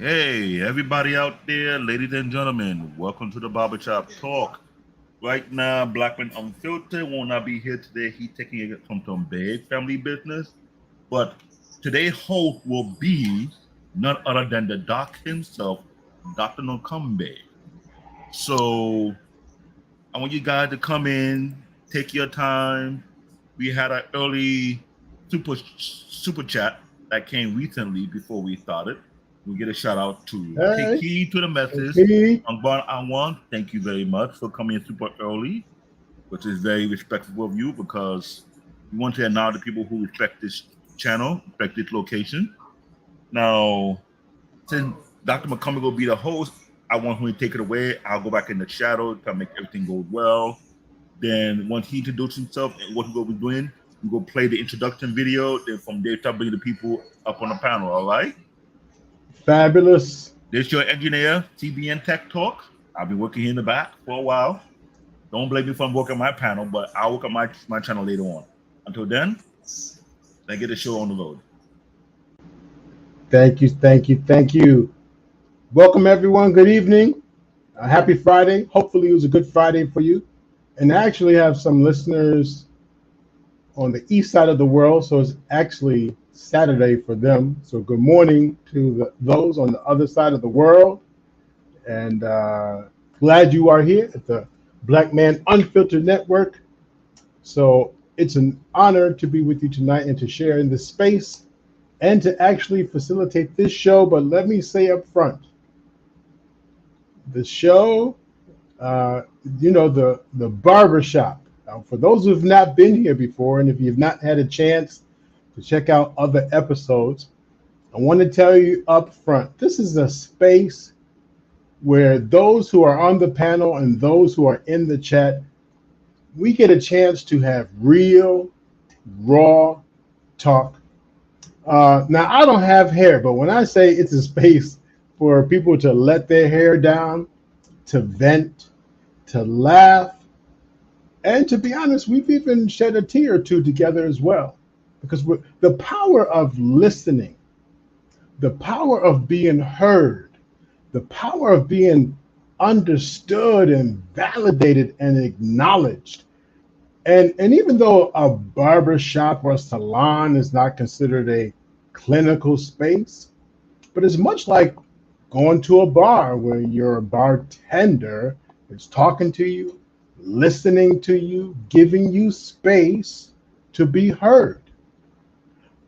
Hey, everybody out there, ladies and gentlemen, welcome to the Barbershop Talk. Right now, Blackman Unfiltered will not be here today. He's taking it from some big family business. But today's host will be none other than the doc himself, Dr. Nokumbe. So I want you guys to come in, take your time. We had an early super chat that came recently before we started. We get a shout out to take Hey, heed to the message. P. Angban Anwan, thank you very much for coming in super early, which is very respectful of you because we want to acknowledge the people who respect this channel, respect this location. Now, since Dr. McCumming will be the host, I want him to take it away. I'll go back in the shadow to make everything go well. Then once he introduces himself and what he's going to be doing, we go play the introduction video. Then from there, start bringing the people up on the panel. All right. Fabulous. This your engineer, TBN Tech Talk. I've been working here in the back for a while. Don't blame me for working my panel, but I'll work on my channel later on. Until then, let's get the show on the road. Thank you, thank you, thank you. Welcome, everyone. Good evening. Happy Friday. Hopefully, it was a good Friday for you. And I actually have some listeners on the east side of the world, so it's actually Saturday for them. So, good morning to those on the other side of the world. And glad you are here at the Black Man Unfiltered Network. So, it's an honor to be with you tonight and to share in this space and to actually facilitate this show. But let me say up front, the show, uh, the barbershop. Now, for those who've not been here before, and if you've not had a chance to check out other episodes, I want to tell you up front, this is a space where those who are on the panel and those who are in the chat, we get a chance to have real, raw talk. Now, I don't have hair, but when I say it's a space for people to let their hair down, to vent, to laugh, and to be honest, we've even shed a tear or two together as well. Because the power of listening, the power of being heard, the power of being understood and validated and acknowledged. And even though a barber shop or a salon is not considered a clinical space, but it's much like going to a bar where your bartender is talking to you, listening to you, giving you space to be heard.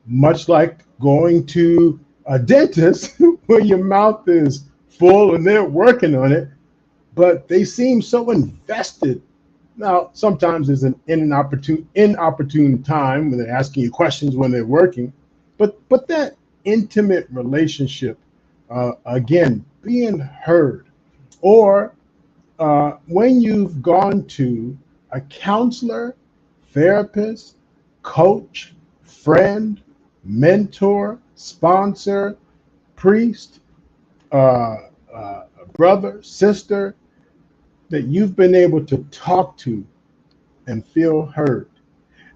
Much like going to a dentist where your mouth is full and they're working on it, but they seem so invested. Now, sometimes there's an inopportune time when they're asking you questions when they're working, but that intimate relationship, again, being heard, or when you've gone to a counselor, therapist, coach, friend, mentor, sponsor, priest, uh, brother, sister, that you've been able to talk to and feel heard.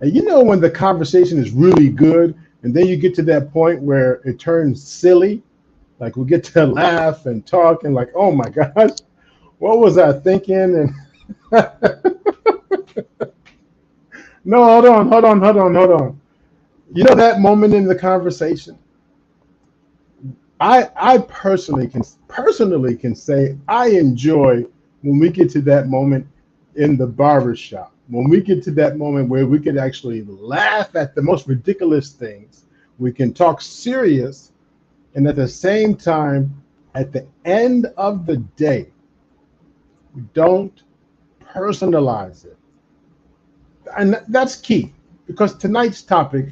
And you know when the conversation is really good, and then you get to that point where it turns silly, like we get to laugh and talk and like, oh my gosh, what was I thinking? And no, hold on. You know that moment in the conversation. I personally can say I enjoy when we get to that moment in the barbershop. When we get to that moment where we could actually laugh at the most ridiculous things, we can talk serious, and at the same time, at the end of the day, we don't personalize it. And that's key because tonight's topic,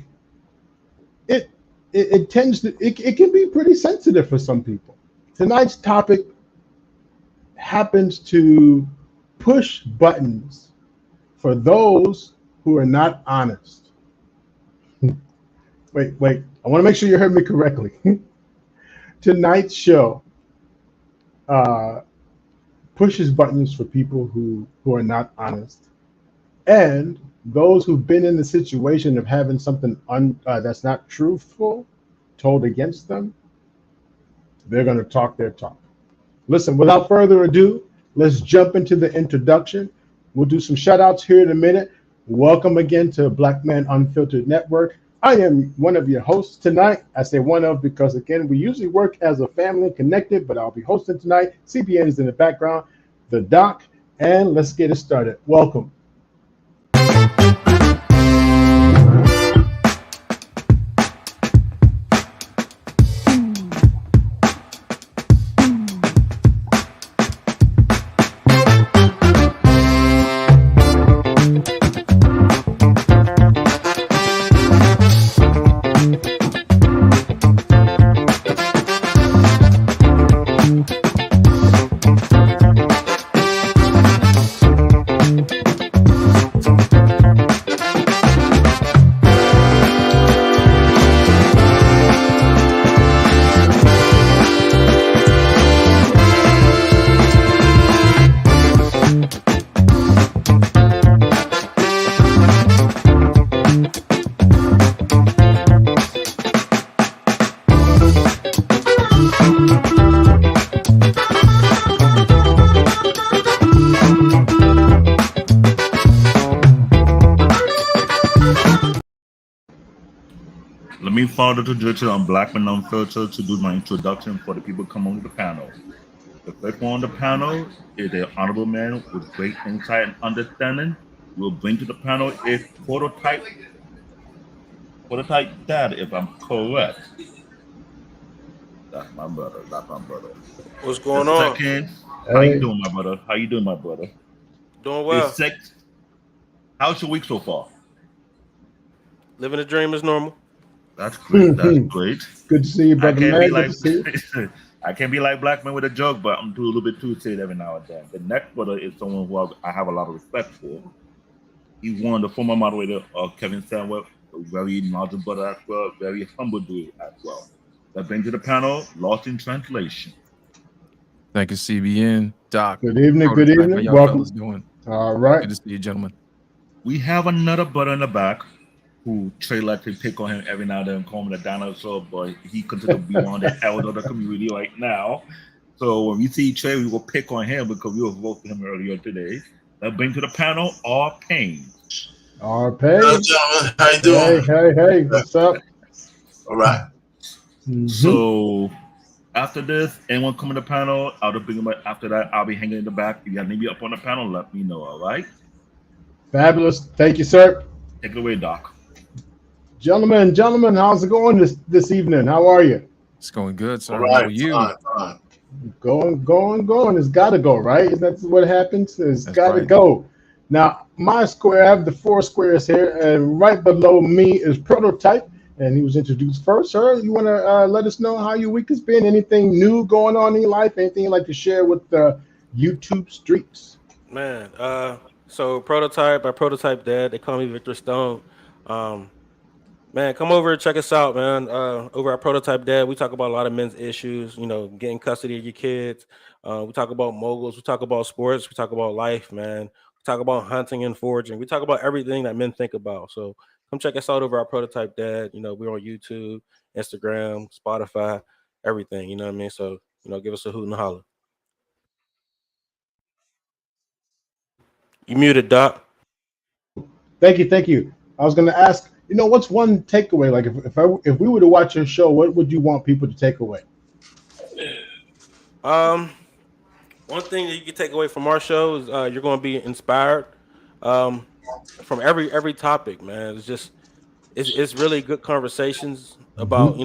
it it tends to it can be pretty sensitive for some people. Tonight's topic happens to push buttons for those who are not honest. Wait. I want to make sure you heard me correctly. Tonight's show uh, pushes buttons for people who are not honest and those who've been in the situation of having something that's not truthful told against them. They're going to talk their talk. Listen, without further ado, let's jump into the introduction. We'll do some shout outs here in a minute. Welcome again to Black Man Unfiltered Network. I am one of your hosts tonight. I say one of because, again, we usually work as a family connected, but I'll be hosting tonight. CBN is in the background, the doc, and let's get it started. Welcome. Let me follow the tradition on Black Men Unfiltered to do my introduction for the people coming on the panel. The first one on the panel is an honorable man with great insight and understanding. We'll bring to the panel a prototype dad, if I'm correct. That's my brother. What's going on? Second, how you doing, my brother? Doing well. The sixth, how's your week so far? Living a dream is normal. That's great. That's great. Good to see you, brother. I can't be like Black Man with a joke, but I'm a little bit too sad every now and then. The next brother is someone who I have a lot of respect for. He's one of the former moderator of Kevin Sandwell, a very knowledgeable brother as well, very humble dude as well. That brings to the panel, Lost in Translation. Thank you, CBN. Doc. Good evening. How Good evening. y'all Welcome. fellas doing? All right. Good to see you, gentlemen. We have another brother in the back who Trey like to pick on him every now and then, call him the dinosaur, but he considers to be one of the elders of the community right now. So when we see Trey, we will pick on him because we were voting him earlier today. That brings to the panel R Payne. R Payne. Hello, gentlemen. How you doing? Hey. What's up? All right. Mm-hmm. So after this, anyone come in the panel, I'll just bring them up. After that, I'll be hanging in the back. If you need me up on the panel, let me know, all right? Fabulous. Thank you, sir. Take it away, Doc. Gentlemen, how's it going this evening? How are you? It's going good, sir. All right. How are you? Fine. Going. It's got to go, right? That's what happens. It's got to right. go. Now, my square, I have the 4 squares here, and right below me is Prototype, and he was introduced first. Sir, you want to let us know how your week has been? Anything new going on in your life? Anything you'd like to share with the YouTube streets? Man, so Prototype, our Prototype dad, they call me Victor Stone. Man, come over and check us out, man. Over at Prototype Dad, we talk about a lot of men's issues, getting custody of your kids. We talk about moguls. We talk about sports. We talk about life, man. We talk about hunting and foraging. We talk about everything that men think about. So come check us out over at Prototype Dad. We're on YouTube, Instagram, Spotify, everything. You know what I mean? So, give us a hoot and a holler. You muted, Doc. Thank you. I was going to ask, what's one takeaway? Like if we were to watch your show, what would you want people to take away? One thing that you can take away from our show is you're going to be inspired from every topic, man. It's really good conversations about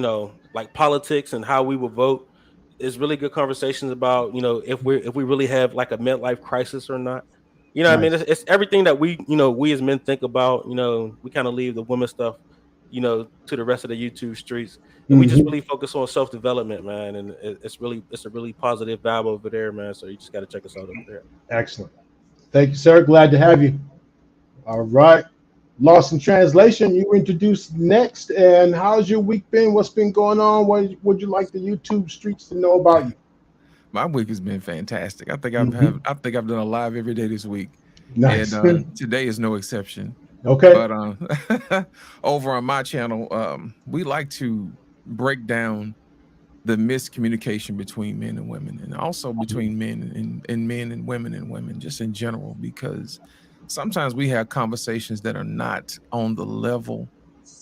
like politics and how we will vote. It's really good conversations about if we really have like a midlife crisis or not. What I mean? It's everything that we as men think about. We kind of leave the women stuff to the rest of the YouTube streets, and we just really focus on self-development, man. And it's a really positive vibe over there, man. So you just got to check us out over there. Excellent. Thank you, sir. Glad to have you. All right. Lost in Translation, you were introduced next. And how's your week been? What's been going on? What would you like the YouTube streets to know about you? My week has been fantastic. I think I've done a live every day this week. Nice. And today is no exception. Okay. But over on my channel, we like to break down the miscommunication between men and women, and also between men and men and women, just in general, because sometimes we have conversations that are not on the level.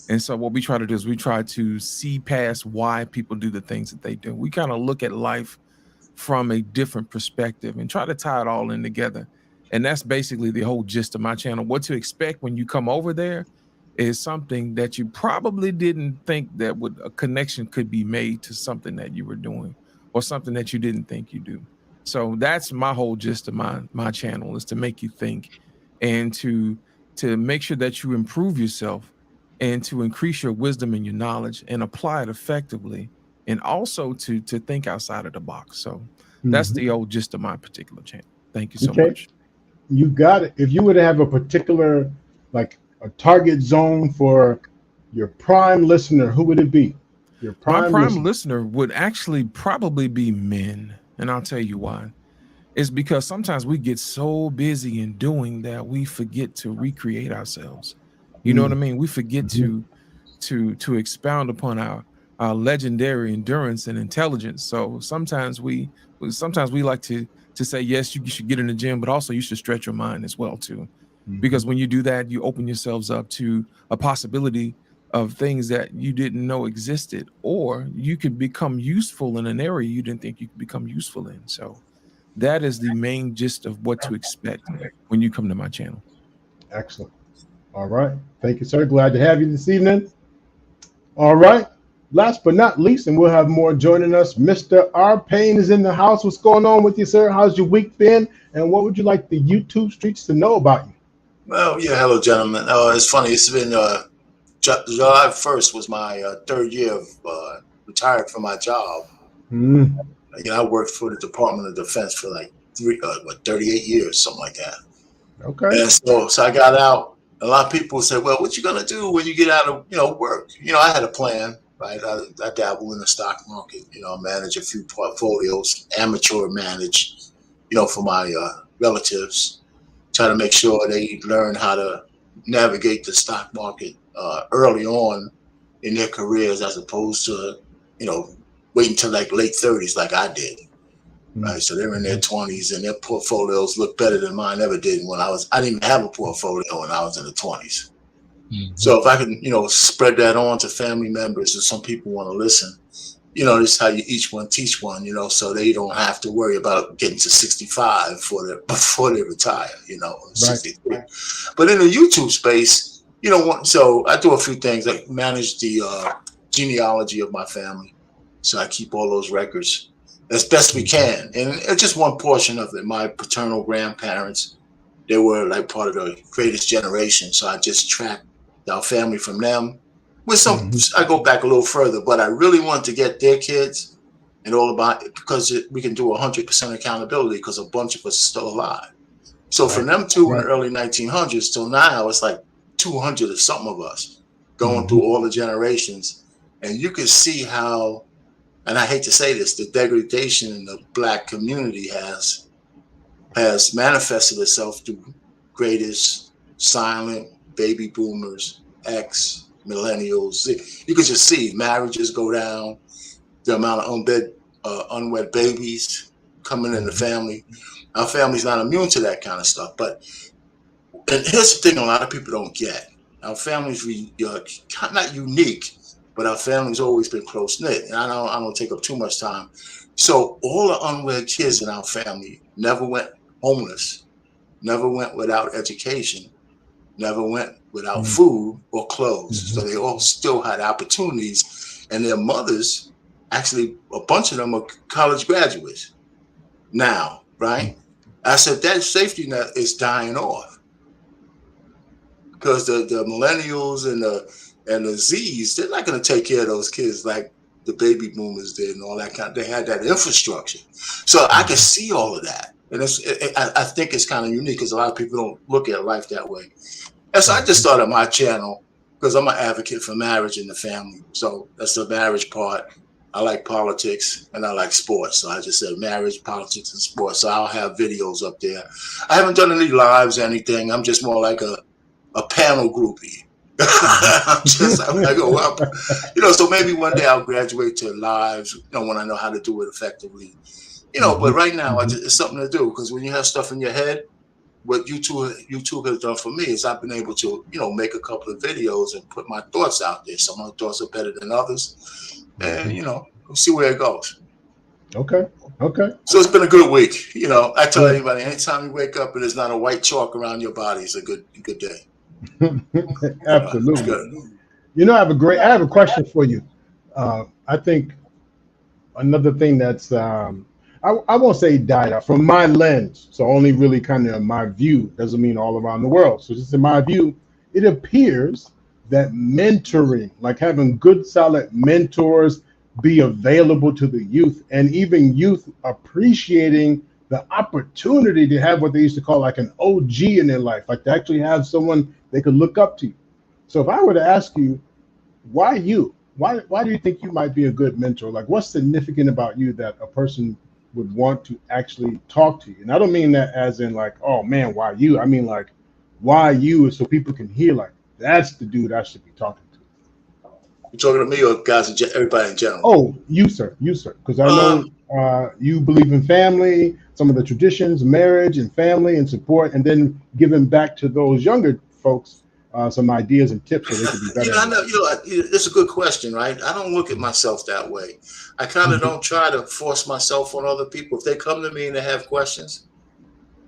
And so what we try to do is we try to see past why people do the things that they do. We kind of look at life from a different perspective and try to tie it all in together. And that's basically the whole gist of my channel. What to expect when you come over there is something that you probably didn't think that a connection could be made to something that you were doing or something that you didn't think you do. So that's my whole gist of my channel, is to make you think and to make sure that you improve yourself and to increase your wisdom and your knowledge and apply it effectively, and also to think outside of the box. So that's the old gist of my particular channel. Thank you so much. You got it. If you were to have a particular, like a target zone for your prime listener, who would it be? Your prime listener would actually probably be men. And I'll tell you why. It's because sometimes we get so busy in doing that we forget to recreate ourselves. You know what I mean? We forget to expound upon our legendary endurance and intelligence. So sometimes we like to say, yes, you should get in the gym, but also you should stretch your mind as well too. Because when you do that, you open yourselves up to a possibility of things that you didn't know existed, or you could become useful in an area you didn't think you could become useful in. So that is the main gist of what to expect when you come to my channel. Excellent. All right. Thank you, sir. Glad to have you this evening. All right. Last but not least, and we'll have more joining us, Mr. R. Payne is in the house. What's going on with you, sir? How's your week been? And what would you like the YouTube streets to know about you? Well, yeah, hello, gentlemen. It's funny. It's been July 1st was my third year of retired from my job. I worked for the Department of Defense for like 38 years, something like that. Okay. And so I got out. A lot of people say, well, what you gonna do when you get out of work? I had a plan, right? I dabble in the stock market, manage a few portfolios, amateur manage, for my relatives, try to make sure they learn how to navigate the stock market early on in their careers, as opposed to, waiting till like late 30s like I did. Right, so they're in their 20s and their portfolios look better than mine ever did when I didn't even have a portfolio when I was in the 20s. So if I can, spread that on to family members, or some people want to listen, this is how you each one teach one, so they don't have to worry about getting to 65 before they retire, 63. Right. But in the YouTube space, so I do a few things, like manage the genealogy of my family. So I keep all those records as best we can. And it's just one portion of it. My paternal grandparents, they were like part of the greatest generation. So I just tracked our family from them. With some, I go back a little further, but I really want to get their kids and all about it, because we can do 100% accountability, because a bunch of us are still alive. So from them two in the early 1900s till now, it's like 200 or something of us going through all the generations. And you can see how, and I hate to say this, the degradation in the Black community has manifested itself through greatest, silent, baby boomers, X, millennials. You can just see marriages go down, the amount of unwed babies coming in the family. Our family's not immune to that kind of stuff. And here's the thing a lot of people don't get. Our family's not unique, but our family's always been close-knit. And I don't take up too much time. So all the unwed kids in our family never went homeless, never went without education, never went without food or clothes. So they all still had opportunities. And their mothers, actually, a bunch of them are college graduates now, right? I said that safety net is dying off, because the millennials and the Z's, they're not going to take care of those kids like the baby boomers did and all that kind. They had that infrastructure, so I can see all of that, and I think it's kind of unique, because a lot of people don't look at life that way. And so I just started my channel because I'm an advocate for marriage and the family. So that's the marriage part. I like politics and I like sports. So I just said marriage, politics, and sports. So I'll have videos up there. I haven't done any lives or anything. I'm just more like a panel groupie. I'm like, oh, well, you know, so maybe one day I'll graduate to lives, you know, when I know how to do it effectively, you know, but right now it's something to do, because when you have stuff in your head, what YouTube has done for me is I've been able to, you know, make a couple of videos and put my thoughts out there. Some of the thoughts are better than others, and you know, we'll see where it goes. Okay. So it's been a good week. You know, I tell anybody, anytime you wake up and there's not a white chalk around your body, it's a good day. Absolutely. Good. You know, I have a question for you. I think another thing that's I won't say died out from my lens, so only really kind of my view, doesn't mean all around the world. So just in my view, it appears that mentoring, like having good solid mentors, be available to the youth, and even youth appreciating the opportunity to have what they used to call like an OG in their life, like to actually have someone they could look up to. So if I were to ask you, why you? Why do you think you might be a good mentor? Like, what's significant about you that a person would want to actually talk to you? And I don't mean that as in like, oh man, why you? I mean like, why you? So people can hear like, that's the dude I should be talking to. You talking to me or guys, everybody in general? Oh, you sir, because I know you believe in family, some of the traditions, marriage and family and support, and then giving back to those younger folks some ideas and tips so they could be better. It's a good question, right? I don't look at myself that way. I kind of don't try to force myself on other people. If they come to me and they have questions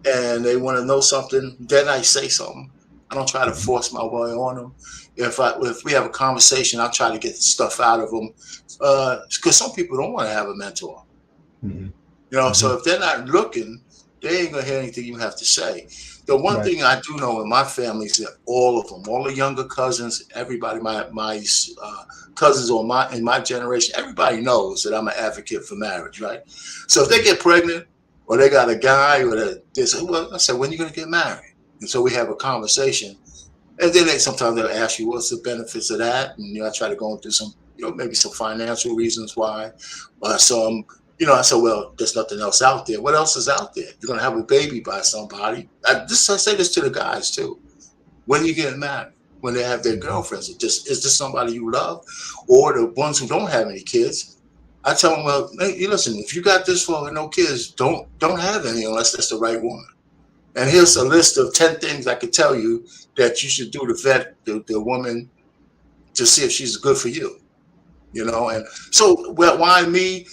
and they want to know something, then I say something. I don't try to force my way on them. If we have a conversation, I'll try to get stuff out of them, because some people don't want to have a mentor. You know, so if they're not looking, they ain't gonna hear anything you have to say. The one thing I do know in my family is that all of them, all the younger cousins, everybody, my cousins in my generation, everybody knows that I'm an advocate for marriage, right? So if they get pregnant or they got a guy or they say, well, I said, when are you gonna get married? And so we have a conversation, and then sometimes they'll ask you, what's the benefits of that? And I try to go into some, maybe some financial reasons why, some. I said, well, there's nothing else out there. What else is out there? You're going to have a baby by somebody. I say this to the guys, too. When you get married, when they have their girlfriends, is this somebody you love? Or the ones who don't have any kids, I tell them, well, hey, listen, if you got this far with no kids, don't have any unless that's the right woman. And here's a list of 10 things I could tell you that you should do to vet the woman to see if she's good for you. And so, well, why me?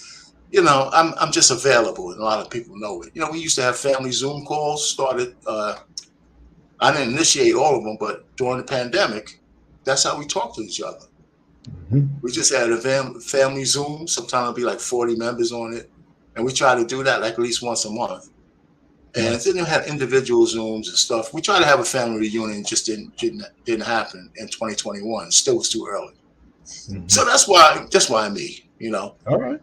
I'm just available, and a lot of people know it. We used to have family Zoom calls. Started, I didn't initiate all of them, but during the pandemic, that's how we talked to each other. We just had a family Zoom. Sometimes it'll be like 40 members on it, and we try to do that like at least once a month. And then we had individual Zooms and stuff. We tried to have a family reunion, just didn't happen in 2021. Still was too early. So that's why me. All right.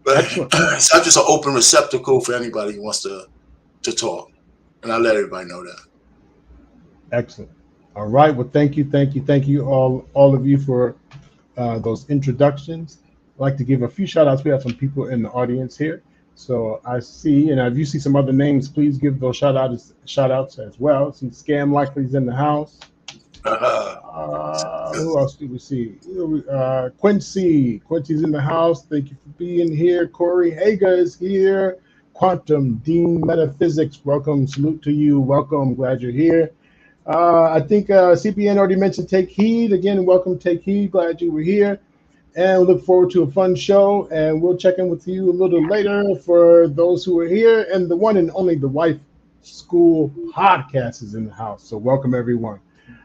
But so I'm just an open receptacle for anybody who wants to talk, and I let everybody know that. Excellent. All right. Well, thank you, all of you for those introductions. I'd like to give a few shout outs. We have some people in the audience here, so I see, and if you see some other names, please give those shout outs as well. See, Scam Likely's in the house. Who else do we see? Quincy's in the house. Thank you for being here. Corey Hager is here. Quantum Dean Metaphysics, welcome. Salute to you. Welcome. Glad you're here. I think CPN already mentioned Take Heed. Again, welcome, Take Heed. Glad you were here. And we look forward to a fun show. And we'll check in with you a little later for those who are here. And the one and only The Wife School Podcast is in the house. So welcome, everyone.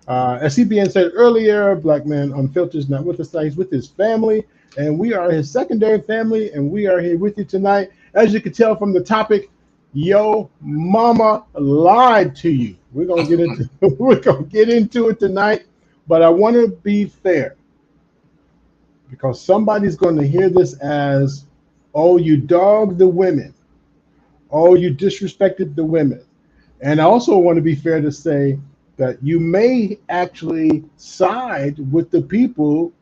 As CBN said earlier, Black Man Unfiltered is not with us tonight. He's with his family, and we are his secondary family, and we are here with you tonight. As you can tell from the topic, yo mama lied to you. We're gonna get into it tonight, but I want to be fair because somebody's going to hear this as, oh, you dogged the women, oh, you disrespected the women, and I also want to be fair to say that you may actually side with the people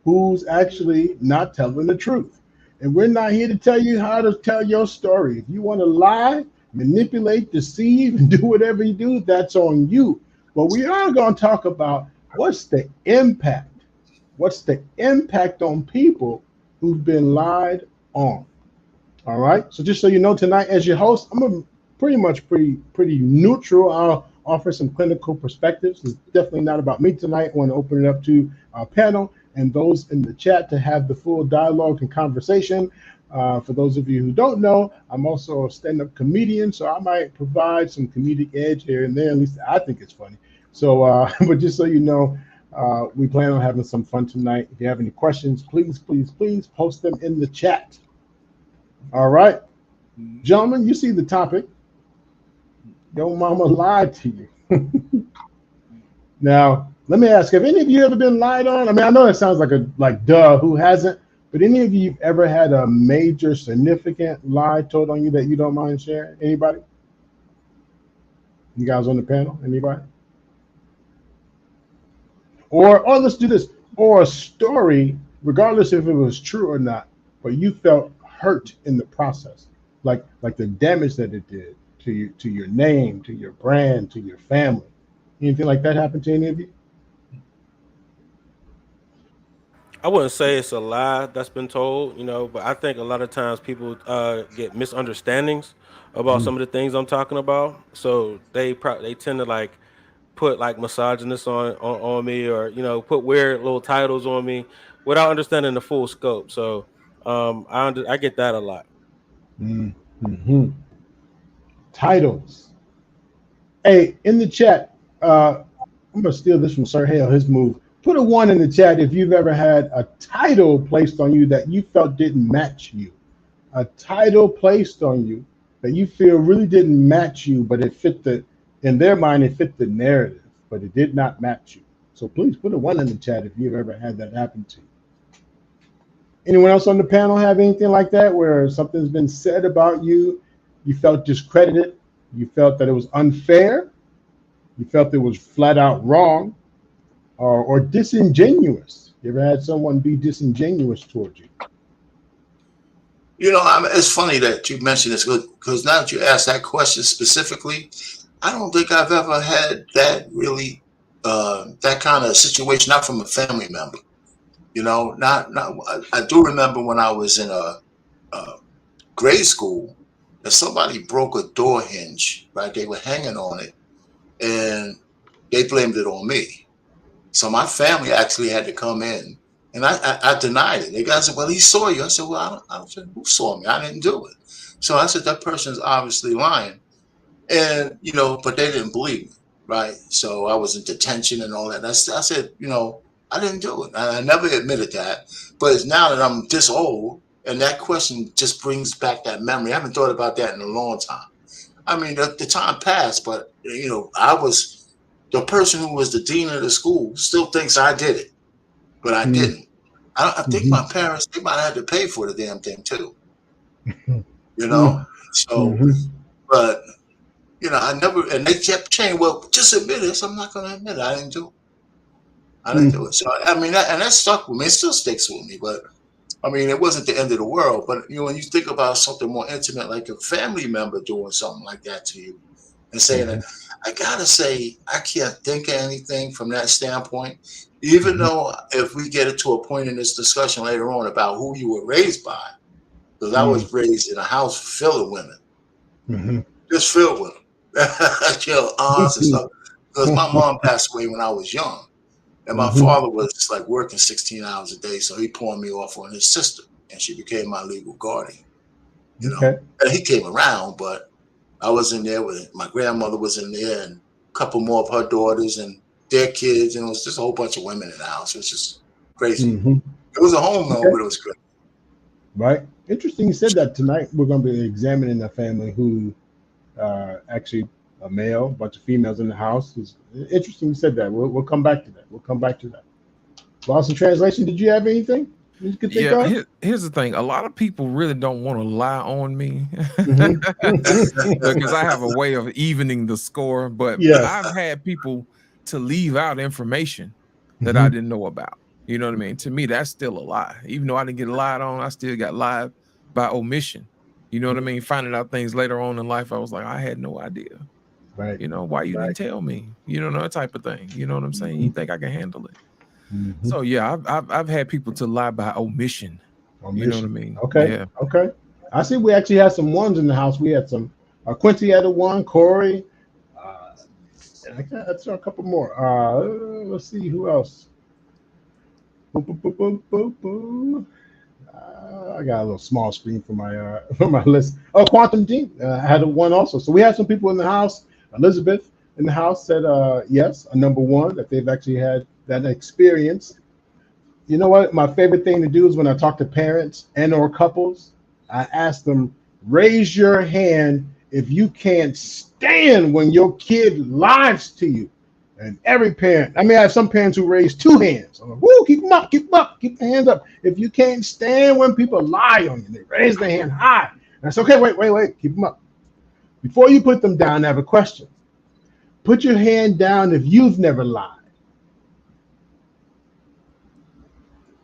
who's actually not telling the truth. And we're not here to tell you how to tell your story. If you want to lie, manipulate, deceive, and do whatever you do, that's on you. But we are going to talk about what's the impact? What's the impact on people who've been lied on? All right. So just so you know, tonight as your host, I'm pretty neutral. I'll offer some clinical perspectives. It's definitely not about me tonight. I want to open it up to our panel and those in the chat to have the full dialogue and conversation. For those of you who don't know, I'm also a stand-up comedian, so I might provide some comedic edge here and there. At least I think it's funny. So, but just so you know, we plan on having some fun tonight. If you have any questions, please post them in the chat. All right, gentlemen, you see the topic. Your mama lied to you. Now, let me ask: have any of you ever been lied on? I mean, I know it sounds like duh, who hasn't? But any of you ever had a major, significant lie told on you that you don't mind sharing? Anybody? You guys on the panel? Anybody? Or let's do this. Or a story, regardless if it was true or not, but you felt hurt in the process, like the damage that it did to you, to your name, to your brand, to your family. Anything like that happened to any of you? I wouldn't say it's a lie that's been told, but I think a lot of times people get misunderstandings about Mm. some of the things I'm talking about. So they tend to like put like misogynist on me, or put weird little titles on me without understanding the full scope. So I get that a lot. Mm-hmm. Titles. Hey, in the chat, I'm gonna steal this from Sir Hale, his move. Put a 1 in the chat if you've ever had a title placed on you that you felt didn't match you. A title placed on you that you feel really didn't match you, but it fit in their mind, it fit the narrative, but it did not match you. So please put a 1 in the chat if you've ever had that happen to you. Anyone else on the panel have anything like that, where something's been said about you, you felt discredited, you felt that it was unfair, you felt it was flat out wrong, or disingenuous? You ever had someone be disingenuous towards you? It's funny that you mentioned this, because now that you asked that question specifically, I don't think I've ever had that really, that kind of situation, not from a family member. I do remember when I was in a grade school that somebody broke a door hinge, right? They were hanging on it and they blamed it on me. So my family actually had to come in, and I denied it. They guys said, well, he saw you. I said, well, I don't who saw me? I didn't do it. So I said, that person's obviously lying. And, but they didn't believe me, right? So I was in detention and all that. I said, I didn't do it. I never admitted that. But it's now that I'm this old, and that question just brings back that memory. I haven't thought about that in a long time. I mean, the time passed, but, I was the person who was the dean of the school still thinks I did it, but I didn't. I think my parents, they might have had to pay for the damn thing too, So, but, I never, and they kept saying, well, just admit it. So I'm not going to admit it. I didn't do it. I didn't do it. So, I mean, that stuck with me. It still sticks with me, but I mean, it wasn't the end of the world. But, when you think about something more intimate, like a family member doing something like that to you and saying that, I got to say, I can't think of anything from that standpoint, even though if we get it to a point in this discussion later on about who you were raised by, because I was raised in a house full of women, just filled with them, aunts and stuff, because my mom passed away when I was young. And my father was like working 16 hours a day, so he pawned me off on his sister, and she became my legal guardian. And he came around, but I was in there with my grandmother was in there, and a couple more of her daughters and their kids, and it was just a whole bunch of women in the house. It was just crazy. It was a home though, but it was great. Right. Interesting you said that. Tonight we're going to be examining a family who actually a male, a bunch of females in the house. It's interesting you said that. We'll come back to that. Lost in translation, did you have anything you could think of? Here's the thing. A lot of people really don't want to lie on me because I have a way of evening the score. But I've had people to leave out information that I didn't know about. You know what I mean? To me, that's still a lie. Even though I didn't get lied on, I still got lied by omission. You know what I mean? Finding out things later on in life, I was like, I had no idea. Right. You know, why you didn't tell me? You know, that type of thing. You know what I'm saying? You think I can handle it? So yeah, I've had people to lie by omission. You know what I mean? Okay. Yeah. Okay. I see we actually had some ones in the house. We had some Quincy had a one, Corey. And I saw a couple more. Let's see who else. Boom, boom, boom, boom, boom, boom. I got a little small screen for my for my list. Oh, Quantum Dean had a one also. So we had some people in the house. Elizabeth in the house said yes, a number one, that they've actually had that experience. You know what? My favorite thing to do is when I talk to parents and or couples, I ask them, raise your hand if you can't stand when your kid lies to you. And every parent, I mean, I have some parents who raise two hands. I'm like, woo, keep them up, keep them up, keep the hands up. If you can't stand when people lie on you, they raise their hand high. And I say, okay, wait, keep them up. Before you put them down, I have a question. Put your hand down if you've never lied.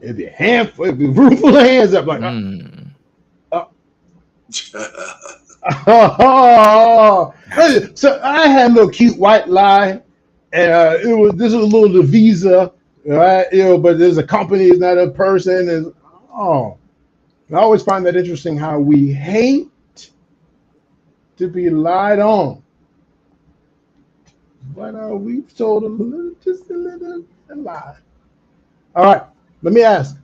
If your room full of hands up, like, oh, so I had a little cute white lie, and this was a little Visa, right? But there's a company, it's not a person. And I always find that interesting how we hate to be lied on, but we've told just a little lie. All right, let me ask,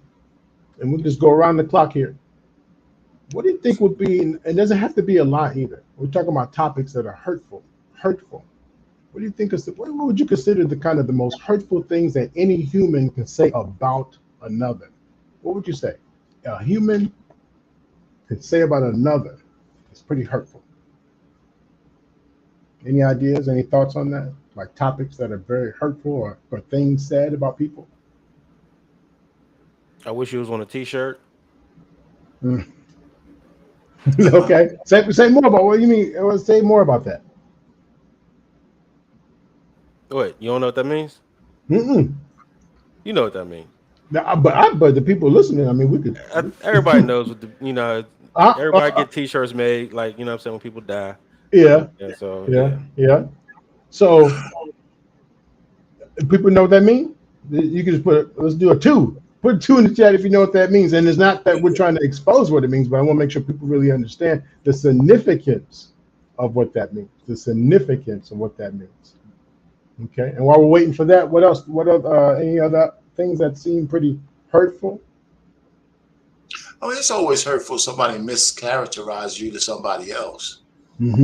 and we'll just go around the clock here. What do you think would be, and it doesn't have to be a lie either. We're talking about topics that are hurtful. What do you think is what would you consider the most hurtful things that any human can say about another? What would you say a human can say about another? It's pretty hurtful. Any ideas, any thoughts on that? Like topics that are very hurtful or things said about people? I wish it was on a t-shirt. Okay. Say more about what you mean. Say more about that. Wait, you don't know what that means? Mm-mm. You know what that means. But the people listening, I mean, we could. Everybody knows what everybody get t-shirts made, like, you know what I'm saying, when people die. Yeah. So Yeah. So people know what that means. You can just let's do a 2. Put 2 in the chat if you know what that means. And it's not that we're trying to expose what it means, but I want to make sure people really understand the significance of what that means. Okay. And while we're waiting for that, what else? What are any other things that seem pretty hurtful? I mean, it's always hurtful somebody mischaracterize you to somebody else. And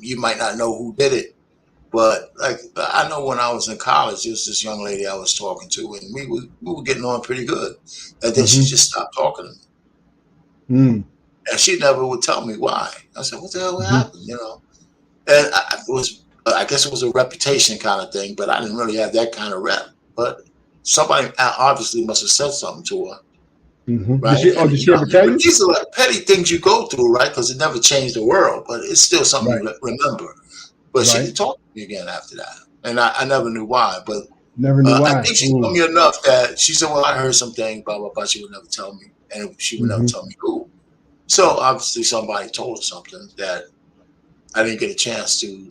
you might not know who did it. But like, I know when I was in college, there was this young lady I was talking to, and we were getting on pretty good. And then she just stopped talking to me. And she never would tell me why. I said, what the hell happened? And I guess it was a reputation kind of thing, but I didn't really have that kind of rep. But somebody obviously must have said something to her. Right? Did she ever tell you? These are like petty things you go through, right? Because it never changed the world, but it's still something you remember. But she didn't talk to me again after that. And I never knew why. But I think she told me enough that she said, well, I heard something, blah, blah, blah. She would never tell me. And she would never tell me who. So obviously somebody told her something that I didn't get a chance to,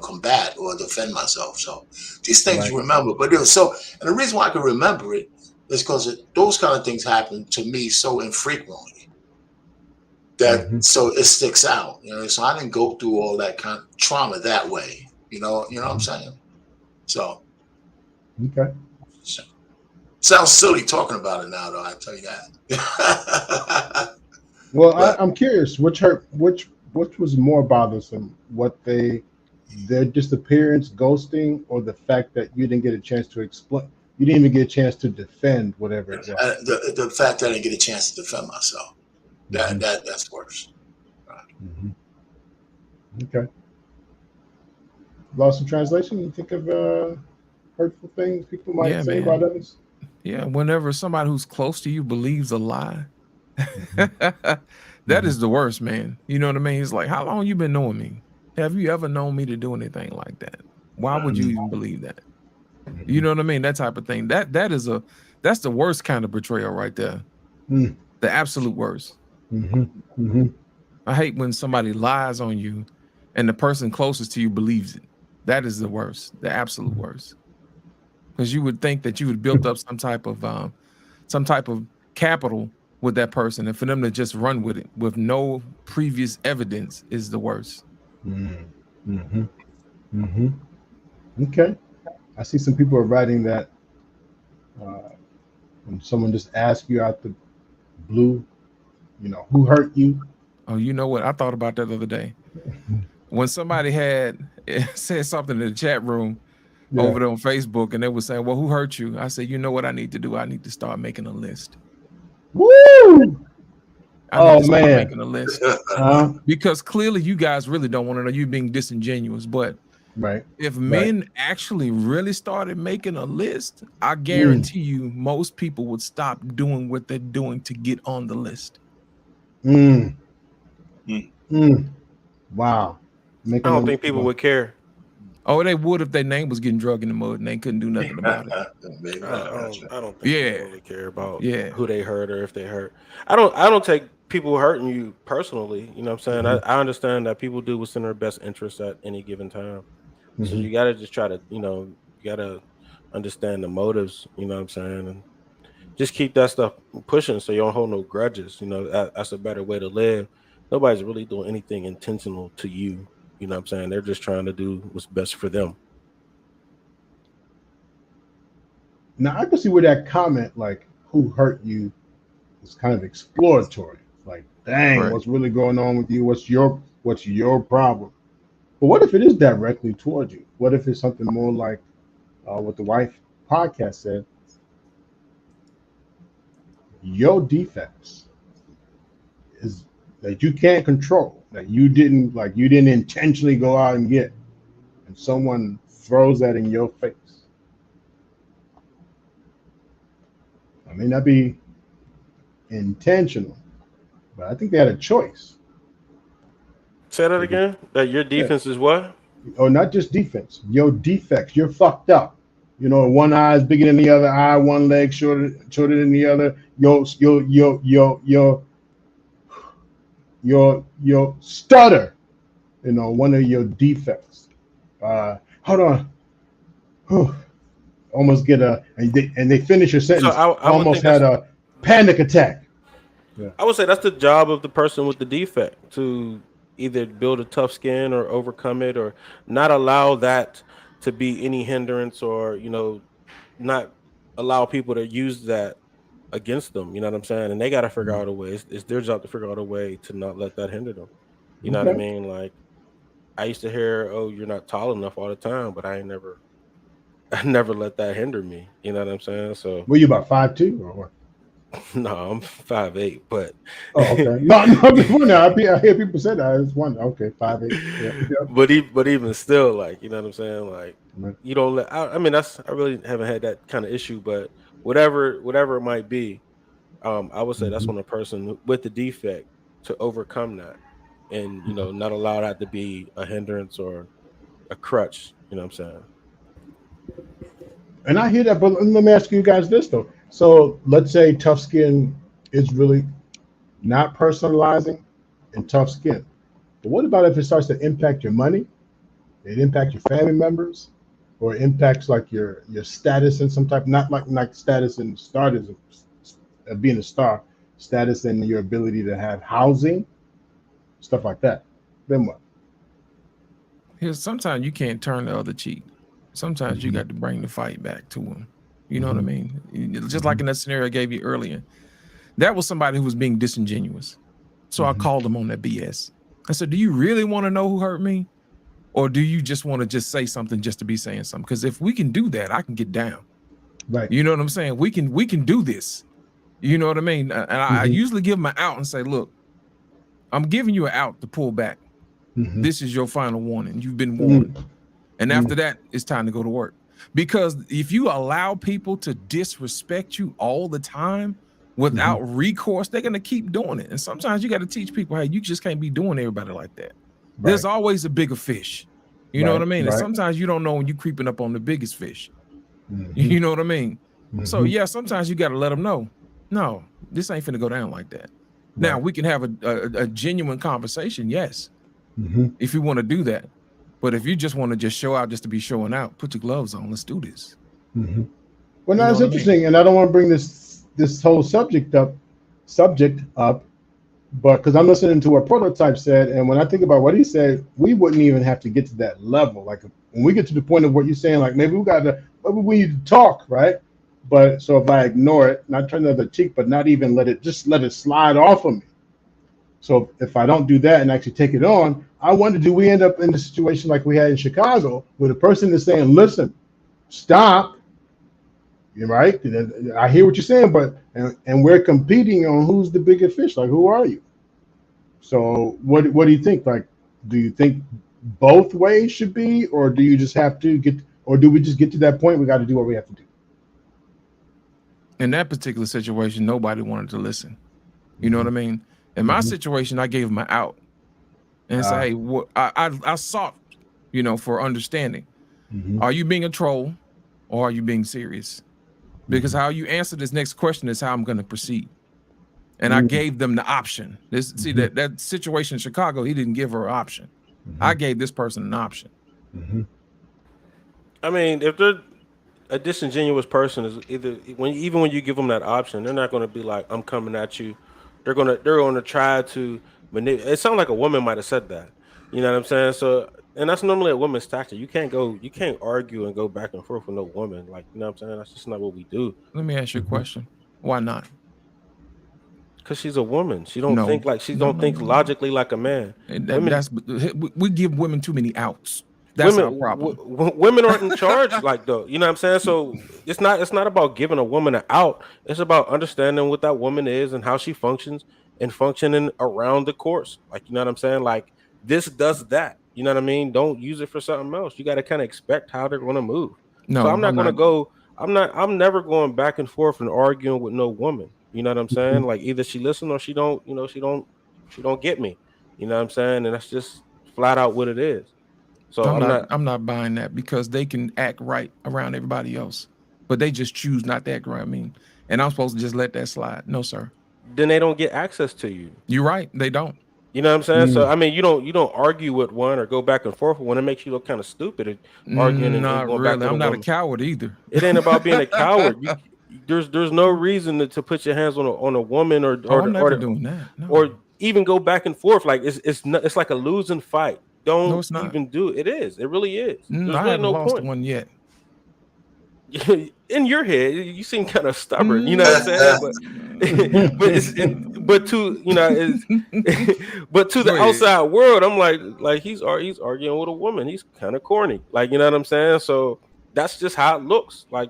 combat or defend myself. So these things you remember. But and the reason why I can remember it is because those kind of things happen to me so infrequently. That so it sticks out, So I didn't go through all that kind of trauma that way, you know what I'm saying? So okay. Sounds silly talking about it now, though. I tell you that. Well, I'm curious, which was more bothersome? Their disappearance, ghosting, or the fact that you didn't get a chance to explain? You didn't even get a chance to defend whatever it was. The fact that I didn't get a chance to defend myself. That's worse. Right. Okay. Lost in translation. You think of hurtful things people might say about others? Yeah, whenever somebody who's close to you believes a lie, that is the worst, man. You know what I mean? It's like, how long you been knowing me? Have you ever known me to do anything like that? Why would you even believe that? You know what I mean? That type of thing. That's the worst kind of betrayal right there. The absolute worst. I hate when somebody lies on you and the person closest to you believes it. That is the worst, the absolute worst. Because you would think that you would build up some type of capital with that person, and for them to just run with it with no previous evidence is the worst. Mm-hmm. Mm-hmm. Okay. I see some people are writing that when someone just asks you out the blue, who hurt you? Oh, you know what? I thought about that the other day. When somebody had said something in the chat room over there on Facebook, and they were saying, well, who hurt you? I said, you know what I need to do? I need to start making a list. Woo! I need to start man. making a list. Because clearly you guys really don't want to know. You're being disingenuous. But if men actually really started making a list, I guarantee you most people would stop doing what they're doing to get on the list. Wow. I don't think people would care. Oh, they would if their name was getting drug in the mud and they couldn't do nothing about it. I don't think people really care about who they hurt or if they hurt. I don't take people hurting you personally. You know what I'm saying? I understand that people do what's in their best interest at any given time. So you got to just try to, you got to understand the motives, you know what I'm saying? And just keep that stuff pushing so you don't hold no grudges. That's a better way to live. Nobody's really doing anything intentional to you. You know what I'm saying? They're just trying to do what's best for them. Now I can see where that comment, like, who hurt you, is kind of exploratory. Like, dang, what's really going on with you? What's your problem? But what if it is directly towards you? What if it's something more like what the wife podcast said? Your defects is that you can't control, that you didn't intentionally go out and get, and someone throws that in your face. I may not be intentional, but I think they had a choice. Say that again? That your defense is what? Oh, not just defense. Your defects. You're fucked up. One eye is bigger than the other eye, one leg shorter than the other. Your stutter. One of your defects. Hold on. Almost get and they finish your sentence. So I almost had a panic attack. Yeah. I would say that's the job of the person with the defect, to either build a tough skin or overcome it, or not allow that to be any hindrance, or not allow people to use that against them. You know what I'm saying? And they got to figure out a way. It's their job to figure out a way to not let that hinder them. You know what I mean? Like, I used to hear, "Oh, you're not tall enough" all the time, but I never let that hinder me. You know what I'm saying? So, were you about 5'2" or what? No, I'm 5'8", but okay. No, I hear people say that. It's one. Okay, 5'8". Yeah. But even still, like, you know what I'm saying? Like, you don't let. I mean, I really haven't had that kind of issue, but whatever it might be, I would say that's when a person with the defect to overcome that, and not allow that to be a hindrance or a crutch. You know what I'm saying? And I hear that, but let me ask you guys this though. So let's say tough skin is really not personalizing and tough skin. But what about if it starts to impact your money? It impacts your family members, or it impacts like your status in some type, not like status in stardom of being a star, status in your ability to have housing, stuff like that. Then what? Sometimes you can't turn the other cheek. Sometimes you got to bring the fight back to them. You know what I mean? Just like in that scenario I gave you earlier, that was somebody who was being disingenuous. So I called him on that BS. I said, do you really want to know who hurt me? Or do you just want to just say something just to be saying something? Because if we can do that, I can get down. Right. You know what I'm saying? We can do this. You know what I mean? And I usually give them an out and say, look, I'm giving you an out to pull back. This is your final warning. You've been warned. And after that, it's time to go to work. Because if you allow people to disrespect you all the time without recourse, they're going to keep doing it. And sometimes you got to teach people, hey, you just can't be doing everybody like that. Right. There's always a bigger fish. You know what I mean? And sometimes you don't know when you're creeping up on the biggest fish. You know what I mean? So yeah, sometimes you got to let them know, no, this ain't finna go down like that. Now we can have a genuine conversation, yes. if you want to do that. But if you just want to just show out just to be showing out, put your gloves on. Let's do this. Well, now it's interesting, and I don't want to bring this whole subject up, but because I'm listening to what Prototype said, and when I think about what he said, we wouldn't even have to get to that level. Like when we get to the point of what you're saying, like maybe we need to talk, right? But so if I ignore it, not turn the other cheek, but not even let it slide off of me. So if I don't do that and actually take it on, I wonder, do we end up in a situation like we had in Chicago, where the person is saying, "Listen, stop." You're right. I hear what you're saying, but and we're competing on who's the bigger fish. Like, who are you? So what do you think? Like, do you think both ways should be, or do you just have to get, or do we just get to that point? We got to do what we have to do. In that particular situation, nobody wanted to listen. You know what I mean? In my situation, I gave him an out and say, hey, I sought, for understanding. Are you being a troll or are you being serious? Because how you answer this next question is how I'm going to proceed. And I gave them the option. See that situation in Chicago, he didn't give her an option. I gave this person an option. I mean, if they're a disingenuous person, is even when you give them that option, they're not going to be like, "I'm coming at you." They're gonna try to manipulate. It sounds like a woman might have said that. You know what I'm saying? So, and that's normally a woman's tactic. You can't argue and go back and forth with no woman. Like, you know what I'm saying? That's just not what we do. Let me ask you a question. Why not? Because she's a woman. She don't think logically like a man. We give women too many outs. That's our problem. Women aren't in charge, like, though. You know what I'm saying? So it's not about giving a woman an out. It's about understanding what that woman is and how she functions and functioning around the course. Like, you know what I'm saying? Like, this does that. You know what I mean? Don't use it for something else. You got to kind of expect how they're going to move. No, so I'm never going back and forth and arguing with no woman. You know what I'm saying? Like, either she listens or she don't get me. You know what I'm saying? And that's just flat out what it is. So I'm not buying that, because they can act right around everybody else, but they just choose not to act right. I mean, and I'm supposed to just let that slide. No, sir. Then they don't get access to you. You're right. They don't. You know what I'm saying? So I mean, you don't argue with one or go back and forth with one. It makes you look kind of stupid arguing and going really. back. I'm not a coward either. It ain't about being a coward. There's no reason to put your hands on a woman or I'm never doing that. No. Or even go back and forth. Like it's like a losing fight. Don't even do it. It is. It really is. There's I haven't lost point. one yet. In your head, you seem kind of stubborn. You know what I'm saying? But to the outside world, I'm like he's arguing with a woman. He's kind of corny. Like, you know what I'm saying? So that's just how it looks. Like,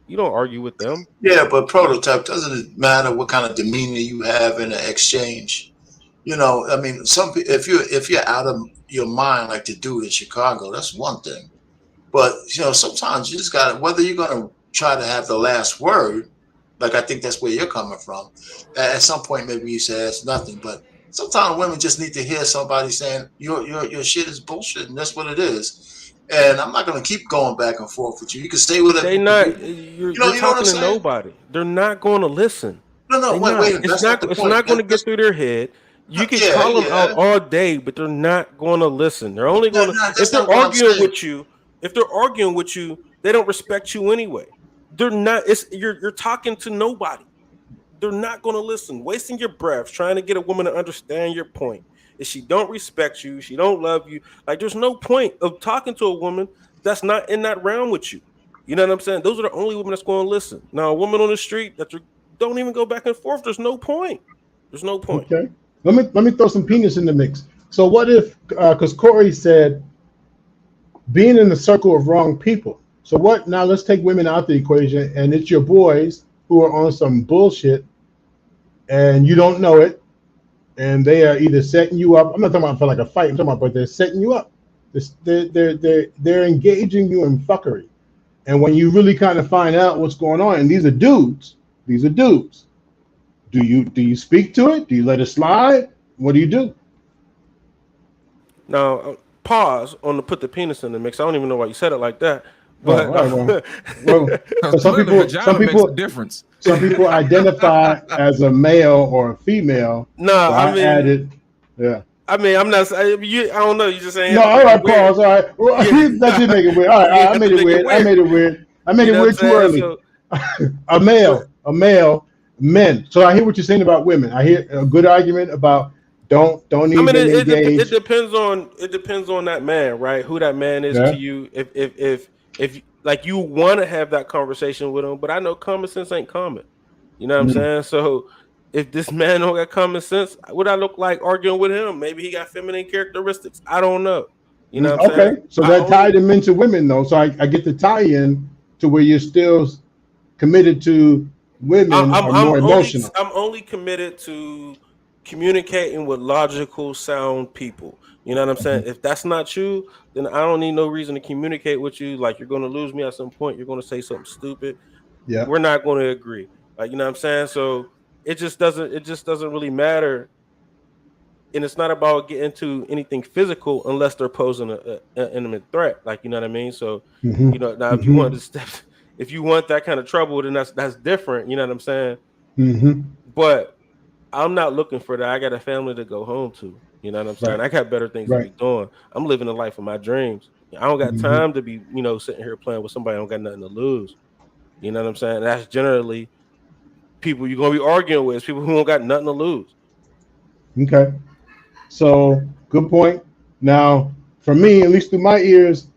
you don't argue with them. Yeah, but Prototype, doesn't it matter what kind of demeanor you have in an exchange? I mean, if you're out of your mind, like the dude in Chicago, that's one thing. But sometimes you just got, whether you're gonna try to have the last word, like I think that's where you're coming from. At some point, maybe you say it's nothing, but sometimes women just need to hear somebody saying your shit is bullshit, and that's what it is. And I'm not gonna keep going back and forth with you. You can say whatever. You're talking to nobody. They're not going to listen. No, wait. It's not going to get through their head. You can call them out all day, but they're not going to listen. They're only going to if they're arguing with you. If they're arguing with you, they don't respect you anyway. They're not. You're talking to nobody. They're not going to listen. Wasting your breath trying to get a woman to understand your point. If she don't respect you, she don't love you. Like, there's no point of talking to a woman that's not in that realm with you. You know what I'm saying? Those are the only women that's going to listen. Now, a woman on the street that don't even go back and forth. There's no point. There's no point. Okay. Let me throw some penis in the mix. So what if, because Corey said, being in the circle of wrong people. So what, now let's take women out the equation, and it's your boys who are on some bullshit and you don't know it, and they are either setting you up. I'm not talking about for like a fight, I'm talking about, but they're setting you up. They're engaging you in fuckery. And when you really kind of find out what's going on, and these are dudes, do you speak to it? Do you let it slide? What do you do? Now, pause on the put the penis in the mix. I don't even know why you said it like that. But some people difference. Some people identify as a male or a female. No, so I added, yeah. I mean, I'm not. I don't know. You just saying. No, all right, pause. All right, well, that did make it weird. All right, You I have made to it make weird. I made it weird. I made You it know weird what I'm too saying? early. So, a male, men. So I hear what you're saying about women. I hear a good argument about don't I mean, even it engage. depends on that man, right? Who that man is Yeah. to you. If like you want to have that conversation with him, but I know common sense ain't common. You know what I'm Mm. saying? So if this man don't got common sense, what I look like arguing with him? Maybe he got feminine characteristics. I don't know. You know what I'm saying? Okay, so I that only tied him into women though. So I get the tie-in to where you're still committed to women are more emotional. I'm only committed to communicating with logical, sound people. You know what I'm saying? Mhm. If that's not you, then I don't need no reason to communicate with you. Like you're gonna lose me at some point. You're gonna say something stupid. Yeah. We're not gonna agree. Like you know what I'm saying? So it just doesn't really matter. And it's not about getting into anything physical unless they're posing an imminent threat. Like you know what I mean? So Hmm. you know now if you Hmm. want to step, if you want that kind of trouble, then that's different. You know what I'm saying? Hmm. But I'm not looking for that. I got a family to go home to. You know what I'm saying? Right. I got better things to Right. be doing. I'm living the life of my dreams. I don't got Hmm. time to be, sitting here playing with somebody I don't got nothing to lose. You know what I'm saying? That's generally people you're gonna be arguing with, is people who don't got nothing to lose. Okay. So good point. Now, for me, at least through my ears,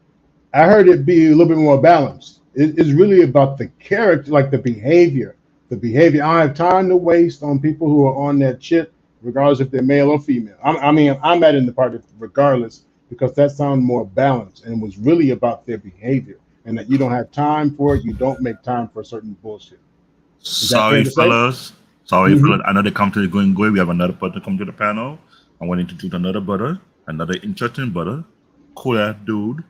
I heard it be a little bit more balanced. It's really about the character, like the behavior. The behavior. I don't have time to waste on people who are on that shit, regardless if they're male or female. I'm at in the part of regardless because that sounds more balanced and it was really about their behavior and that you don't have time for it. You don't make time for certain bullshit. Is that fair Sorry, to say? fellas. Sorry, Mm-hmm. fellas. I know they come to the going good. We have another brother come to the panel. I want to introduce another brother, another interesting brother, cool ass dude.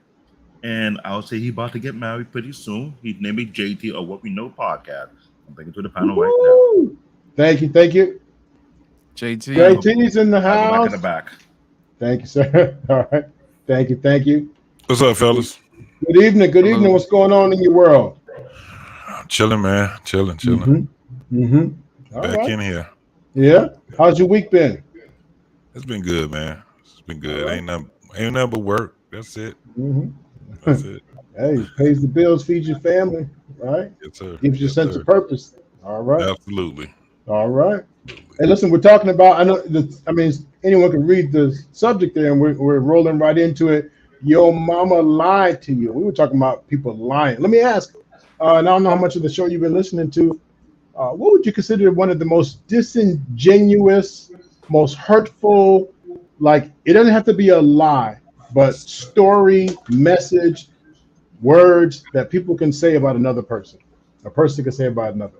And I'll say he about to get married pretty soon. His name is JT or What We Know Podcast. I'm bringing to the panel right now. Woo-hoo! Thank you. Thank you. I'll JT, go, JT's in the I'll go back in the house. back. Thank you, sir. All right. Thank you. Thank you. What's up, fellas? Good evening. Good evening. hello. What's going on in your world? Chilling, man. Chilling. Mm-hmm. Mm-hmm. All Back right. in here. Yeah. How's your week been? It's been good, man. It's been All good. right. Ain't nothing but work. That's it. Mm-hmm. That's it. Hey, pays the bills, feeds your family, right? Yes, sir. Gives you a Yes, sense sir. of purpose. All right. Absolutely. All right. Hey, listen, we're talking about, anyone can read the subject there and we're rolling right into it. Your mama lied to you. We were talking about people lying. Let me ask, and I don't know how much of the show you've been listening to. What would you consider one of the most disingenuous, most hurtful, like it doesn't have to be a lie, but story, message, words that people can say about another person, a person can say about another?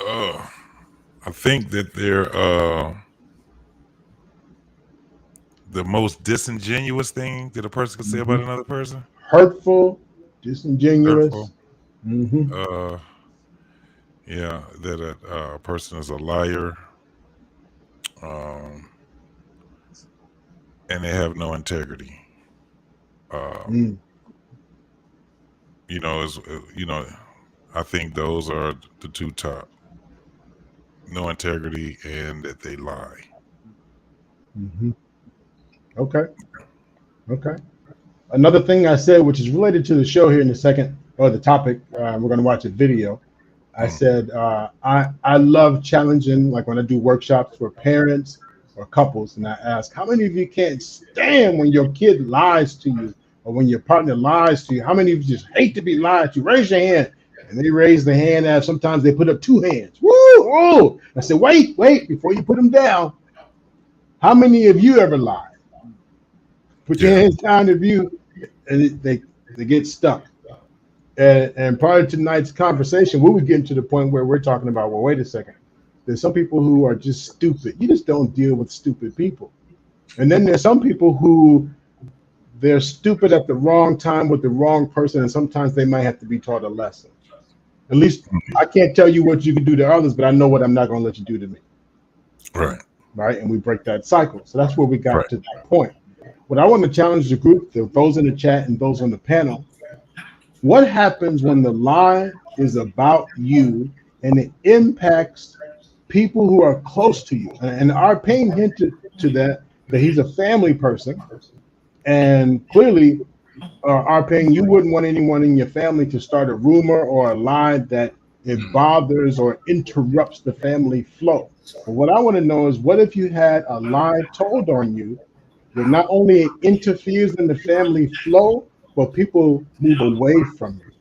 I think that they're the most disingenuous thing that a person can say Mm-hmm. about another person. Hurtful, disingenuous. Hurtful. Mm-hmm. Uh, yeah, that a person is a liar, um, and they have no integrity. Um, Mm. is I think those are the two top. No integrity and that they lie. Mm-hmm. Okay. Okay. Another thing I said, which is related to the show here in a second, or the topic, we're going to watch a video. I Mm. said I love challenging, like when I do workshops for parents or couples, and I ask, how many of you can't stand when your kid lies to you or when your partner lies to you? How many of you just hate to be lied to? Raise your hand. And they raise the hand, and sometimes they put up two hands. Woo! Oh! I said, wait, before you put them down. How many of you ever lied? Put your Yeah. hands down if you, and they get stuck. And prior to tonight's conversation, we were getting to the point where we're talking about, well, wait a second. There's some people who are just stupid. You just don't deal with stupid people. And then there's some people who they're stupid at the wrong time with the wrong person, and sometimes they might have to be taught a lesson. At least I can't tell you what you can do to others, but I know what I'm not going to let you do to me. Right. Right? And we break that cycle. So that's where we got Right. to that point. What I want to challenge the group, those in the chat and those on the panel, what happens when the lie is about you and it impacts people who are close to you? And our paying hint to that that he's a family person, and clearly, Arping, you wouldn't want anyone in your family to start a rumor or a lie that it bothers or interrupts the family flow. But what I want to know is, what if you had a lie told on you that not only interferes in the family flow, but people move away from you?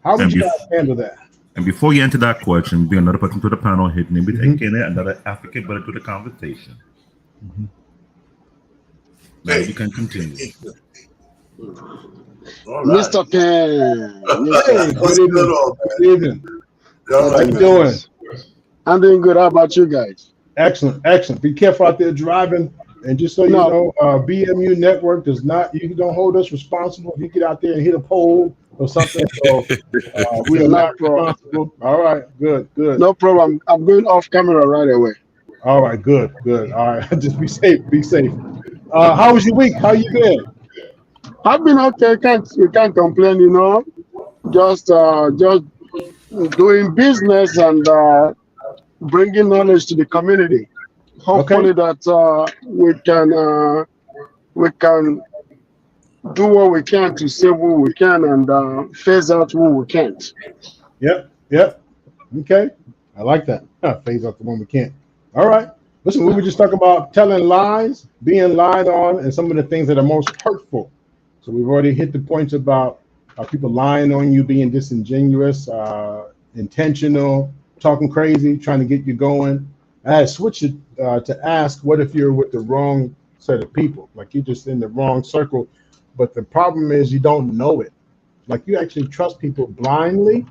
How would And, you bef- guys handle that? and before you answer that question, bring another person to the panel, hit name with Mhm. taking another African brother to the conversation. Mhm. Now Hey. you can continue. All right. Mr. Pen. Hey, What's good going evening. on, man? Good evening. All How right, you man. doing? I'm doing good. How about you guys? Excellent, excellent. Be careful out there driving. And just so you No. know, BMU Network does not, you don't hold us responsible if you get out there and hit a pole or something. So we are No not problem. responsible. All right, good, good. No problem. I'm going off camera right away. All right, good, good. All right, just be safe, be safe. How was your week? How you been? I've been okay. You can't complain, you know. Just doing business and bringing knowledge to the community. Hopefully that we can do what we can to save what we can and phase out what we can't. Yep, yep. Okay, I like that. Phase out the one we can't. All right. Listen, we were just talking about telling lies, being lied on, and some of the things that are most hurtful. So we've already hit the points about people lying on you, being disingenuous, intentional, talking crazy, trying to get you going. I had switched it to ask, what if you're with the wrong set of people? Like you're just in the wrong circle, but the problem is you don't know it. Like you actually trust people blindly,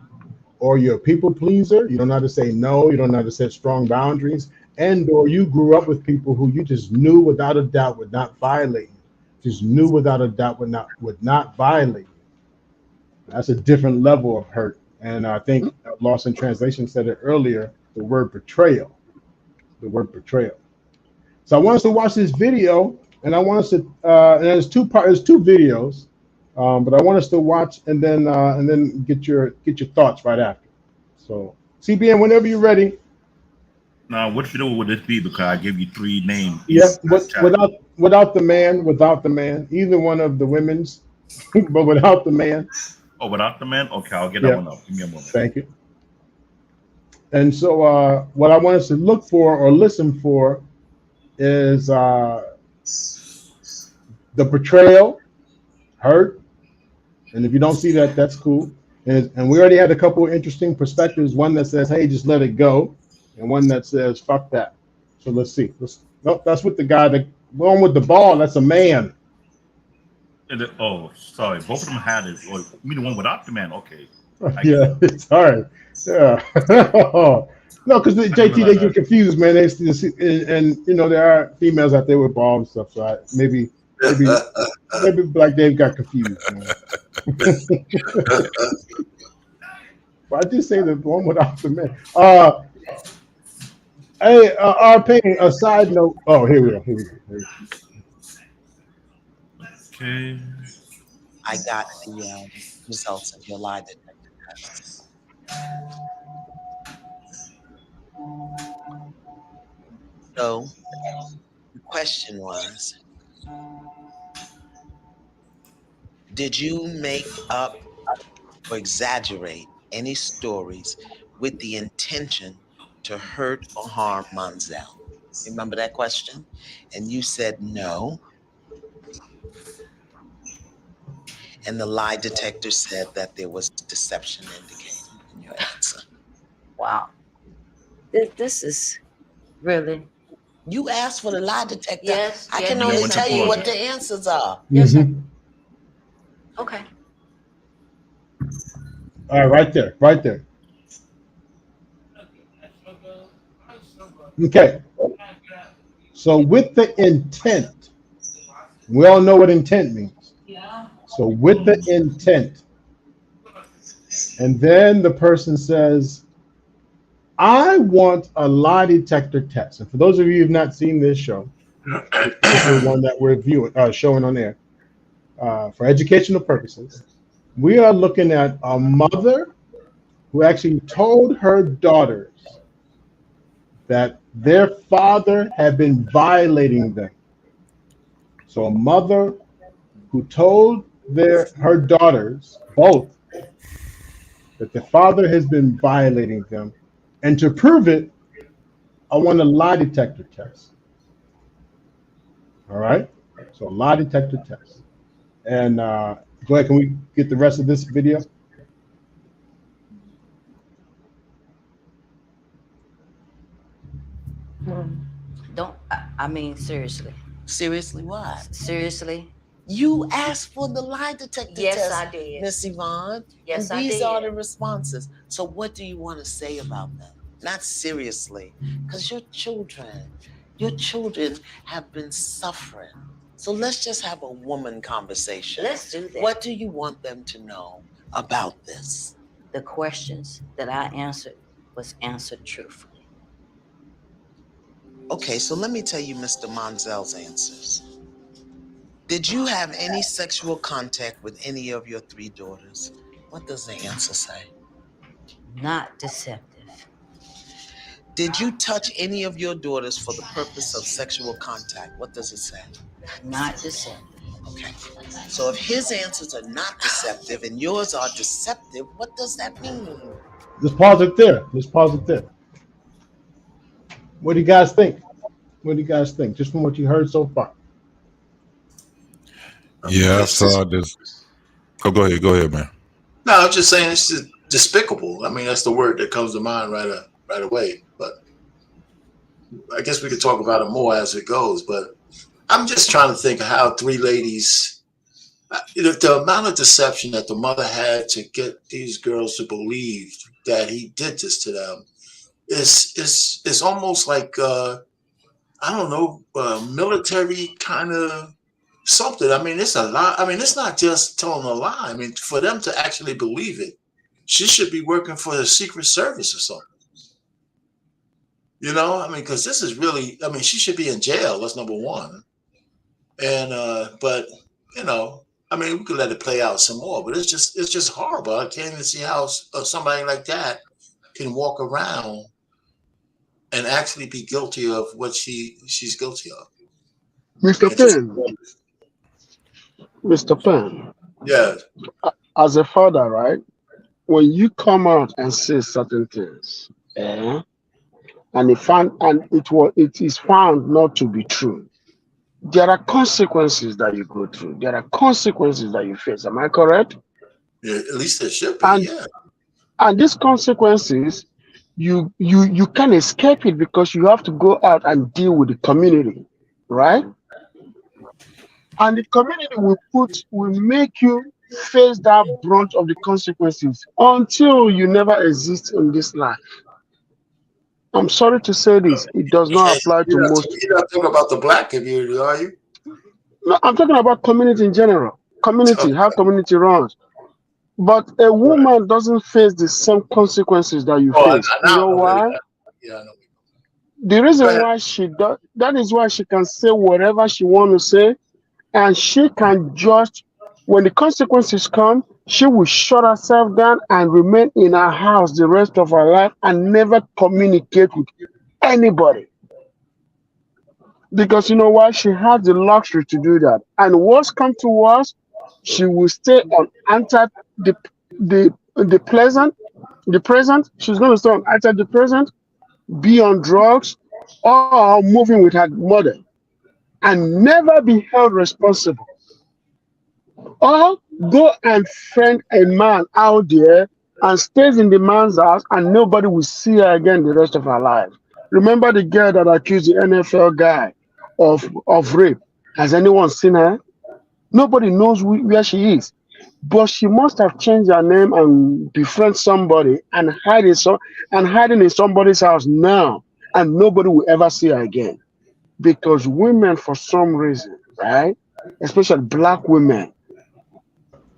or you're a people pleaser. You don't know how to say no. You don't know how to set strong boundaries. And or you grew up with people who you just knew without a doubt would not violate you. Just knew without a doubt would not violate you. That's a different level of hurt. And I think Lost in Translation said it earlier, the word betrayal. The word betrayal. So I want us to watch this video, and I want us to and there's two videos. But I want us to watch and then get your thoughts right after. So CBN, whenever you're ready. Now, what video would this be? Because I gave you three names. Yeah, without the man, either one of the women's, but without the man. Oh, without the man? Okay, I'll get that one up. Give me a moment. Thank you. And so what I want us to look for or listen for is the betrayal, hurt. And if you don't see that, that's cool. And we already had a couple of interesting perspectives. One that says, hey, just let it go. And one that says, fuck that. So let's see. Nope, that's with the guy that one with the ball. That's a man. Oh, sorry. Both of them had it. Or you mean the one without the man? Okay. Yeah, it's hard. Yeah. No, because JT, they get confused, man. And you know, there are females out there with balls and stuff. So maybe Black Dave got confused. But I did say the one without the man. Hey, Pain, a side note. Oh, here we go. Okay. I got the results of your lie detector test. So the question was, did you make up or exaggerate any stories with the intention to hurt or harm Monzel? Remember that question? And you said no. And the lie detector said that there was deception indicated in your answer. Wow. This is really. You asked for the lie detector. Yes. I can only tell you what the answers are. Yes, sir. Okay. All right, right there. Okay. So with the intent, we all know what intent means. Yeah. So with the intent, and then the person says, I want a lie detector test. And for those of you who have not seen this show, the one that we're showing on air, for educational purposes, we are looking at a mother who actually told her daughters that their father had been violating them. So a mother who told her daughters both that the father has been violating them, and to prove it, I want a lie detector test. All right, so a lie detector test. And go ahead, can we get the rest of this video? Don't, I mean, seriously. Seriously, what? Seriously? You asked for the lie detector Yes, test, I did. Miss Yvonne. Yes, and I these did. are the responses. So what do you want to say about them? Not seriously, because your children have been suffering. So let's just have a woman conversation. Let's do that. What do you want them to know about this? The questions that I answered was answered truthfully. Okay, so let me tell you Mr. Monzel's answers. Did you have any sexual contact with any of your 3 daughters? What does the answer say? Not deceptive. Did you touch any of your daughters for the purpose of sexual contact? What does it say? Not deceptive. Okay. So if his answers are not deceptive and yours are deceptive, what does that mean? Let's pause it there. Let's pause it there. What do you guys think? What do you guys think, just from what you heard so far? Yeah, I saw this. Oh, go ahead, man. No, I'm just saying it's just despicable. I mean, that's the word that comes to mind right away. But I guess we could talk about it more as it goes. But I'm just trying to think of how 3 ladies, the amount of deception that the mother had to get these girls to believe that he did this to them is almost like I don't know, military kind of something. I mean, it's a lie. I mean, it's not just telling a lie. I mean, for them to actually believe it, she should be working for the Secret Service or something. You know, I mean, because this is really, I mean, she should be in jail. That's number one. And, but, you know, I mean, we could let it play out some more, but it's just horrible. I can't even see how somebody like that can walk around and actually be guilty of what she's guilty of. Mr. Penn, Mr. Penn, Yeah. as a father, right? When you come out and say certain things, and it is found not to be true, there are consequences that you go through. There are consequences that you face. Am I correct? Yeah, at least it should be. And these consequences, you can't escape it because you have to go out and deal with the community, right? And the community will make you face that brunt of the consequences until you never exist in this life. I'm sorry to say this, it does not apply to most. You're not talking about the Black community, are you? No, I'm talking about community in general. Community, how community runs. But a woman doesn't face the same consequences that you face. You know why? Yeah, I know. The reason why she does that is why she can say whatever she wants to say, and she can just, when the consequences come, she will shut herself down and remain in her house the rest of her life and never communicate with anybody. Because you know why? She has the luxury to do that. And what's come to worse, she will stay on the present. She's going to stay on antidepressant, be on drugs, or moving with her mother, and never be held responsible. Or go and friend a man out there and stays in the man's house and nobody will see her again the rest of her life. Remember the girl that accused the NFL guy of rape? Has anyone seen her? Nobody knows where she is. But she must have changed her name and befriend somebody and hiding in somebody's house now, and nobody will ever see her again. Because women, for some reason, right, especially Black women,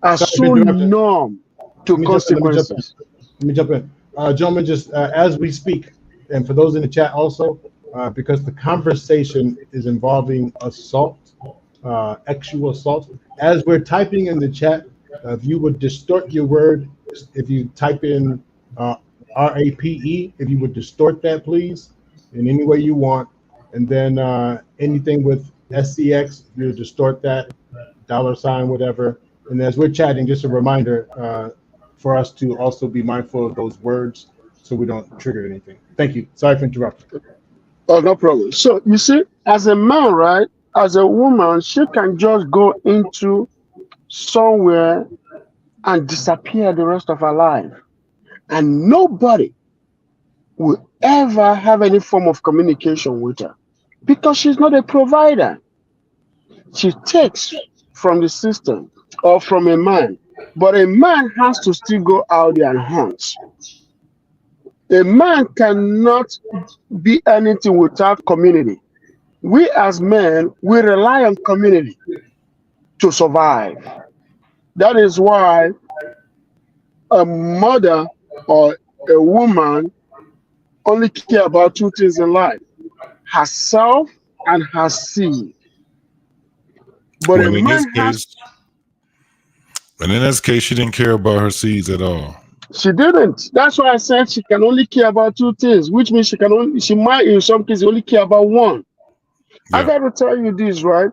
are so numb to consequences. Let me jump in. Gentlemen, just as we speak, and for those in the chat also, because the conversation is involving assault, actual assault. As we're typing in the chat, if you would distort your word, if you type in RAPE, if you would distort that, please, in any way you want. And then anything with SCX, you distort that, $, whatever. And as we're chatting, just a reminder for us to also be mindful of those words so we don't trigger anything. Thank you. Sorry for interrupting. Oh, no problem. So you see, as a man, right, as a woman, she can just go into somewhere and disappear the rest of her life. And nobody will ever have any form of communication with her because she's not a provider. She takes from the system or from a man, but a man has to still go out there and hunt. A man cannot be anything without community. We as men, we rely on community to survive. That is why a mother or a woman only care about two things in life: herself and her seed. But a Well, in this man has, case, and in this case, she didn't care about her seeds at all. she didn't. That's why I said she can only care about two things, which means she might in some cases only care about one. I Yeah. got to tell you this, right?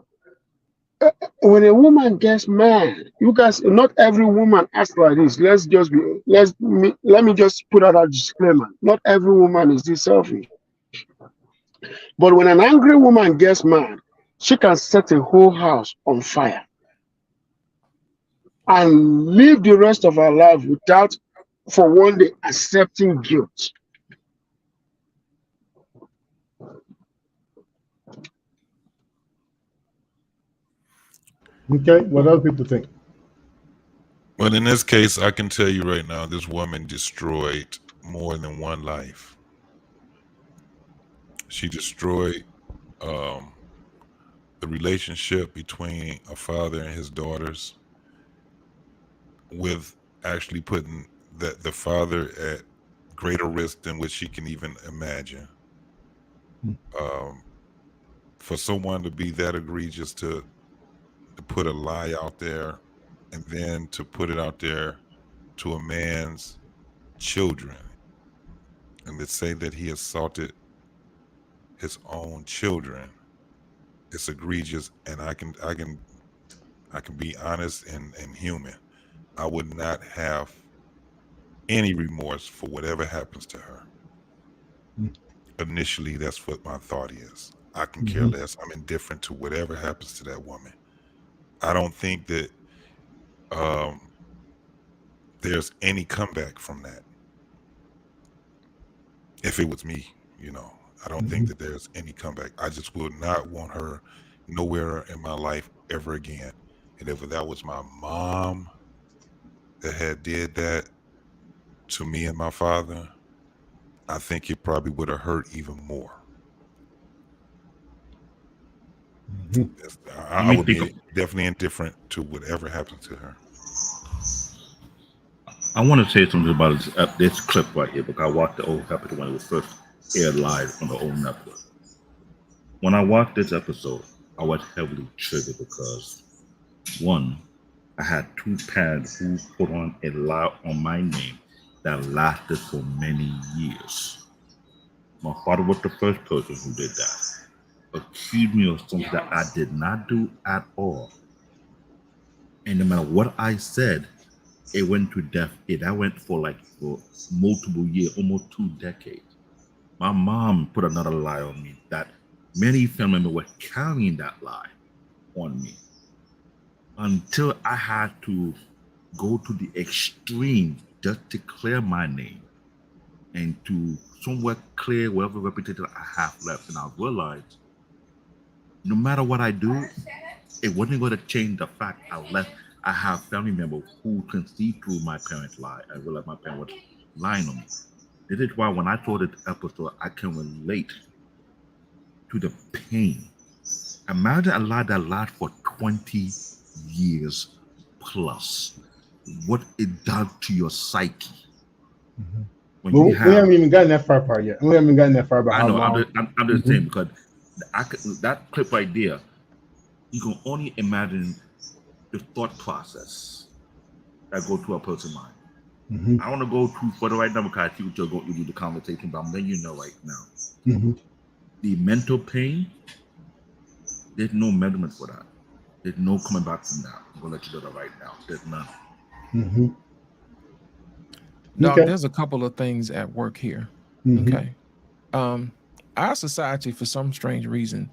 When a woman gets mad, you guys, not every woman acts like this. Let me just put out a disclaimer. Not every woman is this selfish. But when an angry woman gets mad, she can set a whole house on fire and live the rest of her life without, for one day, accepting guilt. Okay, what other people think? Well, in this case, I can tell you right now, this woman destroyed more than one life. She destroyed the relationship between a father and his daughters, with actually putting the father at greater risk than what she can even imagine. For someone to be that egregious to put a lie out there and then to put it out there to a man's children and to say that he assaulted his own children, it's egregious. And I can be honest and human. I would not have any remorse for whatever happens to her. Initially, that's what my thought is. I can care less. I'm indifferent to whatever happens to that woman. I don't think that there's any comeback from that. If it was me, I don't think that there's any comeback. I just would not want her nowhere in my life ever again. And if that was my mom that had did that to me and my father, I think it probably would have hurt even more. I would be definitely indifferent to whatever happened to her. I want to say something about this clip right here because I watched the old episode when it was first aired live on the old network. When I watched this episode, I was heavily triggered because, one, I had two parents who put on a lie on my name that lasted for many years. My father was the first person who did that. Accused me of something that I did not do at all. And no matter what I said, it went to death. That went for multiple years, almost 2 decades. My mom put another lie on me that many family members were carrying that lie on me until I had to go to the extreme just to clear my name and to somewhat clear whatever reputation I have left. And I realized no matter what I do, it wasn't going to change the fact I have family members who can see through my parents' lie. I realized my parents were lying on me. This is why when I saw this episode, I can relate to the pain. Imagine a lie that lasts for 20 years plus. What it does to your psyche. We haven't even gotten that far yet. We haven't gotten that far about how long. I'm just saying because that clip right there, you can only imagine the thought process that goes through a person's mind. I don't want to go too further right now because I see what you're going to do the conversation, but I'm letting you know right now. The mental pain, There's no measurement for that. There's no coming back from that. I'm gonna let you know that right now. There's none. Mm-hmm. Doc, Okay. there's a couple of things at work here. Mm-hmm. Okay. Our society, for some strange reason,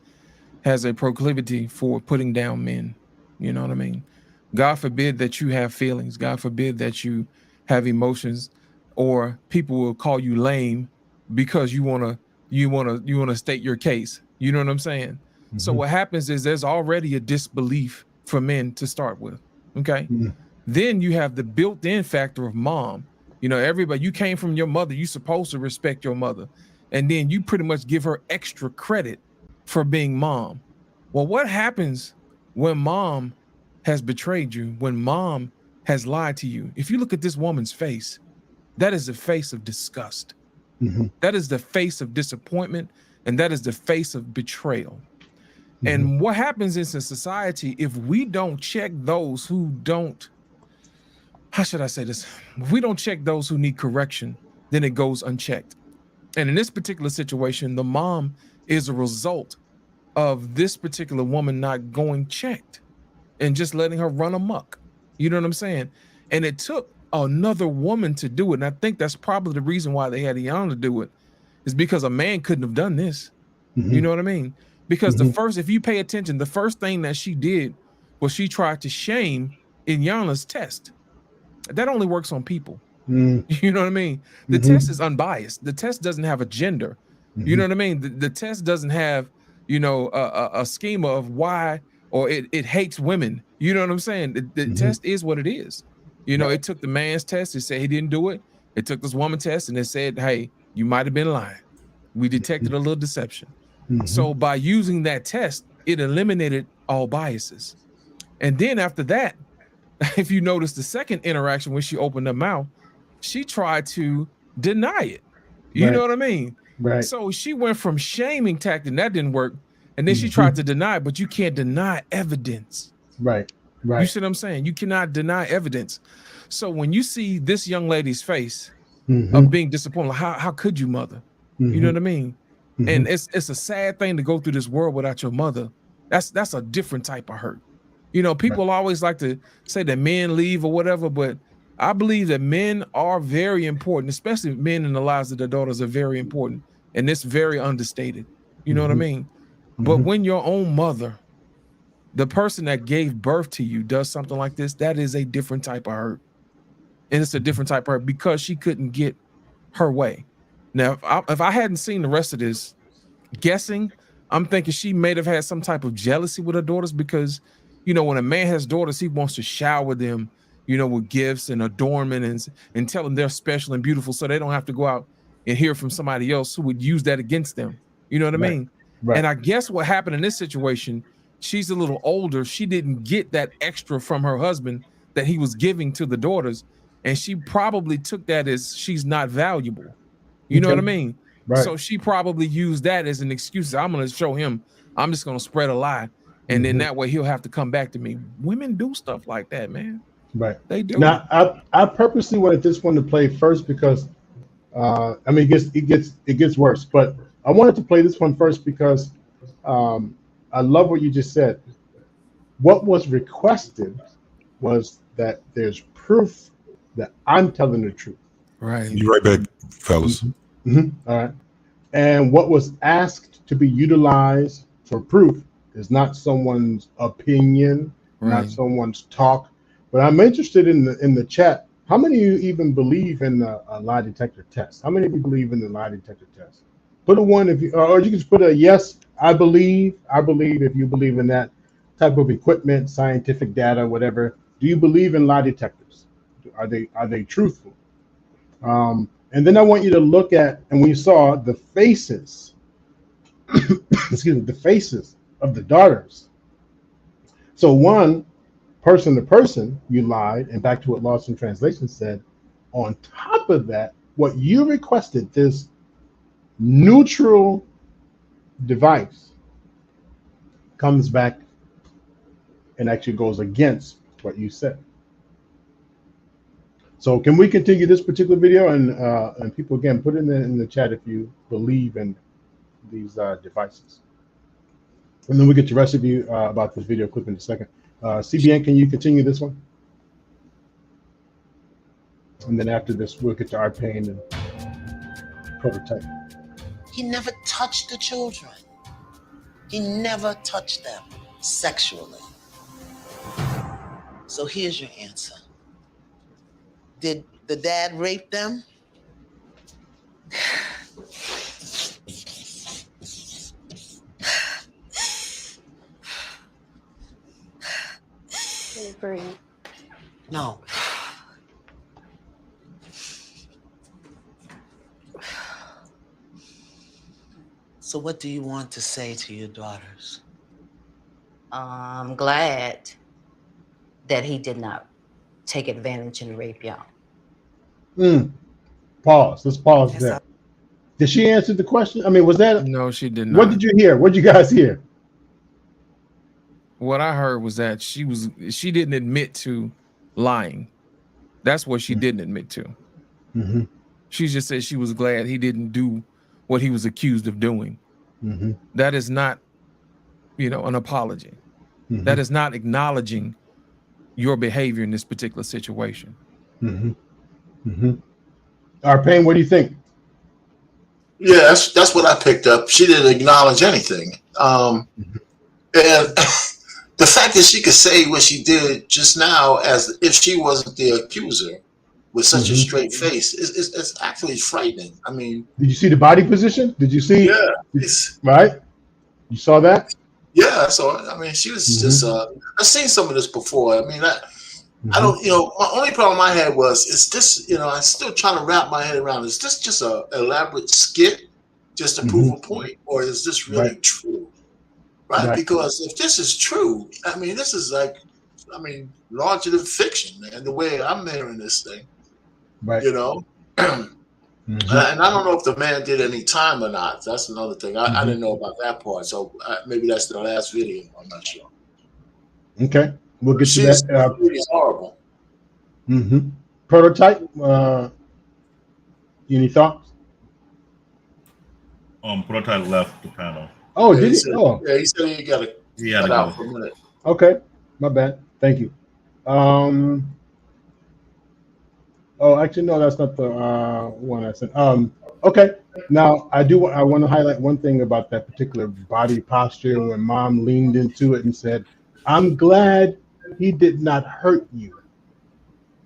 has a proclivity for putting down men. You know what I mean? God forbid that you have feelings. God forbid that you have emotions, or people will call you lame because you wanna state your case. You know what I'm saying? So Mm-hmm. what happens is there's already a disbelief for men to start with. Okay. Mm-hmm. Then you have the built-in factor of mom. You know, everybody, you came from your mother, you're supposed to respect your mother. And then you pretty much give her extra credit for being mom. Well, what happens when mom has betrayed you, when mom has lied to you? If you look at this woman's face, that is the face of disgust. Mm-hmm. That is the face of disappointment, and that is the face of betrayal. Mm-hmm. And what happens is in society, if we don't check those who don't, how should I say this? If we don't check those who need correction, then it goes unchecked. And in this particular situation, the mom is a result of this particular woman not going checked and just letting her run amok. You know what I'm saying? And it took another woman to do it. And I think that's probably the reason why they had Iana to do it, is because a man couldn't have done this. Mm-hmm. You know what I mean? Because Mm-hmm. if you pay attention, the first thing that she did was she tried to shame Iana's test. That only works on people. Mm-hmm. You know what I mean? The test is unbiased. The test doesn't have a gender. You know what I mean? The test doesn't have, you know, a schema of why, or it hates women. You know what I'm saying? The test is what it is. You know, it took the man's test. It said he didn't do it. It took this woman test and it said, hey, you might have been lying. We detected a little deception. So by using that test, it eliminated all biases. And then after that, if you notice the second interaction when she opened her mouth, she tried to deny it. You know what I mean? Right. So she went from shaming tactic, and that didn't work. And then she tried to deny it, but you can't deny evidence. Right. Right. You see what I'm saying? You cannot deny evidence. So when you see this young lady's face of being disappointed, like, how could you, mother? You know what I mean? And it's a sad thing to go through this world without your mother. That's a different type of hurt. You know, people always like to say that men leave or whatever, but I believe that men are very important, especially men in the lives of their daughters are very important. And it's very understated. You know what I mean? But when your own mother, the person that gave birth to you, does something like this, that is a different type of hurt. And it's a different type of hurt because she couldn't get her way. Now, if I hadn't seen the rest of this, guessing, I'm thinking she may have had some type of jealousy with her daughters because, you know, when a man has daughters, he wants to shower them, you know, with gifts and adornment and tell them they're special and beautiful so they don't have to go out and hear from somebody else who would use that against them. You know what I mean? Right. And I guess what happened in this situation, she's a little older. She didn't get that extra from her husband that he was giving to the daughters. And she probably took that as she's not valuable. You know what I mean? Right. So she probably used that as an excuse. I'm going to show him, I'm just going to spread a lie. And then that way he'll have to come back to me. Women do stuff like that, man. Right. They do. Now, I purposely wanted this one to play first because, I mean, it gets worse. But I wanted to play this one first because I love what you just said. What was requested was that there's proof that I'm telling the truth. Right. You right back, fellas. All right. And what was asked to be utilized for proof is not someone's opinion, not someone's talk. But I'm interested in the chat. How many of you even believe in a lie detector test? How many of you believe in the lie detector test? Put a one if you, or you can just put a yes. I believe if you believe in that type of equipment, scientific data, whatever. Do you believe in lie detectors? Are they truthful? And then I want you to look at, and we saw the faces, excuse me, the faces of the daughters. So one, person to person, you lied, and back to what Lost in Translation said. On top of that, what you requested, this neutral device, comes back and actually goes against what you said. So can we continue this particular video, and people, again, put in the chat if you believe in these devices. And then we'll get the rest of you about this video clip in a second. CBN, can you continue this one? And then after this, we'll get to our pain and prototype. He never touched the children. He never touched them sexually. So here's your answer. Did the dad rape them? No. So what do you want to say to your daughters? I'm glad that he did not take advantage and rape y'all. Pause. Let's pause there. Did she answer the question? I mean, was that? No, she did not. What did you hear? What did you guys hear? What I heard was that she didn't admit to lying. That's what she didn't admit to. Mm-hmm. She just said she was glad he didn't do what he was accused of doing. Mm-hmm. That is not, an apology. Mm-hmm. That is not acknowledging your behavior in this particular situation. Mm-hmm. Mm-hmm. Our pain, what do you think? Yeah, that's what I picked up. She didn't acknowledge anything. And the fact that she could say what she did just now as if she wasn't the accuser with such a straight face is actually frightening. I mean, did you see the body position? Did you see? Yeah. Right? You saw that? Yeah. So, I mean, she was just, I've seen some of this before. I mean, I don't, my only problem I had was, is this, I'm still trying to wrap my head around, is this just an elaborate skit just to prove a point? Or is this really true? Right? Because if this is true, I mean, this is larger than fiction, man, the way I'm hearing this thing. Right. And I don't know if the man did any time or not. That's another thing. I didn't know about that part. So maybe that's the last video. I'm not sure. Okay. We'll get to that. It's horrible. Prototype. Any thoughts? Prototype left the panel. Oh, did he? He said he got to cut out for a minute. Okay. My bad. Thank you. Oh, actually, no, that's not the one I said. Okay. Now, I want to highlight one thing about that particular body posture when mom leaned into it and said, I'm glad he did not hurt you.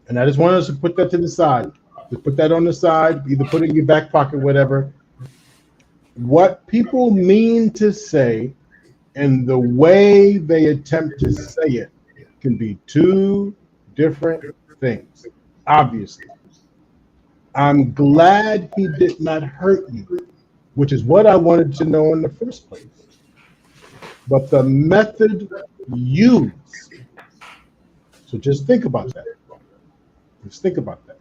And I just want us to put that to the side. Just put that on the side, either put it in your back pocket, whatever. What people mean to say and the way they attempt to say it can be two different things, obviously. I'm glad he did not hurt you, which is what I wanted to know in the first place. But the method used, so just think about that. Just think about that.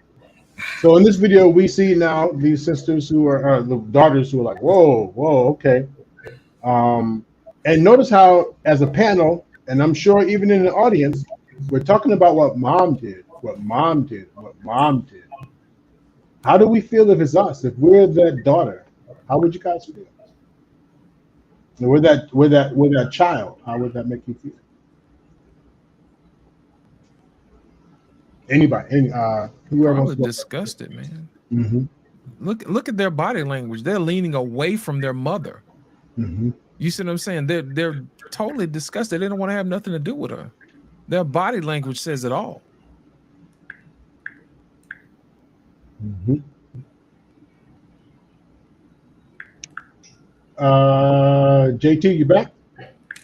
So in this video, we see now these sisters who are the daughters who are like, whoa, okay. And notice how, as a panel, and I'm sure even in the audience, we're talking about what mom did. How do we feel if it's us? If we're that daughter, how would you guys feel? And we're that child. How would that make you feel? Anybody? Whoever wants to go. Disgusted, man. Look at their body language. They're leaning away from their mother. You see what I'm saying? They're totally disgusted. They don't want to have nothing to do with her. Their body language says it all. JT, you back?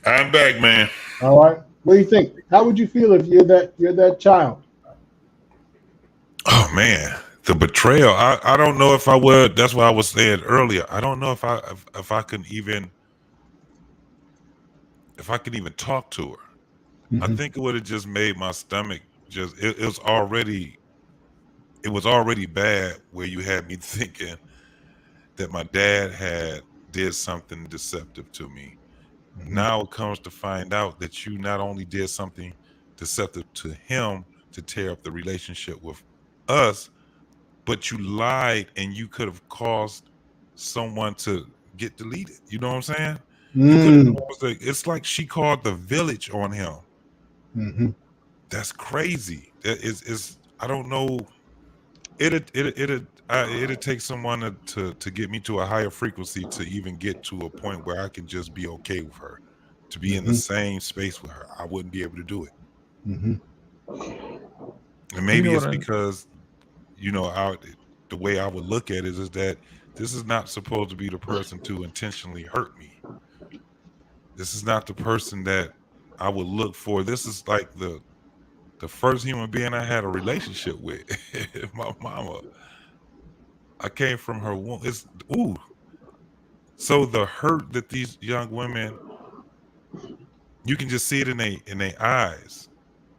I'm back, man. All right. What do you think? How would you feel if you're that child? Oh man, the betrayal. I don't know if I would. That's what I was saying earlier. I don't know if I can even talk to her. I think it would have just made my stomach just. It was already bad where you had me thinking that my dad did something deceptive to me. Now it comes to find out that you not only did something deceptive to him to tear up the relationship with us, but you lied and you could have caused someone to get deleted. You know what I'm saying? You could have Mm. almost like, it's like she called the village on him. Mm-hmm. That's crazy. That is I don't know. It'd take someone to get me to a higher frequency to even get to a point where I can just be okay with her, to be in the Mm-hmm. same space with her. I wouldn't be able to do it. Mm-hmm. And You maybe know it's what I because, the way I would look at it is that this is not supposed to be the person to intentionally hurt me. This is not the person that I would look for. This is like the first human being I had a relationship with. My mama. I came from her womb. It's ooh. So the hurt that these young women, you can just see it in their eyes.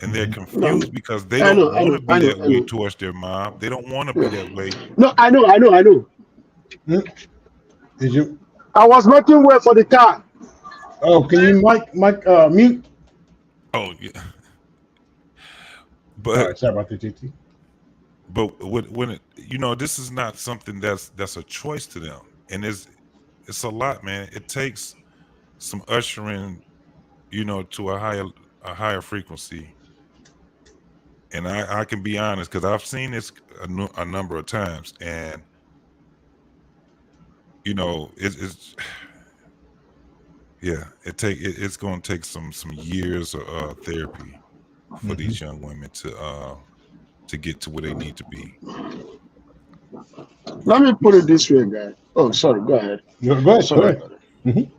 And they're No, confused because they I don't know, I want know, to be I know, that I way know. towards their mom. They don't want to be Yeah. that way. No, I know, I know, I know. Mm. Is you? I was making way for the car. Oh, can you mic mute? Oh yeah. All But right, sorry about that, JT. when it, this is not something that's a choice to them. And it's a lot, man. It takes some ushering, to a higher frequency. And I can be honest, because I've seen this a number of times, and it's yeah, it's going to take some years of therapy for Mm-hmm. these young women to get to where they need to be. Let me put it this way, guy. Oh, sorry, go ahead. Go ahead. Go Sorry ahead. about it. Mm-hmm.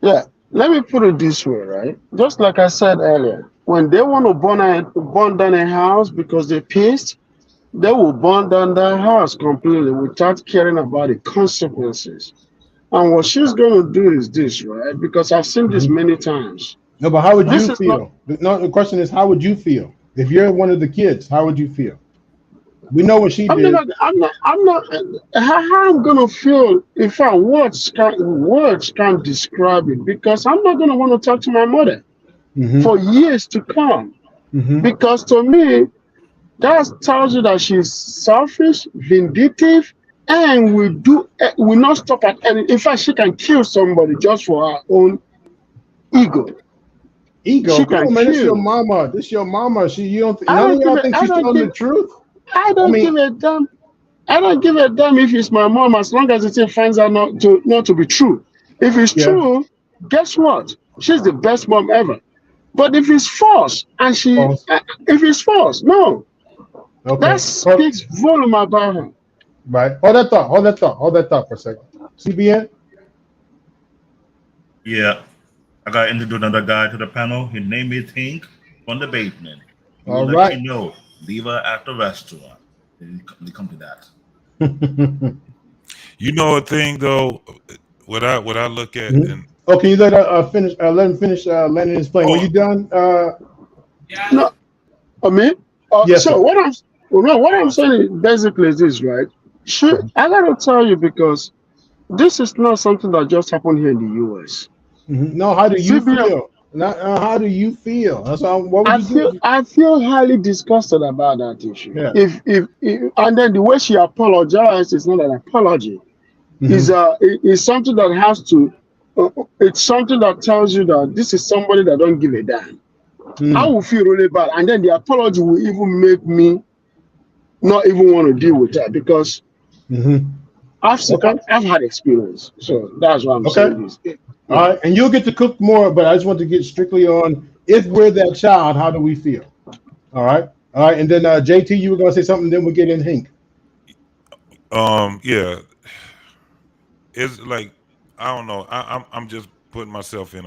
Yeah, let me put it this way, right? Just like I said earlier, when they want to burn down a house because they're pissed, they will burn down their house completely without caring about the consequences. And what she's going to do is this, right? Because I've seen this Mm-hmm. many times. No, but how would This you is not. feel? No, the question is, how would you feel if you're one of the kids? How would you feel? We know what she I mean, did. I'm not. How I'm gonna feel? In fact, words can't describe it because I'm not gonna want to talk to my mother Mm-hmm. for years to come. Mm-hmm. Because to me, that tells you that she's selfish, vindictive, and will not stop at any. In fact, she can kill somebody just for her own ego. Ego, She come can on, man. This your kill. mama. This your mama. You don't. I None of don't give y'all it. think she's telling the truth. I I don't give mean, a damn. I don't give a damn if it's my mom as long as it finds out not to be true. If it's yeah. true, guess what? She's the best mom ever. But if it's false, False. if it's false, no, that Okay. speaks volume about her. Right. Hold that thought. Hold that thought. Hold that thought for a second. CBN. Yeah, I got to introduce another guy to the panel. His name is Hink from the basement. He will All let right. you know. Leave her at the restaurant. When you come to that. You know a thing though, what I look at, Mhm. and Oh, can you finish? Let him finish landing his plane. Were oh you done? No, I mean, Yes, so sir. what I'm saying is basically is this, right? I gotta tell you because this is not something that just happened here in the U.S. Mhm. No, how do you CBN, feel? Not how do you feel? That's all. What would you do? I feel highly disgusted about that issue. Yeah. If and then the way she apologized is not an apology. Mm-hmm. Is something that has to. It's something that tells you that this is somebody that don't give a damn. I Mm-hmm. will feel really bad, and then the apology will even make me not even want to deal with that because Mm-hmm. Okay. I've had experience. So that's why I'm Okay. saying this. All Yeah. right. And you'll get to cook more, but I just want to get strictly on if we're that child, how do we feel? All right. All right. And then JT, you were gonna say something. Then we'll get in Hink. yeah, it's like I don't know. I'm just putting myself in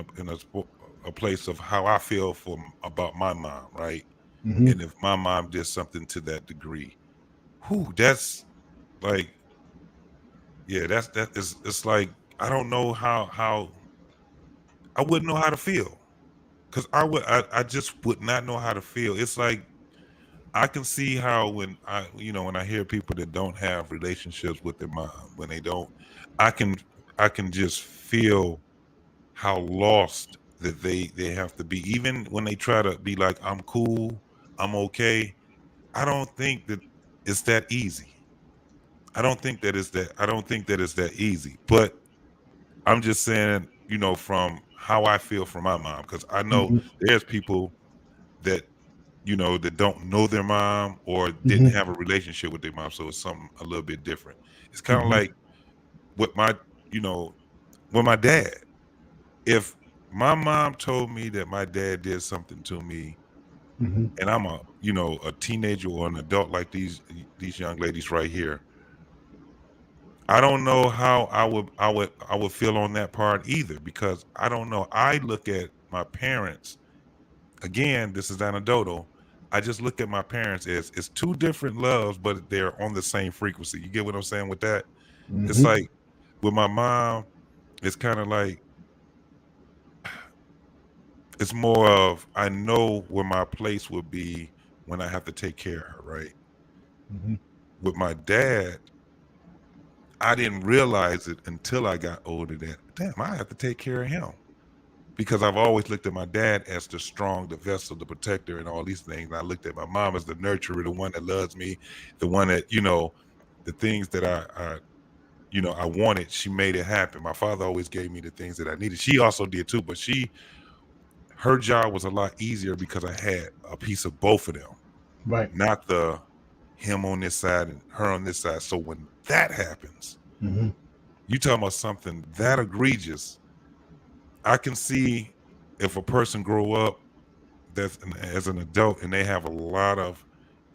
a place of how I feel about my mom, right? Mm-hmm. And if my mom did something to that degree, that's like, yeah, that is, it's like I don't know how I wouldn't know how to feel, because I just would not know how to feel. It's like I can see how when I hear people that don't have relationships with their mom, when they don't, I can I can just feel how lost that they have to be, even when they try to be like, I'm cool, I'm okay. I don't think that it's that easy. I don't think that it's that easy. But I'm just saying, you know, from how I feel from my mom, because I know Mm-hmm. there's people that, you know, that don't know their mom or didn't Mm-hmm. have a relationship with their mom, so it's something a little bit different. It's kind of Mm-hmm. like with my, you know, with my dad. If my mom told me that my dad did something to me, Mm-hmm. and I'm a, you know, a teenager or an adult like these young ladies right here, I don't know how I would feel on that part either, because I don't know. I look at my parents, again, this is anecdotal. I just look at my parents as it's two different loves, but they're on the same frequency. You get what I'm saying with that? It's Mm-hmm. like with my mom, it's kind of like it's more of I know where my place would be when I have to take care of her, right? Mm-hmm. With my dad, I didn't realize it until I got older that damn, I have to take care of him. Because I've always looked at my dad as the strong, the vessel, the protector, and all these things. And I looked at my mom as the nurturer, the one that loves me, the one that, you know, the things that I you know, I wanted, she made it happen. My father always gave me the things that I needed. She also did too, but her job was a lot easier because I had a piece of both of them, Right. not the him on this side and her on this side. So when that happens, Mm-hmm. you talking about something that egregious. I can see if a person grow up as an adult and they have a lot of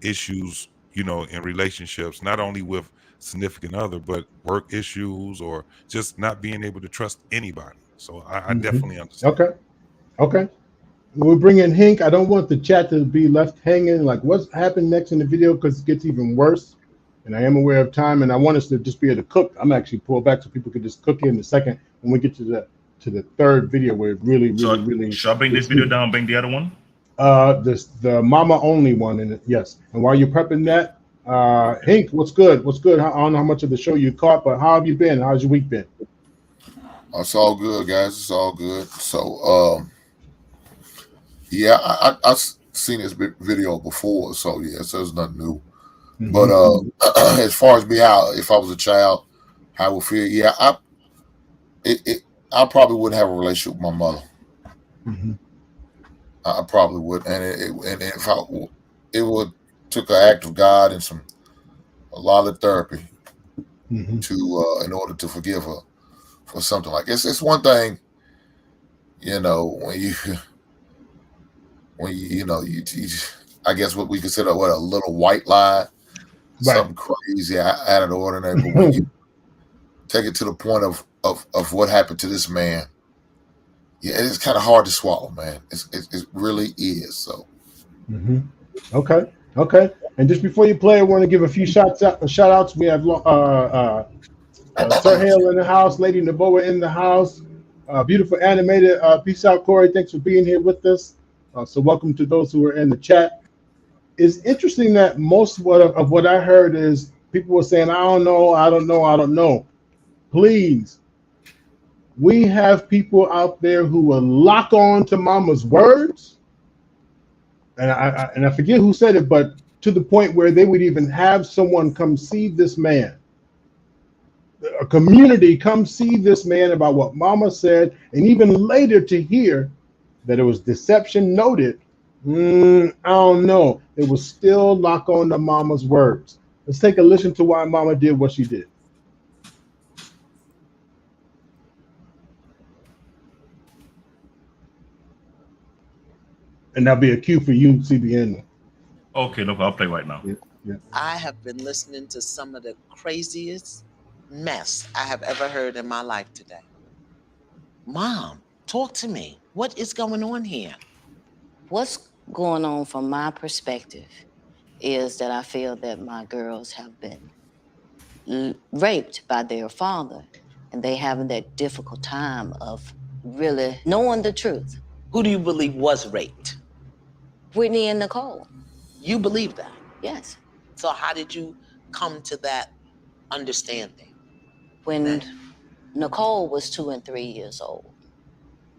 issues, you know, in relationships, not only with significant other, but work issues or just not being able to trust anybody. So I Mm-hmm. definitely understand. Okay. Okay. We'll bring in Hink. I don't want the chat to be left hanging. Like, what's happened next in the video? Because it gets even worse. And I am aware of time, and I want us to just be able to cook. I'm actually pull back so people can just cook in a second when we get to the third video where it really, really, So really should I bring this gets video heated. down? Bring the other one. This the mama only one, and yes. And while you're prepping that, Okay. Hink, what's good? What's good? I don't know how much of the show you caught, but how have you been? How's your week been? It's all good, guys. It's all good. So, yeah, I've seen this video before, so yeah, so it's nothing new. But Mm-hmm. as far as me, how if I was a child, how I would feel, yeah, I probably wouldn't have a relationship with my mother. Mm-hmm. I probably would, and if it would took an act of God and a lot of therapy Mm-hmm. to in order to forgive her for something like this. It's one thing, you know, you know you I guess what we consider what a little white lie, Right. something crazy out of the ordinary. But when you take it to the point of what happened to this man, yeah, it's kind of hard to swallow, man. It really is. So Mm-hmm. Okay. Okay. And just before you play, I want to give a few shout outs. We have Sir Hale in the house, Lady Naboa in the house. Beautiful animated. Peace out, Corey. Thanks for being here with us. So welcome to those who are in the chat. It's interesting that most of what I heard is people were saying, I don't know, I don't know, I don't know. Please, we have people out there who will lock on to mama's words. And I forget who said it, but to the point where they would even have someone come see this man, a community come see this man about what mama said, and even later to hear that it was deception noted. I don't know. It was still lock on to mama's words. Let's take a listen to why mama did what she did. And that'll be a cue for you, CBN. Okay, look, I'll play right now. Yeah, yeah. I have been listening to some of the craziest mess I have ever heard in my life today. Mom, talk to me. What is going on here? What's going on from my perspective is that I feel that my girls have been raped by their father, and they having that difficult time of really knowing the truth. Who do you believe was raped? Whitney and Nicole. You believe that? Yes. So how did you come to that understanding? When Nicole was 2 and 3 years old,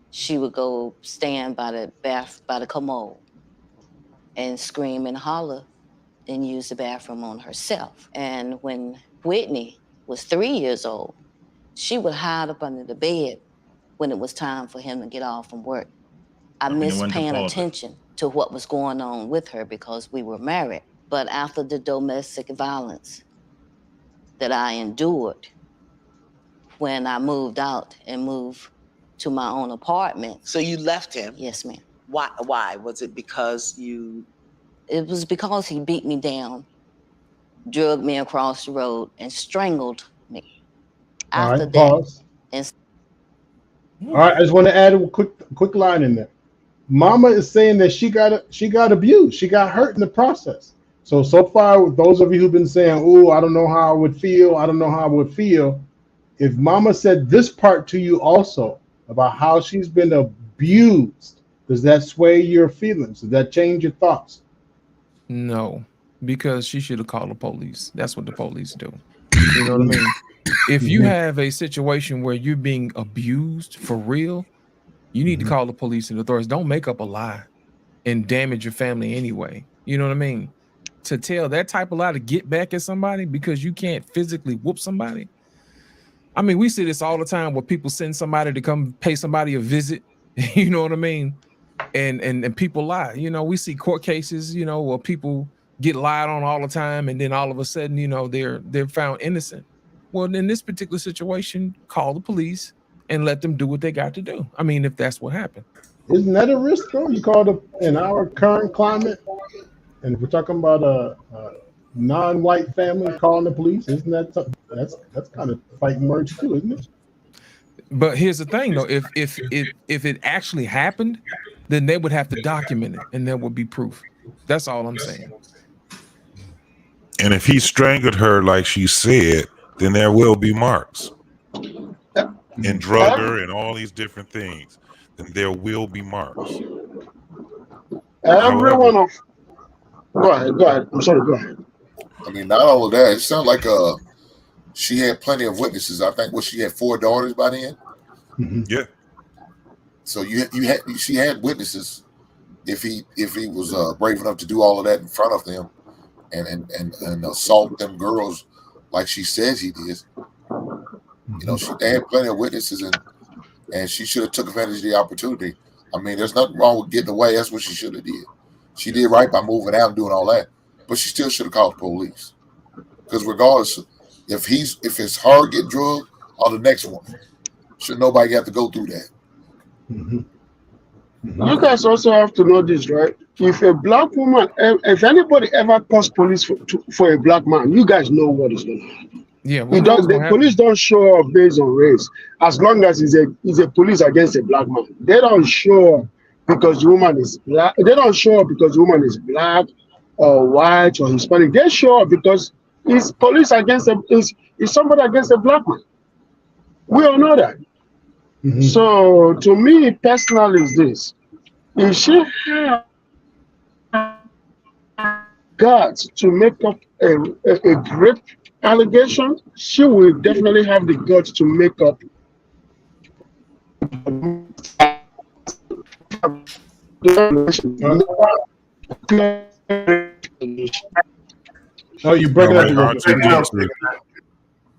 she would go stand by the commode and scream and holler and use the bathroom on herself. And when Whitney was 3 years old, she would hide up under the bed when it was time for him to get off from work. I And you missed went to paying pause it. attention to what was going on with her because we were married. But after the domestic violence that I endured when I moved out and moved to my own apartment. So you left him? Yes, ma'am. Why? Was it because you... It was because he beat me down, drugged me across the road, and strangled me. All After right, that, pause. All right, I just want to add a quick line in there. Mama is saying that she got abused. She got hurt in the process. So far, those of you who've been saying, "Oh, I don't know how I would feel. I don't know how I would feel," if Mama said this part to you also about how she's been abused, does that sway your feelings? Does that change your thoughts? No, because she should have called the police. That's what the police do. You know what I mean? If you have a situation where you're being abused for real, you need to call the police and authorities. Don't make up a lie and damage your family anyway. You know what I mean? To tell that type of lie to get back at somebody because you can't physically whoop somebody. I mean, we see this all the time where people send somebody to come pay somebody a visit. You know what I mean? And people lie. You know, we see court cases, you know, where people get lied on all the time, and then all of a sudden, you know, they're found innocent. Well, in this particular situation, call the police and let them do what they got to do. I mean, if that's what happened. Isn't that a risk, though? You call it in our current climate, and if we're talking about a non-white family calling the police, isn't that something that's kind of fighting words too, isn't it? But here's the thing, though: if it actually happened, then they would have to document it, and there would be proof. That's all I'm saying. And if he strangled her like she said, then there will be marks. And drug her and all these different things, then there will be marks. Everyone of... Go ahead. I'm sorry, go ahead. I mean, not all of that. It sounds like she had plenty of witnesses. I think she had 4 daughters by then. Yeah. So she had witnesses. If he was brave enough to do all of that in front of them, and assault them girls like she says he did, you know, they had plenty of witnesses, and she should have took advantage of the opportunity. I mean, there's nothing wrong with getting away. That's what she should have did. She did right by moving out and doing all that, but she still should have called the police. Because regardless, if it's her get drugged or the next one, should nobody have to go through that? You guys also have to know this, right? If a black woman, if anybody ever calls police for a black man, you guys know what is going to happen. Yeah, The police don't show up based on race. As long as it's a police against a black man, they don't show up because the woman is black. They don't show up because the woman is black or white or Hispanic. They show up because it's police against is somebody against a black man. We all know that. So to me personally is this: if she had guts to make up a rape allegation, she will definitely have the guts to make up. Oh, you break it up.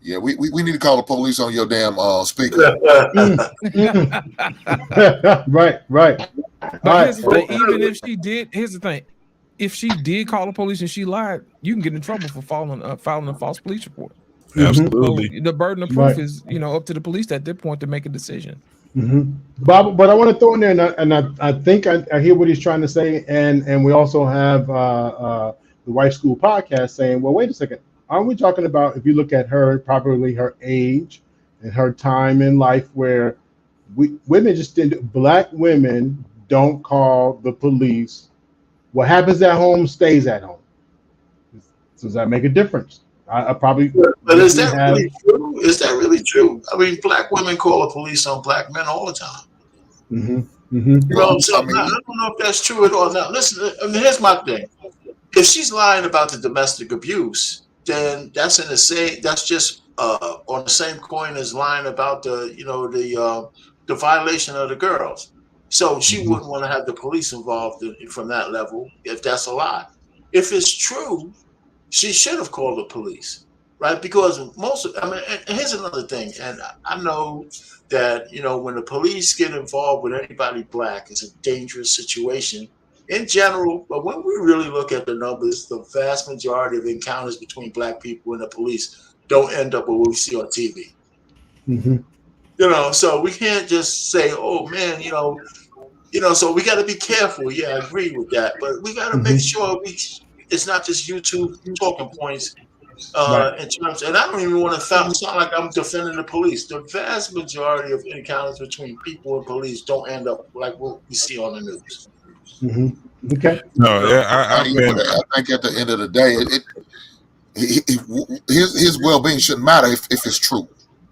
Yeah, we need to call the police on your damn speaker. Right. But here's the thing: even if she did, here's the thing: if she did call the police and she lied, you can get in trouble for filing a false police report. Absolutely. So the burden of proof is, up to the police at that point to make a decision. Bob, but I want to throw in there, and I think I hear what he's trying to say, and we also have the White School podcast saying, well, wait a second, aren't we talking about, if you look at her, probably her age and her time in life, where black women don't call the police. What happens at home stays at home. Does that make a difference? I probably. But is that really true? Is that really true? I mean, black women call the police on black men all the time. You know, so I don't know if that's true at all. Now, listen. I mean, here's my thing: if she's lying about the domestic abuse, then that's in the same. That's just on the same coin as lying about the violation of the girls. So she wouldn't want to have the police involved from that level if that's a lie. If it's true, she should have called the police, right? Because and here's another thing, and I know that, when the police get involved with anybody black, it's a dangerous situation in general. But when we really look at the numbers, the vast majority of encounters between black people and the police don't end up with what we see on TV. So we can't just say, oh man, so we got to be careful. Yeah, I agree with that, but we got to make sure it's not just YouTube talking points. In terms, and I don't even want to sound like I'm defending the police. The vast majority of encounters between people and police don't end up like what we see on the news. Okay. No, yeah, I think at the end of the day, his well-being shouldn't matter if it's true.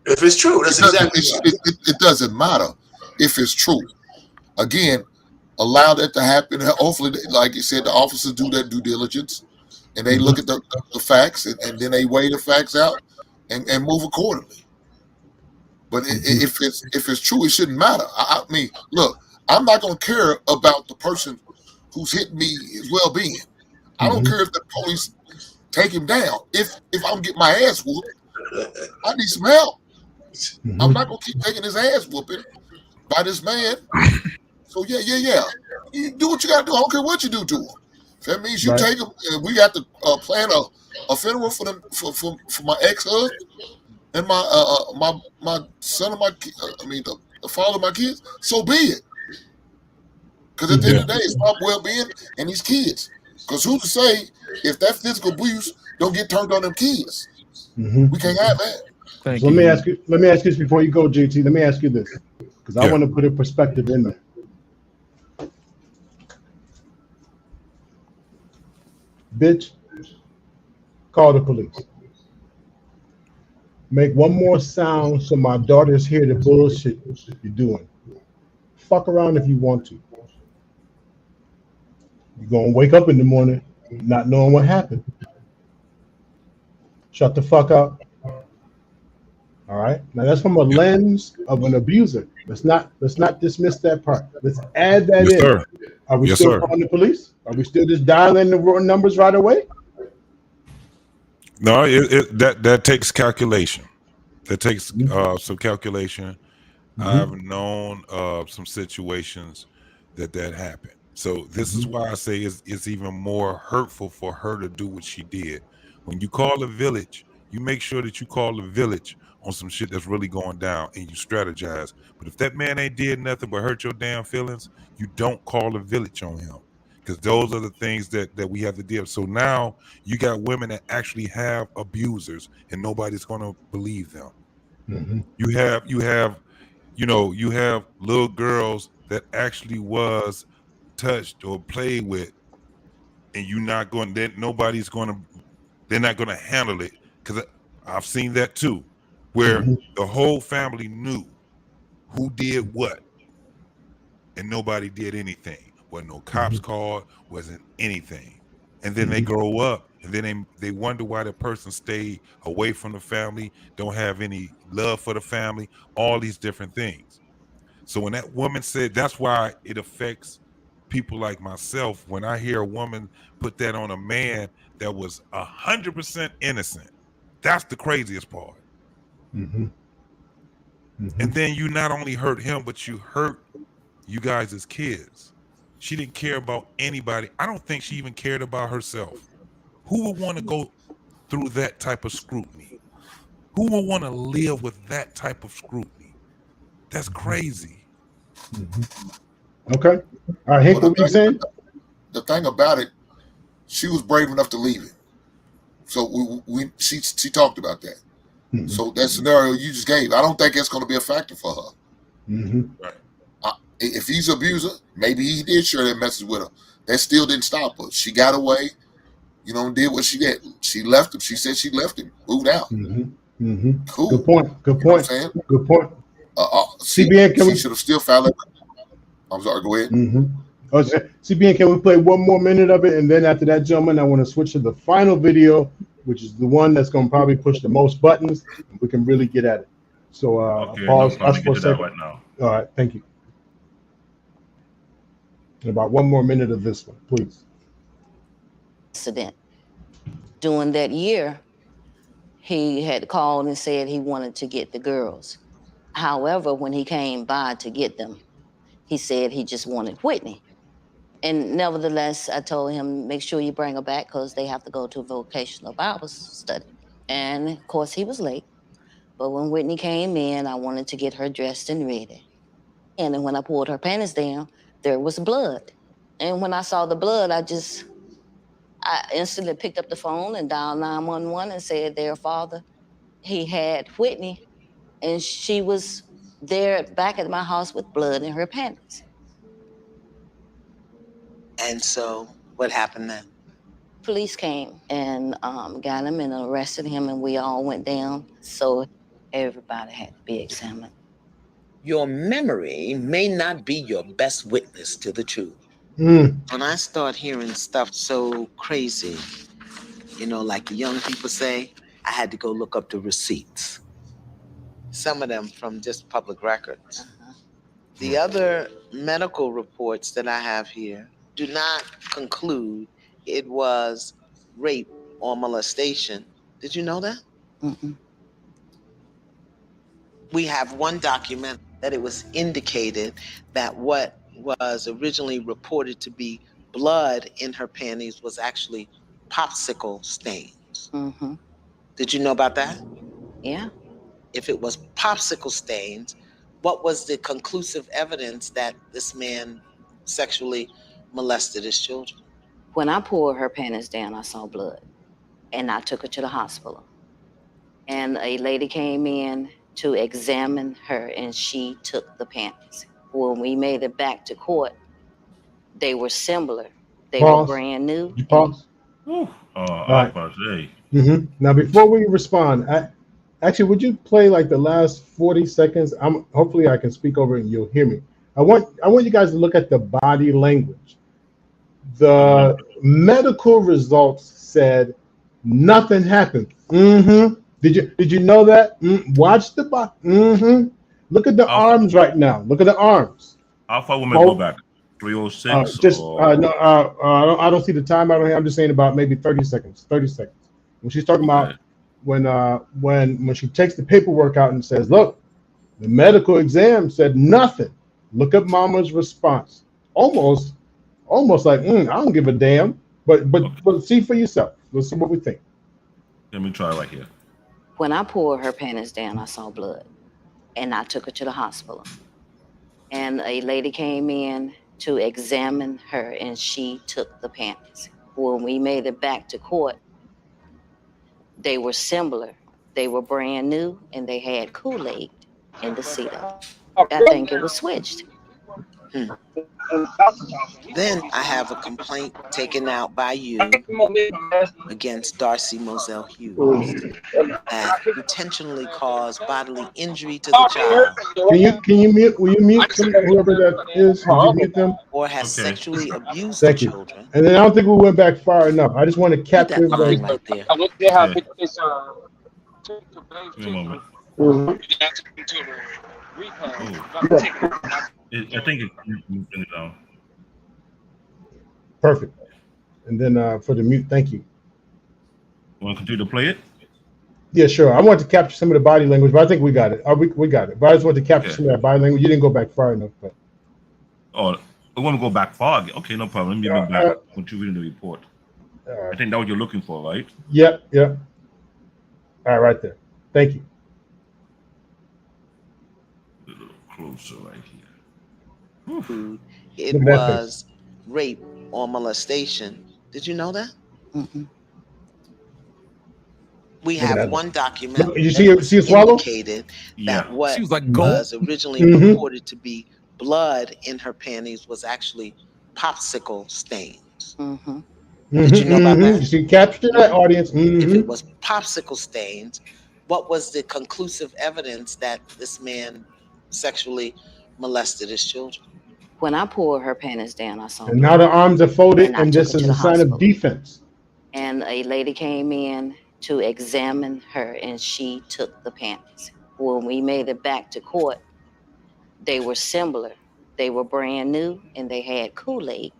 If it's true, that's exactly right. It doesn't matter if it's true. Again, allow that to happen. Hopefully, like you said, the officers do their due diligence and they look at the facts and then they weigh the facts out and move accordingly. But if it's true, it shouldn't matter. I mean, look, I'm not going to care about the person who's hitting me, his well-being. I don't care if the police take him down. If I'm getting my ass whooped, I need some help. I'm not going to keep taking his ass whooping by this man. So yeah. You do what you got to do. I don't care what you do to him. If that means you take him, we got to plan a funeral for them for my ex-husband and my son of the father of my kids. So be it. Because at the end of the day, it's my well-being and these kids. Because who's to say if that physical abuse don't get turned on them kids? We can't have that. So let me ask you this before you go, JT. Let me ask you this, because I want to put a perspective in there. Bitch, call the police. Make one more sound so my daughters hear the bullshit you're doing. Fuck around if you want to. You're going to wake up in the morning not knowing what happened. Shut the fuck up. All right. Now that's from a lens of an abuser. Let's not dismiss that part. Let's add that in. Sir. Are we still calling the police? Are we still just dialing the numbers right away? No, that takes calculation. That takes some calculation. I've known some situations that happened. So this is why I say it's even more hurtful for her to do what she did. When you call a village, you make sure that you call the village on some shit that's really going down and you strategize. But if that man ain't did nothing but hurt your damn feelings, you don't call the village on him. Because those are the things that we have to deal with. So now you got women that actually have abusers and nobody's going to believe them. You have little girls that actually was touched or played with, and they're not going to handle it. Because I've seen that too, where the whole family knew who did what and nobody did anything. Wasn't no cops called, wasn't anything. And then they grow up and then they wonder why the person stayed away from the family, don't have any love for the family, all these different things. So when that woman said, that's why it affects people like myself when I hear a woman put that on a man that was 100% innocent. That's the craziest part. And then you not only hurt him, but you hurt you guys as kids. She didn't care about anybody. I don't think she even cared about herself. Who would want to go through that type of scrutiny? Who would want to live with that type of scrutiny? That's crazy. Okay. All right, Hank, what were you saying? The thing about it, she was brave enough to leave it. So she talked about that. So that scenario you just gave, I don't think it's going to be a factor for her. Right. If he's an abuser, maybe he did share that message with her. That still didn't stop her. She got away, did what she did. She left him. She said she left him, moved out. Cool. Good point. Good point. Good point. CBN, she should have still filed it. I'm sorry, go ahead. CBN, can we play one more minute of it? And then after that, gentlemen, I want to switch to the final video, which is the one that's going to probably push the most buttons. And we can really get at it. So pause us for a second. Right now. All right, thank you. And about one more minute of this one, please. Incident. During that year, he had called and said he wanted to get the girls. However, when he came by to get them, he said he just wanted Whitney. And nevertheless, I told him, make sure you bring her back because they have to go to a vocational Bible study. And of course, he was late. But when Whitney came in, I wanted to get her dressed and ready. And then when I pulled her panties down, there was blood. And when I saw the blood, I instantly picked up the phone and dialed 911 and said, their father, he had Whitney, and she was there back at my house with blood in her panties. And so what happened then? Police came and got him and arrested him, and we all went down. So everybody had to be examined. Your memory may not be your best witness to the truth. Mm. When I start hearing stuff so crazy, like the young people say, I had to go look up the receipts. Some of them from just public records. The other medical reports that I have here do not conclude it was rape or molestation. Did you know that? Mm-mm. We have one document that it was indicated that what was originally reported to be blood in her panties was actually popsicle stains. Mm-hmm. Did you know about that? Yeah. If it was popsicle stains, what was the conclusive evidence that this man sexually molested his children? When I pulled her panties down, I saw blood, and I took her to the hospital. And a lady came in to examine her, and she took the panties. When we made it back to court, they were similar. They were Pause. brand new. Did you pause? All right. right. Now, before we respond, actually, would you play like the last 40 seconds? Hopefully I can speak over it and you'll hear me. I want you guys to look at the body language. The medical results said nothing happened. Mm-hmm. Did you know that? Watch the body. Mm-hmm. Look at the arms right now. Look at the arms. How far women go back? 306. No. I don't see the time out here. I'm just saying about maybe 30 seconds. 30 seconds. When she's talking about when she takes the paperwork out and says, "Look, the medical exam said nothing." Look at Mama's response. Almost like I don't give a damn. But see for yourself. Let's see what we think. Let me try right here. When I pulled her panties down, I saw blood, and I took her to the hospital. And a lady came in to examine her, and she took the panties. When we made it back to court, they were similar. They were brand new, and they had Kool-Aid in the seat of it. I think it was switched. Then I have a complaint taken out by you against Darcy Moselle Hughes that intentionally caused bodily injury to the child. Can you mute? Will you mute whoever that is? Can you mute them? Or has sexually abused the children. And then I don't think we went back far enough. I just want to capture right there. I think it's moving it down. Perfect. And then for the mute, thank you. Want to continue to play it? Yeah, sure. I want to capture some of the body language, but I think we got it. We got it. But I just want to capture some of that body language. You didn't go back far enough, but. Oh, I want to go back far. Okay, no problem. Let me be back when you reading the report. I think that's what you're looking for, right? Yep. All right, right there. Thank you. A little closer right here. It was rape or molestation. Did you know that? Mm-hmm. We have one document. You see it swallow? Indicated that what was originally reported to be blood in her panties was actually popsicle stains. Mm-hmm. Did you know about that? You see, capture that audience. If it was popsicle stains, what was the conclusive evidence that this man sexually molested his children? When I pulled her panties down, I saw blood. And now the arms are folded, and this is a sign of defense. And a lady came in to examine her, and she took the panties. When we made it back to court, they were similar. They were brand new, and they had Kool-Aid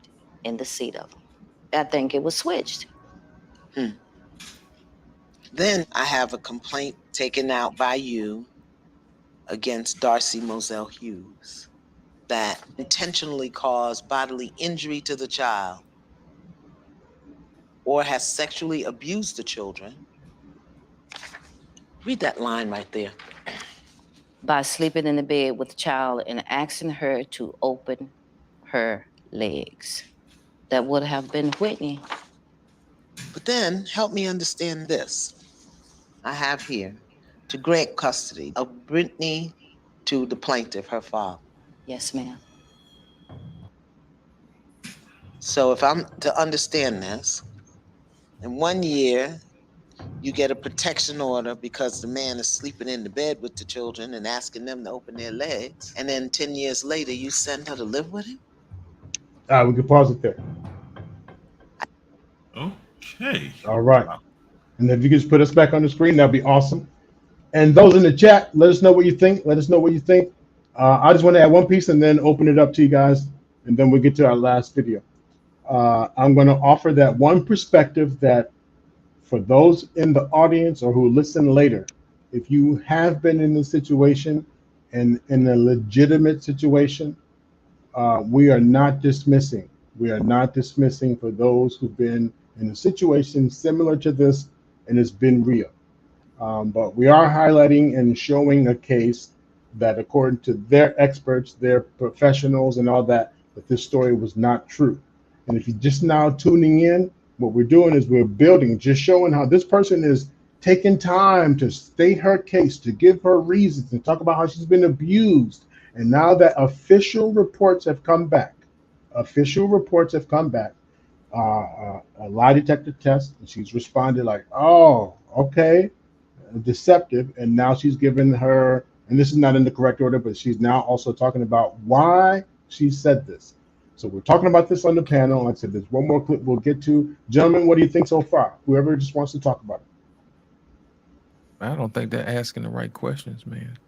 in the seat of them. I think it was switched. Then I have a complaint taken out by you against Darcy Moselle Hughes that intentionally caused bodily injury to the child or has sexually abused the children. Read that line right there. By sleeping in the bed with the child and asking her to open her legs. That would have been Whitney. But then help me understand this. I have here to grant custody of Brittany to the plaintiff, her father. Yes, ma'am. So if I'm to understand this, in 1 year, you get a protection order because the man is sleeping in the bed with the children and asking them to open their legs. And then 10 years later, you send her to live with him? We can pause it there. Okay. All right. And if you could just put us back on the screen, that'd be awesome. And those in the chat, let us know what you think. Let us know what you think. I just want to add one piece and then open it up to you guys, and then we'll get to our last video. I'm going to offer that one perspective that for those in the audience or who listen later, if you have been in this situation and in a legitimate situation, we are not dismissing. We are not dismissing for those who've been in a situation similar to this and it's been real. But we are highlighting and showing a case that according to their experts, their professionals and all that this story was not true. And if you're just now tuning in, what we're doing is we're building, just showing how this person is taking time to state her case, to give her reasons, and talk about how she's been abused. And now that official reports have come back, a lie detector test, and she's responded like, oh, okay, deceptive. And now she's given her, and this is not in the correct order, but she's now also talking about why she said this. So we're talking about this on the panel. Like I said, there's one more clip we'll get to. Gentlemen, what do you think so far? Whoever just wants to talk about it. I don't think they're asking the right questions, man.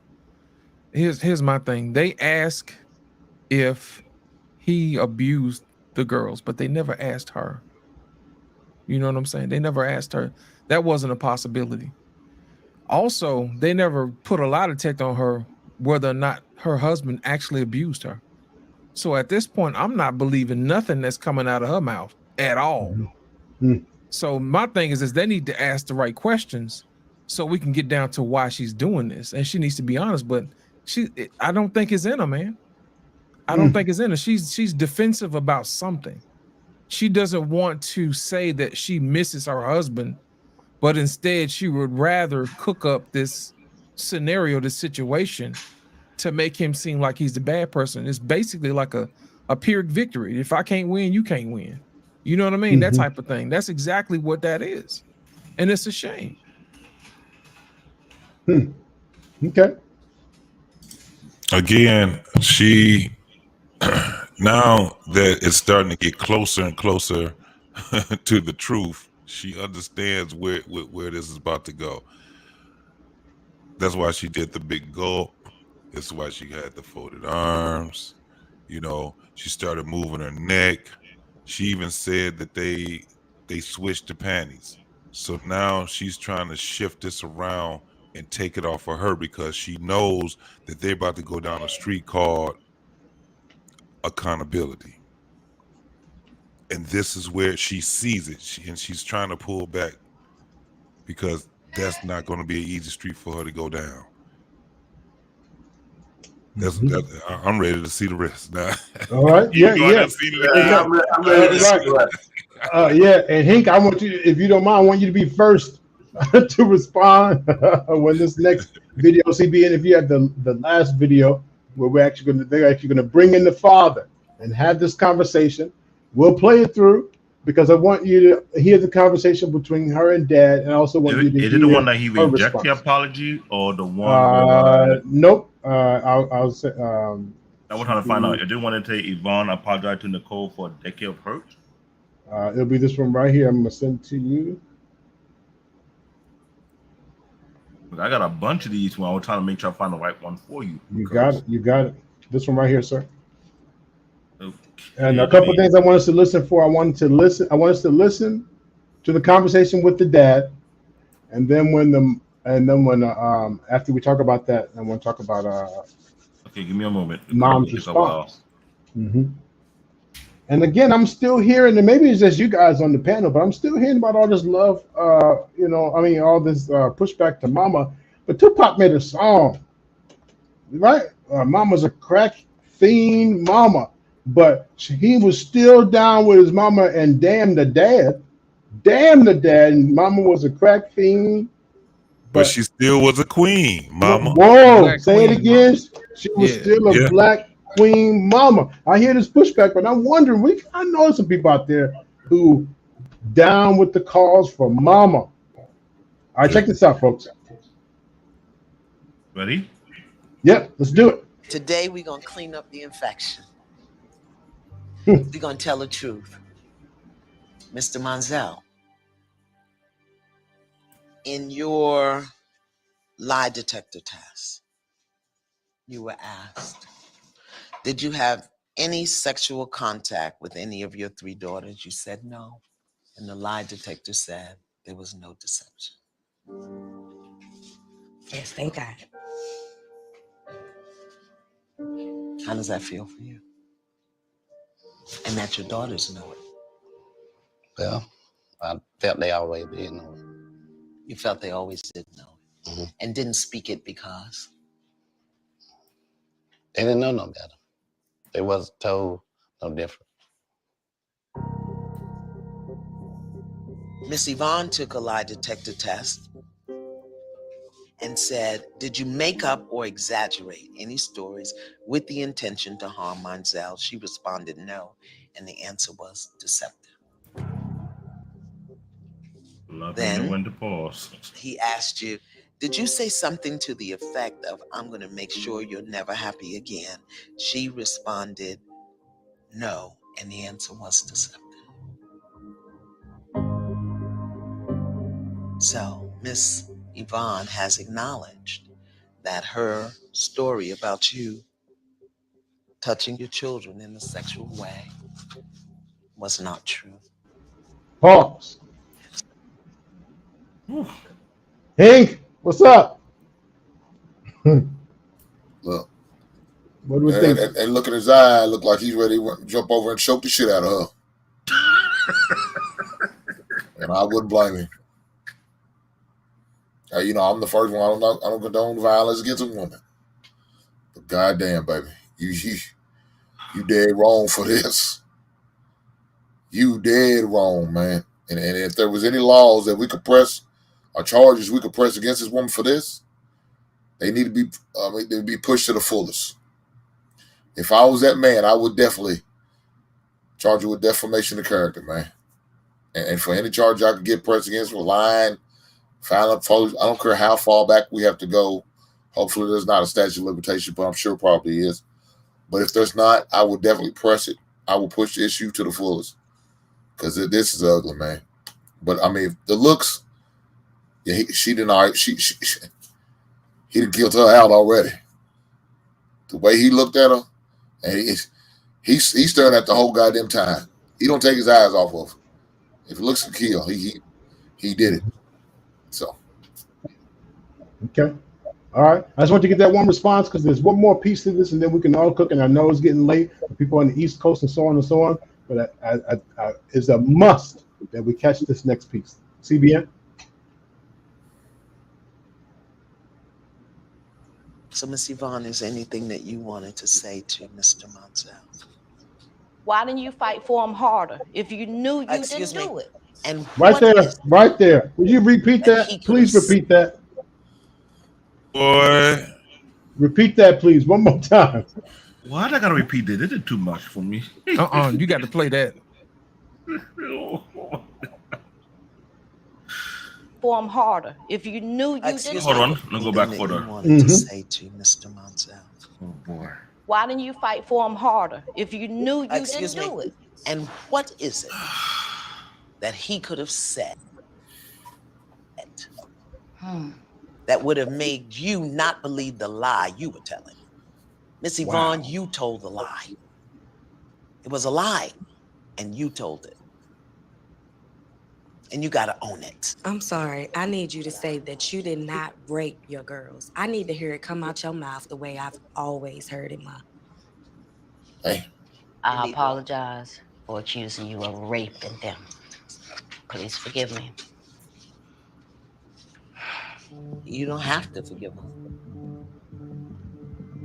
Here's my thing. They ask if he abused the girls, but they never asked her. You know what I'm saying? They never asked her. That wasn't a possibility. Also, they never put a lie detector on her whether or not her husband actually abused her. So at this point, I'm not believing nothing that's coming out of her mouth at all. Mm-hmm. So my thing is they need to ask the right questions so we can get down to why she's doing this. And she needs to be honest, but I don't think it's in her, man. I don't think it's in her. She's defensive about something. She doesn't want to say that she misses her husband, but instead she would rather cook up this scenario, this situation, to make him seem like he's the bad person. It's basically like a Pyrrhic victory. If I can't win, you can't win. You know what I mean? That type of thing. That's exactly what that is. And it's a shame. Okay. Again, she now that it's starting to get closer and closer to the truth, she understands where this is about to go. That's why she did the big gulp. That's why she had the folded arms. You know, she started moving her neck. She even said that they switched the panties. So now she's trying to shift this around and take it off of her because she knows that they're about to go down a street called accountability. And this is where she sees it. And she's trying to pull back because that's not going to be an easy street for her to go down. I'm ready to see the rest now. All right. Yeah. I'm ready to see the rest. Yeah. And Hank, I want you, if you don't mind, I want you to be first to respond when this next video CB. And if you have the last video where they're actually going to bring in the father and have this conversation, we'll play it through because I want you to hear the conversation between her and dad, and I also want you to hear is it the one that he rejected response. the apology or the one? Nope. I'll say. I was trying to find out. I didn't want to say Yvonne apologized to Nicole for a decade of hurt. It'll be this one right here. I'm gonna send to you. I got a bunch of these when I was trying to make sure I find the right one for you. You got it. You got it. This one right here, sir. Okay. And a couple of things I want us to listen for. I want us to listen to the conversation with the dad, And then when after we talk about that, I want to talk about Okay, give me a moment. It's gonna mom's take a while. response. Mm-hmm. And again, I'm still hearing, and maybe it's just you guys on the panel, but I'm still hearing about all this love, all this pushback to mama. But Tupac made a song, right? Mama's a crack fiend mama, but he was still down with his mama and damn the dad. Damn the dad. And mama was a crack fiend. But she still was a queen, mama. Whoa, Black say it queen again. mama. She was Yeah. still a Yeah. black queen mama. I hear this pushback, but I'm wondering, I know some people out there who down with the cause for mama. All right, check this out, folks. Ready? Yep, let's do it. Today, we're going to clean up the infection. We're going to tell the truth. Mr. Monzel, in your lie detector test, you were asked, did you have any sexual contact with any of your 3 daughters? You said no. And the lie detector said there was no deception. Yes, thank God. How does that feel for you? And that your daughters know it. Well, I felt they always did know it. You felt they always did know it. Mm-hmm. And didn't speak it because? They didn't know no better. They wasn't told no different. Miss Yvonne took a lie detector test and said, did you make up or exaggerate any stories with the intention to harm Monzel? She responded no, and the answer was deceptive. Love Then and when to pause. he asked you, did you say something to the effect of, I'm going to make sure you're never happy again? She responded no, and the answer was deceptive. So Miss Yvonne has acknowledged that her story about you touching your children in a sexual way was not true. Pause. Hank, what's up? Look, What do we think? and look at his eye, look like he's ready to jump over and choke the shit out of her. And I wouldn't blame him. I'm the first one. I don't condone violence against a woman. But goddamn, baby, you dead wrong for this. You dead wrong, man. And if there was any laws that we could press, or charges we could press against this woman for this, they need to be pushed to the fullest. If I was that man, I would definitely charge you with defamation of character, man. And for any charge I could get pressed against for lying, filing photos, I don't care how far back we have to go. Hopefully there's not a statute of limitation, but I'm sure probably is. But if there's not, I will definitely press it. I will push the issue to the fullest. Because this is ugly, man. But I mean, the looks, yeah, he didn't killed her out already. The way he looked at her, and he's staring at the whole goddamn time. He don't take his eyes off of her. If it looks to kill, he did it. So. Okay. All right. I just want to get that one response because there's one more piece to this, and then we can all cook. And I know it's getting late for people on the East Coast and so on and so on. But it's a must that we catch this next piece. CBN. So, Miss Yvonne, is there anything that you wanted to say to Mr. Monzel? Why didn't you fight for him harder if you knew you didn't do it? And right there. Would you repeat that? Please repeat that. Boy. Repeat that, please, one more time. Why I gotta repeat that? This is too much for me. You got to play that. For him harder if you knew you didn't. Hold on, let me go back further. You wanted to say to Mr. Monzel. Oh boy. Why didn't you fight for him harder if you knew you didn't do it? And what is it that he could have said that would have made you not believe the lie you were telling? Miss Yvonne, you told the lie. It was a lie, and you told it. And you got to own it. I'm sorry. I need you to say that you did not rape your girls. I need to hear it come out your mouth the way I've always heard it, Ma. Hey. I apologize for accusing you of raping them. Please forgive me. You don't have to forgive them.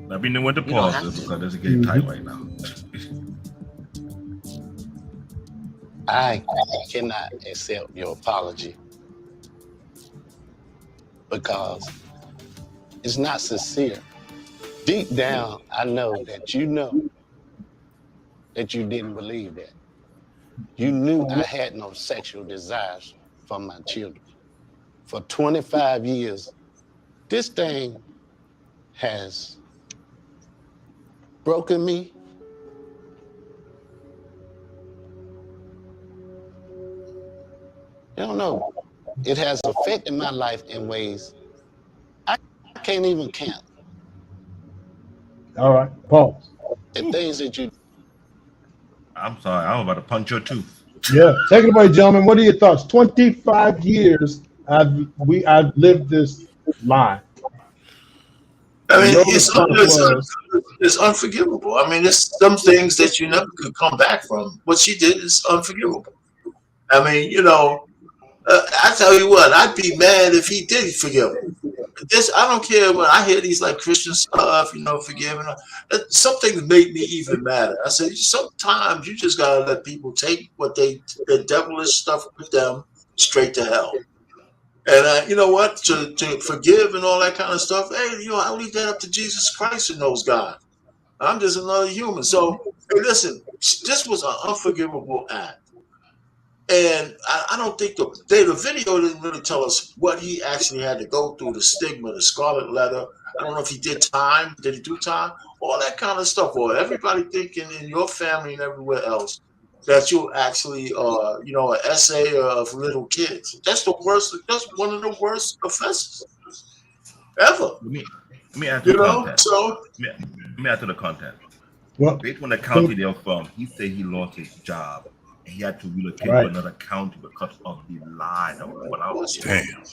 Let me know when to You don't pause have this to. because this is getting tight right now. I cannot accept your apology because it's not sincere. Deep down, I know that you didn't believe that. You knew I had no sexual desires for my children. For 25 years, this thing has broken me. You don't know. It has affected my life in ways I can't even count. All right, pause. The things that you I'm sorry, I'm about to punch your tooth. Yeah, take it away, gentlemen. What are your thoughts? 25 years I've lived this lie. I mean, Your response was, it's unforgivable. I mean, there's some things that you never could come back from. What she did is unforgivable. I mean, I tell you what, I'd be mad if he did forgive her. I don't care when I hear these like Christian stuff, forgiving. Some things make me even madder. I say sometimes you just gotta let people take the devilish stuff with them straight to hell. And you know what? To forgive and all that kind of stuff. Hey, I'll leave that up to Jesus Christ and those guys. I'm just another human. So, hey, listen, this was an unforgivable act. And I don't think the video didn't really tell us what he actually had to go through, the stigma, the scarlet letter. I don't know if he did time. Did he do time? All that kind of stuff. Or everybody thinking in your family and everywhere else that you actually, an essay of little kids. That's the worst. That's one of the worst offenses ever. Let me add to the content. So Let me add to the content. well, Based on the county they're from, he said he lost his job and he had to relocate right. to another county because of the lie that was put out. Damn.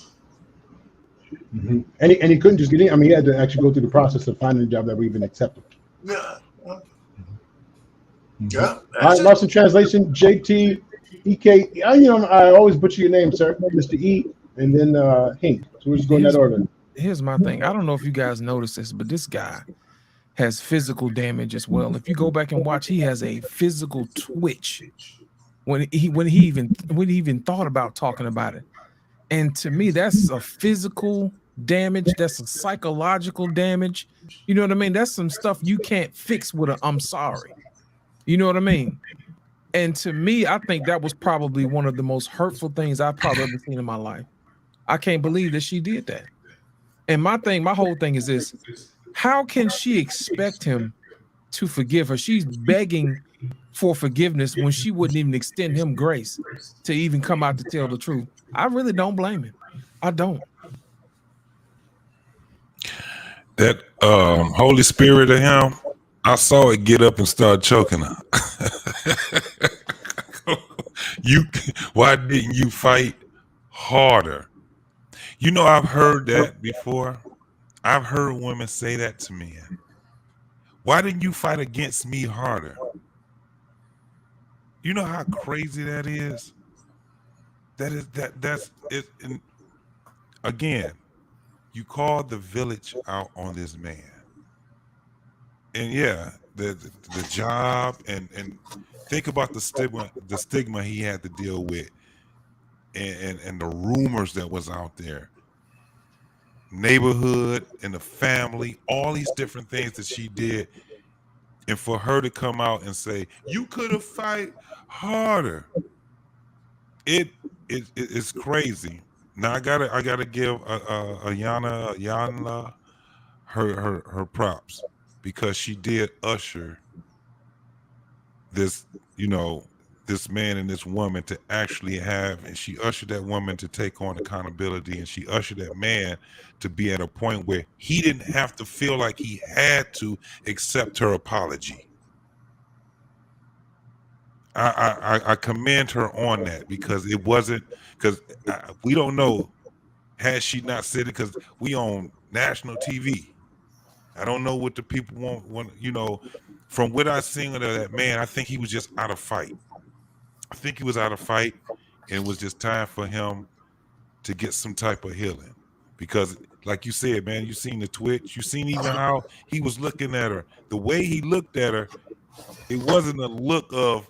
Mm-hmm. And he couldn't just get in. I mean, he had to actually go through the process of finding a job that we even accepted. Yeah. Mm-hmm. Yeah. All right, lost in translation. JT, EK. I always butcher your name, sir. Mr. E, and then Hink. So we're just going that order. Here's my thing. I don't know if you guys noticed this, but this guy has physical damage as well. If you go back and watch, he has a physical twitch when he even thought about talking about it. And to me, that's a physical damage. That's a psychological damage. You know what I mean? That's some stuff you can't fix with a "I'm sorry." You know what I mean? And to me, I think that was probably one of the most hurtful things I've probably ever seen in my life. I can't believe that she did that. And my whole thing is this: how can she expect him to forgive her? She's begging for forgiveness when she wouldn't even extend him grace to even come out to tell the truth. I really don't blame him. I don't. That Holy Spirit of him, I saw it get up and start choking her. Why didn't you fight harder? I've heard that before. I've heard women say that to me. Why didn't you fight against me harder? You know how crazy that is? That's it. And again, you called the village out on this man. And yeah, the job and think about the stigma he had to deal with and the rumors that was out there. Neighborhood and the family, all these different things that she did. And for her to come out and say, you could have fight harder. It's crazy. Now I gotta give Ayanna her props because she did usher this this man and this woman to actually have, and she ushered that woman to take on accountability, and she ushered that man to be at a point where he didn't have to feel like he had to accept her apology. I commend her on that, because it wasn't, because we don't know, had she not said it, because we on national TV. I don't know what the people want, you know. From what I seen of that man, I think he was just out of fight. I think he was out of fight, and it was just time for him to get some type of healing. Because like you said, man, you seen the twitch, you seen even how he was looking at her. The way he looked at her, it wasn't a look of,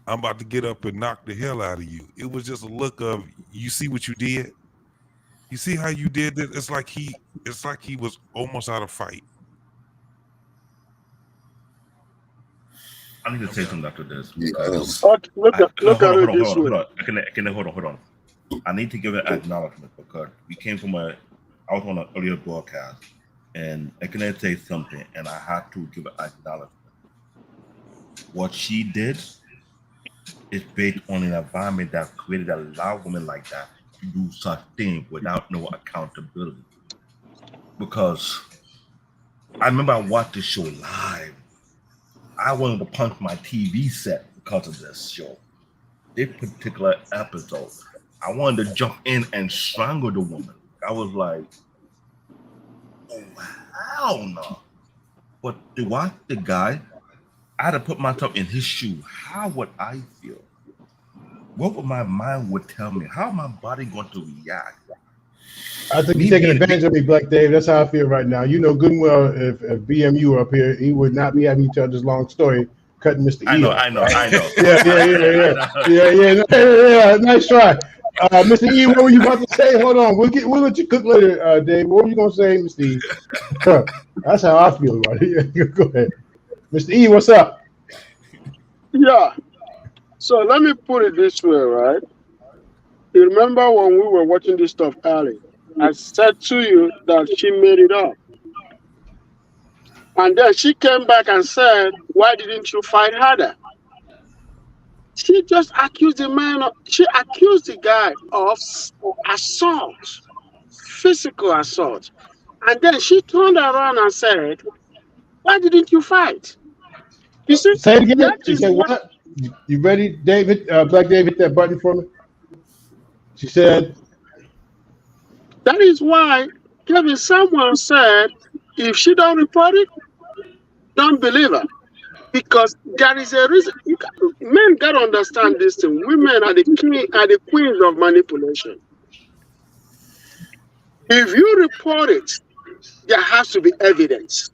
I'm about to get up and knock the hell out of you. It was just a look of, you see what you did? You see how you did this? It's like he was almost out of fight. I need to say something after this. Yes. Look at it this way. Hold on. I need to give an acknowledgement, because we came from I was on an earlier broadcast, and I can say something, and I had to give an acknowledgement. What she did is based on an environment that created a lot of women like that to do such things without no accountability. Because I remember I watched this show live. I wanted to punch my TV set because of this show. This particular episode, I wanted to jump in and strangle the woman. I was like, oh, hell no. But to watch the guy, I had to put myself in his shoe. How would I feel? What would my mind would tell me? How my body going to react? I think you're taking advantage of me, Black Dave. That's how I feel right now. You know good and well, if BMU were up here, he would not be having you tell this long story, cutting Mr. E. I know. Yeah. Nice try. Mr. E, what were you about to say? Hold on. We'll let you cook later, Dave. What were you going to say, Mr. E? That's how I feel about it. Go ahead. Mr. E, what's up? Yeah. So let me put it this way, right? You remember when we were watching this stuff early, I said to you that she made it up. And then she came back and said, why didn't you fight harder? She just accused she accused the guy of assault, physical assault. And then she turned around and said, why didn't you fight? You see, say it again. She said, what? You ready, David? Black David, hit that button for me. She said, that is why Kevin Samuel said, if she don't report it, don't believe her. Because there is a reason. Men got to understand this thing. Women are the queens of manipulation. If you report it, there has to be evidence.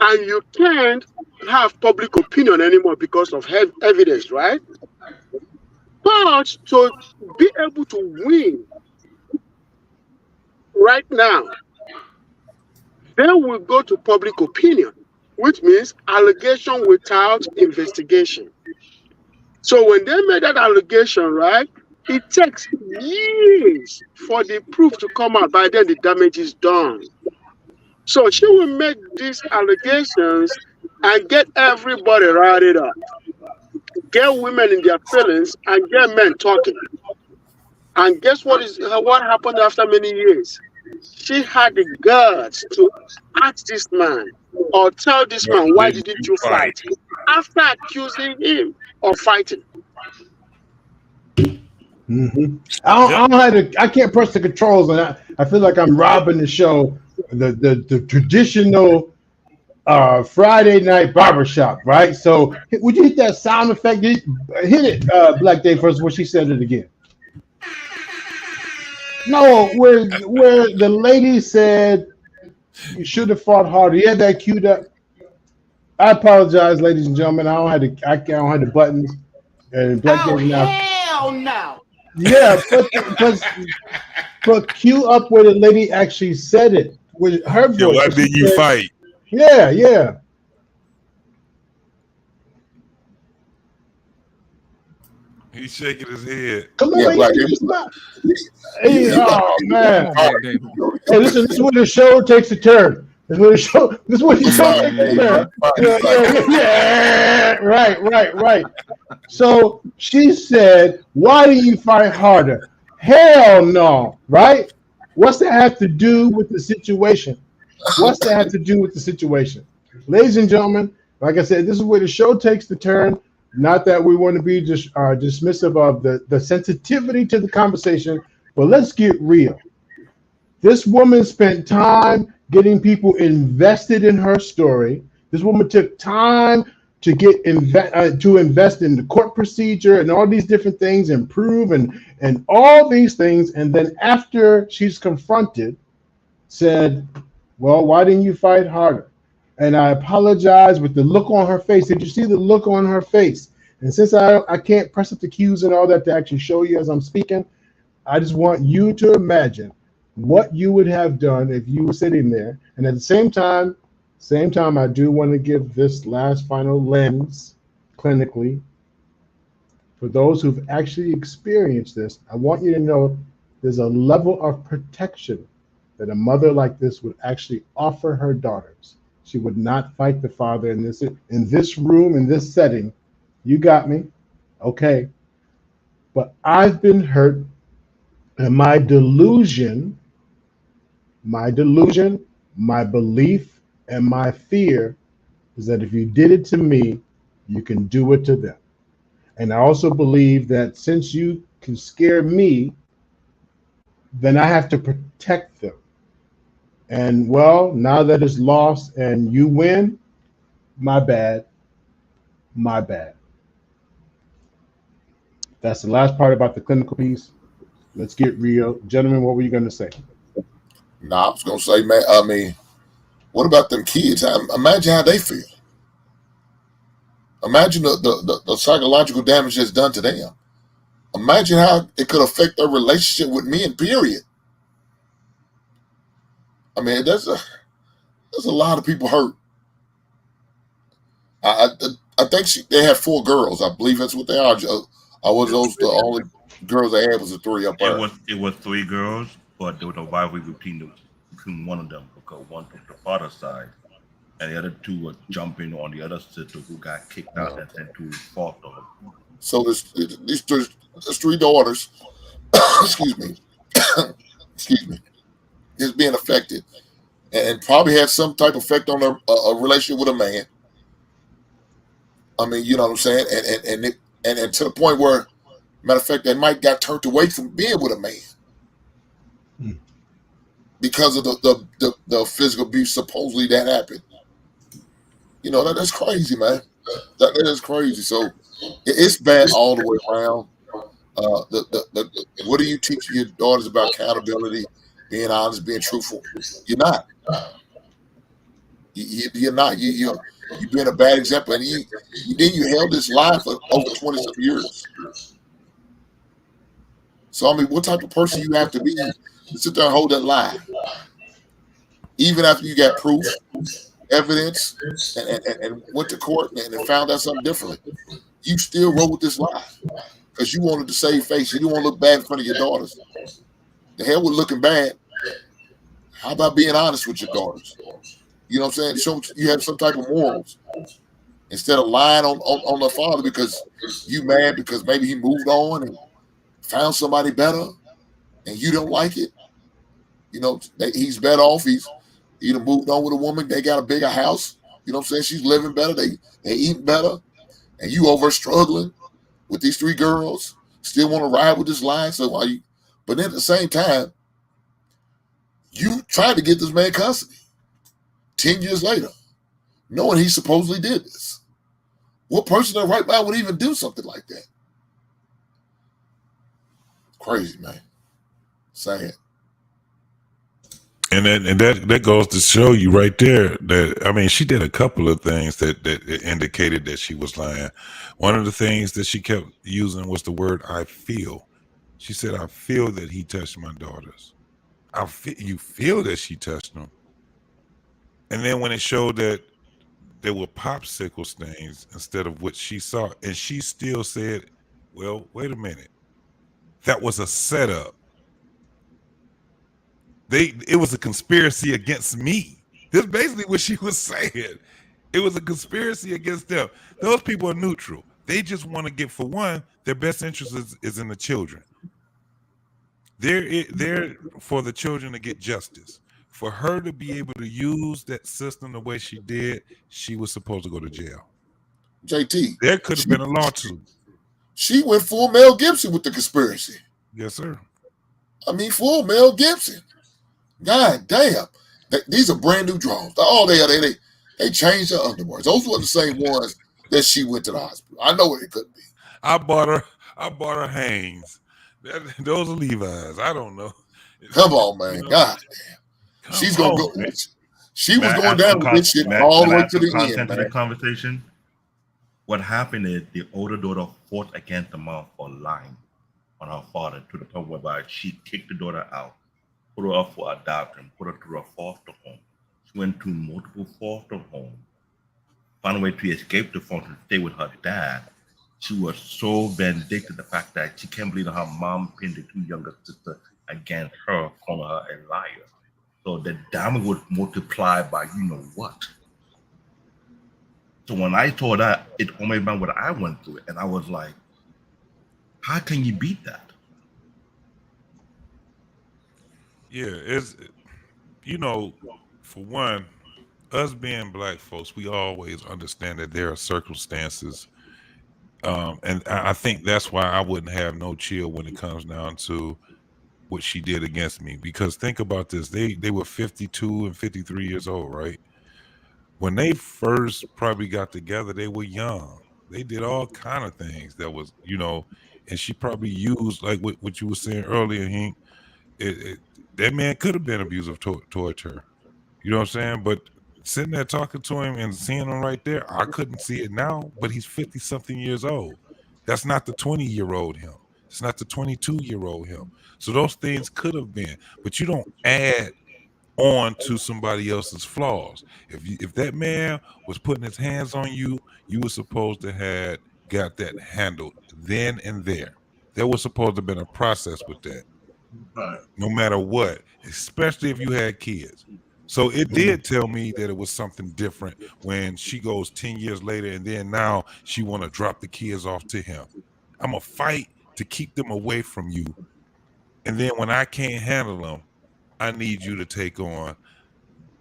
And you can't have public opinion anymore because of evidence, right? But to be able to win right now, then we'll go to public opinion, which means allegation without investigation. So when they made that allegation, right, it takes years for the proof to come out. By then, the damage is done. So she will make these allegations and get everybody riled up, get women in their feelings, and get men talking. And guess what happened after many years? She had the guts to ask this man or tell this man, why didn't you fight? After accusing him of fighting. Mm-hmm. I can't press the controls, and I feel like I'm robbing the show, the traditional Friday night barbershop, right? So would you hit that sound effect? Hit it, Black Day, first when she said it again. No, where the lady said you should have fought harder. You had that queued up. I apologize, ladies and gentlemen. I don't have the buttons. And Black Day now. Hell no. Yeah, but cue up where the lady actually said it with her voice. Yeah, why did you fight? Yeah. He's shaking his head. Come on, oh man! Hey, listen, this is where the show takes a turn. This is where the show takes a turn. Yeah, right. So she said, "Why do you fight harder?" Hell no, right? What's that have to do with the situation? Ladies and gentlemen, Like I said, this is where the show takes the turn. Not that we want to be just dismissive of the sensitivity to the conversation, but let's get real. This woman spent time getting people invested in her story. This woman took time to to invest in the court procedure and all these different things, and prove and all these things. And then after she's confronted, said, "Well, why didn't you fight harder?" And I apologize with the look on her face. Did you see the look on her face? And since I can't press up the cues and all that to actually show you as I'm speaking, I just want you to imagine what you would have done if you were sitting there. And at the same time, I do want to give this last final lens clinically for those who've actually experienced this. I want you to know there's a level of protection that a mother like this would actually offer her daughters. She would not fight the father in this room, in this setting. You got me, okay? But I've been hurt, and my delusion, my belief, and my fear is that if you did it to me, you can do it to them. And I also believe that since you can scare me, then I have to protect them. And well, now that it's lost and you win, my bad. That's the last part about the clinical piece. Let's get real. Gentlemen, what were you going to say? No, I was going to say, man, I mean, what about them kids? Imagine how they feel. Imagine the psychological damage that's done to them. Imagine how it could affect their relationship with men, period. I mean, there's a lot of people hurt. I think they have 4 girls. I believe that's what they are. I was those the only girls they had was the 3 up there. It was 3 girls, but there was a rivalry between one of them, because one took the father's side, and the other 2 were jumping on the other sister who got kicked out and sent to foster. So there's 3 daughters. excuse me, is being affected, and probably had some type of effect on their a relationship with a man. I mean, you know what I'm saying, and to the point where, matter of fact, they might got turned away from being with a man because of the physical abuse supposedly that happened. You know, that's crazy, man. That is crazy. So it's bad all the way around. What are you teaching your daughters about accountability, being honest, being truthful? You're not. You're not. You're being a bad example, and you held this lie for over 20-some years. So I mean, what type of person you have to be to sit there and hold that lie, even after you got proof, evidence, and went to court and found out something differently? You still roll with this lie because you wanted to save face. You didn't want to look bad in front of your daughters. The hell with looking bad. How about being honest with your daughters? You know what I'm saying? So you have some type of morals instead of lying on the father because you mad because maybe he moved on and found somebody better and you don't like it. You know, he's better off. He's either moved on with a woman. They got a bigger house. You know what I'm saying? She's living better. They eat better. And you over struggling with these 3 girls. Still want to ride with this line. So why you? But then at the same time, you tried to get this man custody 10 years later, knowing he supposedly did this. What person in their right mind would even do something like that? Crazy, man. Sad. And that goes to show you right there that, I mean, she did a couple of things that indicated that she was lying. One of the things that she kept using was the word "I feel." She said, "I feel that he touched my daughters." You feel that she touched them. And then when it showed that there were popsicle stains instead of what she saw, and she still said, "Well, wait a minute. That was a setup. It was a conspiracy against me." That's basically what she was saying. It was a conspiracy against them. Those people are neutral. They just want to get, for one, their best interest is in the children. They're for the children to get justice, For her to be able to use that system the way she did, she was supposed to go to jail. JT. There could have been a lawsuit. She went full Mel Gibson with the conspiracy. Yes, sir. I mean, full Mel Gibson. God damn. These are brand new drawers. Oh, they changed her underwear. Those were the same ones that she went to the hospital. I know it could be. I bought her Hanes. Those are Levi's. I don't know. Come on, man. God damn. She's gonna go. Man. She was going down with this shit all the way to the end, man. The conversation. What happened is the older daughter fought against the mom for lying on her father to the point whereby she kicked the daughter out, put her up for adoption, put her through a foster home. She went to multiple foster homes, found a way to escape the foster and stay with her dad. She was so vindictive, the fact that she can't believe her mom pinned the two younger sisters against her, calling her a liar. So the damage would multiply by you know what. So when I saw that, it almost reminded what I went through, and I was like, how can you beat that? Yeah, it's, you know, for one, us being black folks, we always understand that there are circumstances, and I think that's why I wouldn't have no chill when it comes down to what she did against me. Because think about this, they were 52 and 53 years old, right? When they first probably got together, they were young. They did all kind of things that was, you know, and she probably used, like what you were saying earlier, Hank, that man could have been abusive towards her. You know what I'm saying? But sitting there talking to him and seeing him right there, I couldn't see it now, but he's 50-something years old. That's not the 20-year-old him. It's not the 22-year-old him. So those things could have been, but you don't add on to somebody else's flaws. If that man was putting his hands on you, you were supposed to have got that handled then and there. There was supposed to have been a process with that. Right. No matter what, especially if you had kids. So it did tell me that it was something different when she goes 10 years later and then now she want to drop the kids off to him. I'm going to fight to keep them away from you. And then when I can't handle them, I need you to take on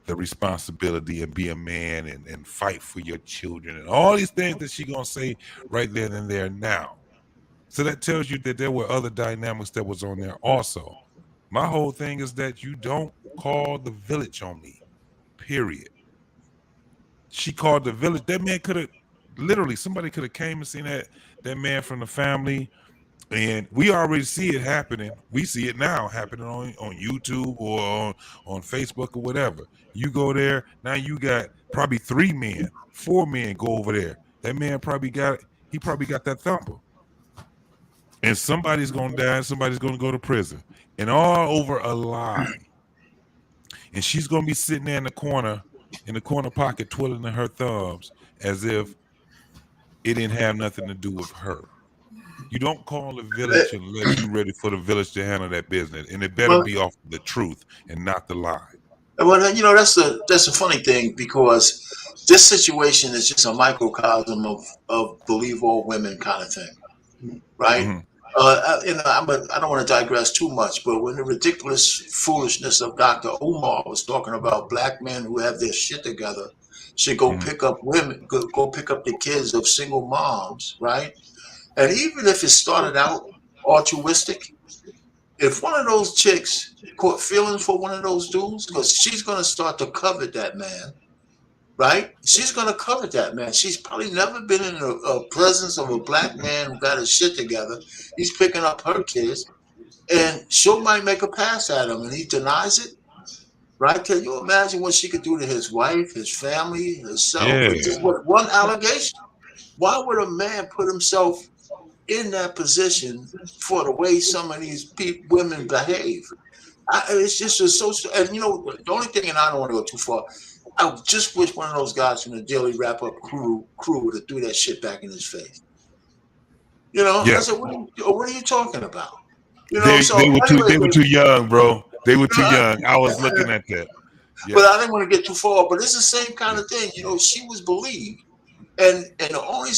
the responsibility and be a man and fight for your children and all these things that she gonna say right then and there now. So that tells you that there were other dynamics that was on there also. My whole thing is that you don't call the village on me, period. She called the village. That man could have, literally, somebody could have came and seen that man from the family. And we already see it happening. We see it now happening on YouTube or on Facebook or whatever. You go there, now you got probably 3 men, 4 men go over there. That man probably got that thumper. And somebody's gonna die, somebody's gonna go to prison. And all over a lie. And she's gonna be sitting there in the corner pocket, twiddling her thumbs as if it didn't have nothing to do with her. You don't call the village unless you're ready for the village to handle that business, and it better be off the truth and not the lie. Well, you know, that's a funny thing, because this situation is just a microcosm of believe all women kind of thing, right? Mm-hmm. I don't want to digress too much, but when the ridiculous foolishness of Dr. Umar was talking about black men who have their shit together should go pick up women, go pick up the kids of single moms, right? And even if it started out altruistic, if one of those chicks caught feelings for one of those dudes, because she's going to start to covet that man, right? She's going to covet that man. She's probably never been in a presence of a black man who got his shit together. He's picking up her kids, and she might make a pass at him, and he denies it, right? Can you imagine what she could do to his wife, his family, herself, with just one allegation? Why would a man put himself in that position for the way some of these women behave? It's just a social, and you know, the only thing, and I don't want to go too far, I just wish one of those guys from the Daily Wrap Up crew would have threw that shit back in his face. You know, I said, what are you talking about? You know, they were too young, bro. They were too young. I was looking at that. Yeah. But I didn't want to get too far. But it's the same kind of thing. You know, she was believed. And the only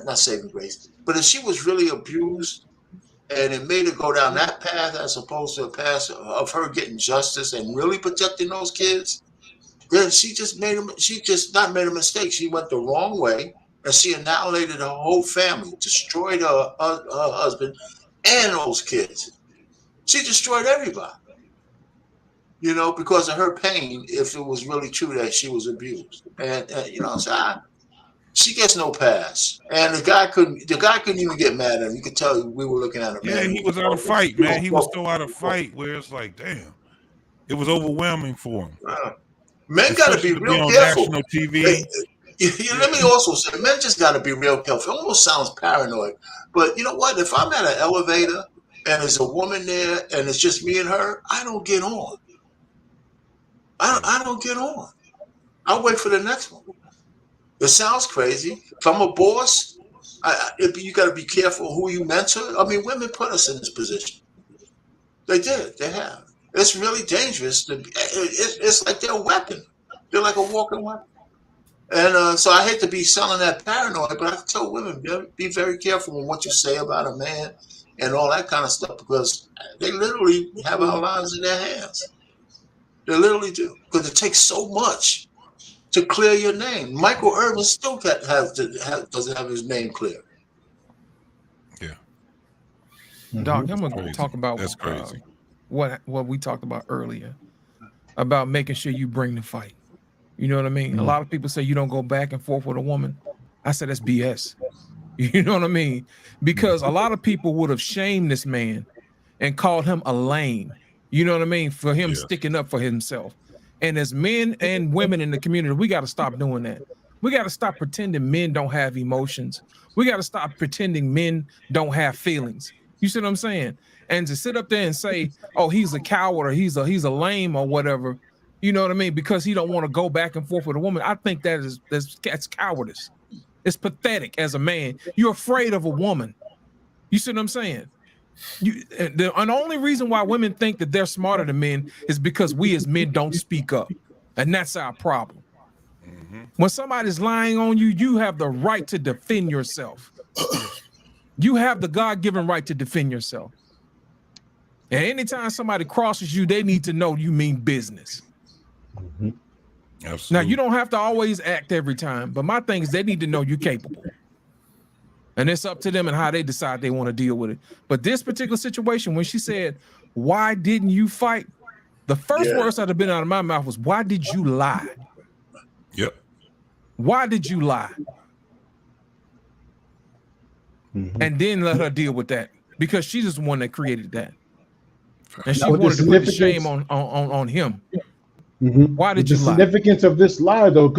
not saving grace, but if she was really abused, and it made her go down that path as opposed to a path of her getting justice and really protecting those kids, then she just not made a mistake. She went the wrong way, and she annihilated her whole family, destroyed her husband and those kids. She destroyed everybody, because of her pain, if it was really true that she was abused. And so she gets no pass. And the guy couldn't even get mad at him. You could tell we were looking at a man. Yeah, he was out of fight, man. He was so out of fight where it's like, damn, it was overwhelming for him. Men got to be real careful. National TV. Let me also say, men just got to be real careful. It almost sounds paranoid, but you know what? If I'm at an elevator and there's a woman there and it's just me and her, I don't get on. I don't get on. I'll wait for the next one. It sounds crazy. If I'm a boss, you got to be careful who you mentor. I mean, women put us in this position. They did. They have. It's really dangerous. It's like they're a weapon. They're like a walking weapon. And so I hate to be selling that paranoid, but I tell women, be very careful with what you say about a man and all that kind of stuff, because they literally have our lives in their hands. They literally do, because it takes so much to clear your name. Michael Irvin still doesn't have his name clear. Yeah. Doc, I'm going to talk about that's crazy. What we talked about earlier about making sure you bring the fight. You know what I mean? A lot of people say you don't go back and forth with a woman. I said that's BS. You know what I mean? Because a lot of people would have shamed this man and called him a lame. You know what I mean? For him sticking up for himself. And as men and women in the community, we got to stop doing that. We got to stop pretending men don't have emotions. We got to stop pretending men don't have feelings. You see what I'm saying? And to sit up there and say, oh, he's a coward or he's a lame or whatever, you know what I mean? Because he don't want to go back and forth with a woman. I think that's cowardice. It's pathetic as a man. You're afraid of a woman. You see what I'm saying? The only reason why women think that they're smarter than men is because we as men don't speak up. And that's our problem. When somebody's lying on you, you have the right to defend yourself. You have the God-given right to defend yourself. And anytime somebody crosses you, they need to know you mean business. Now, you don't have to always act every time, but my thing is they need to know you're capable. And it's up to them and how they decide they want to deal with it. But this particular situation, when she said, why didn't you fight? The first words that have been out of my mouth was, why did you lie? Yep. Why did you lie? And then let her deal with that, because she's just the one that created that. And she wanted to put the shame on him. Why did you lie? The significance of this lie, though,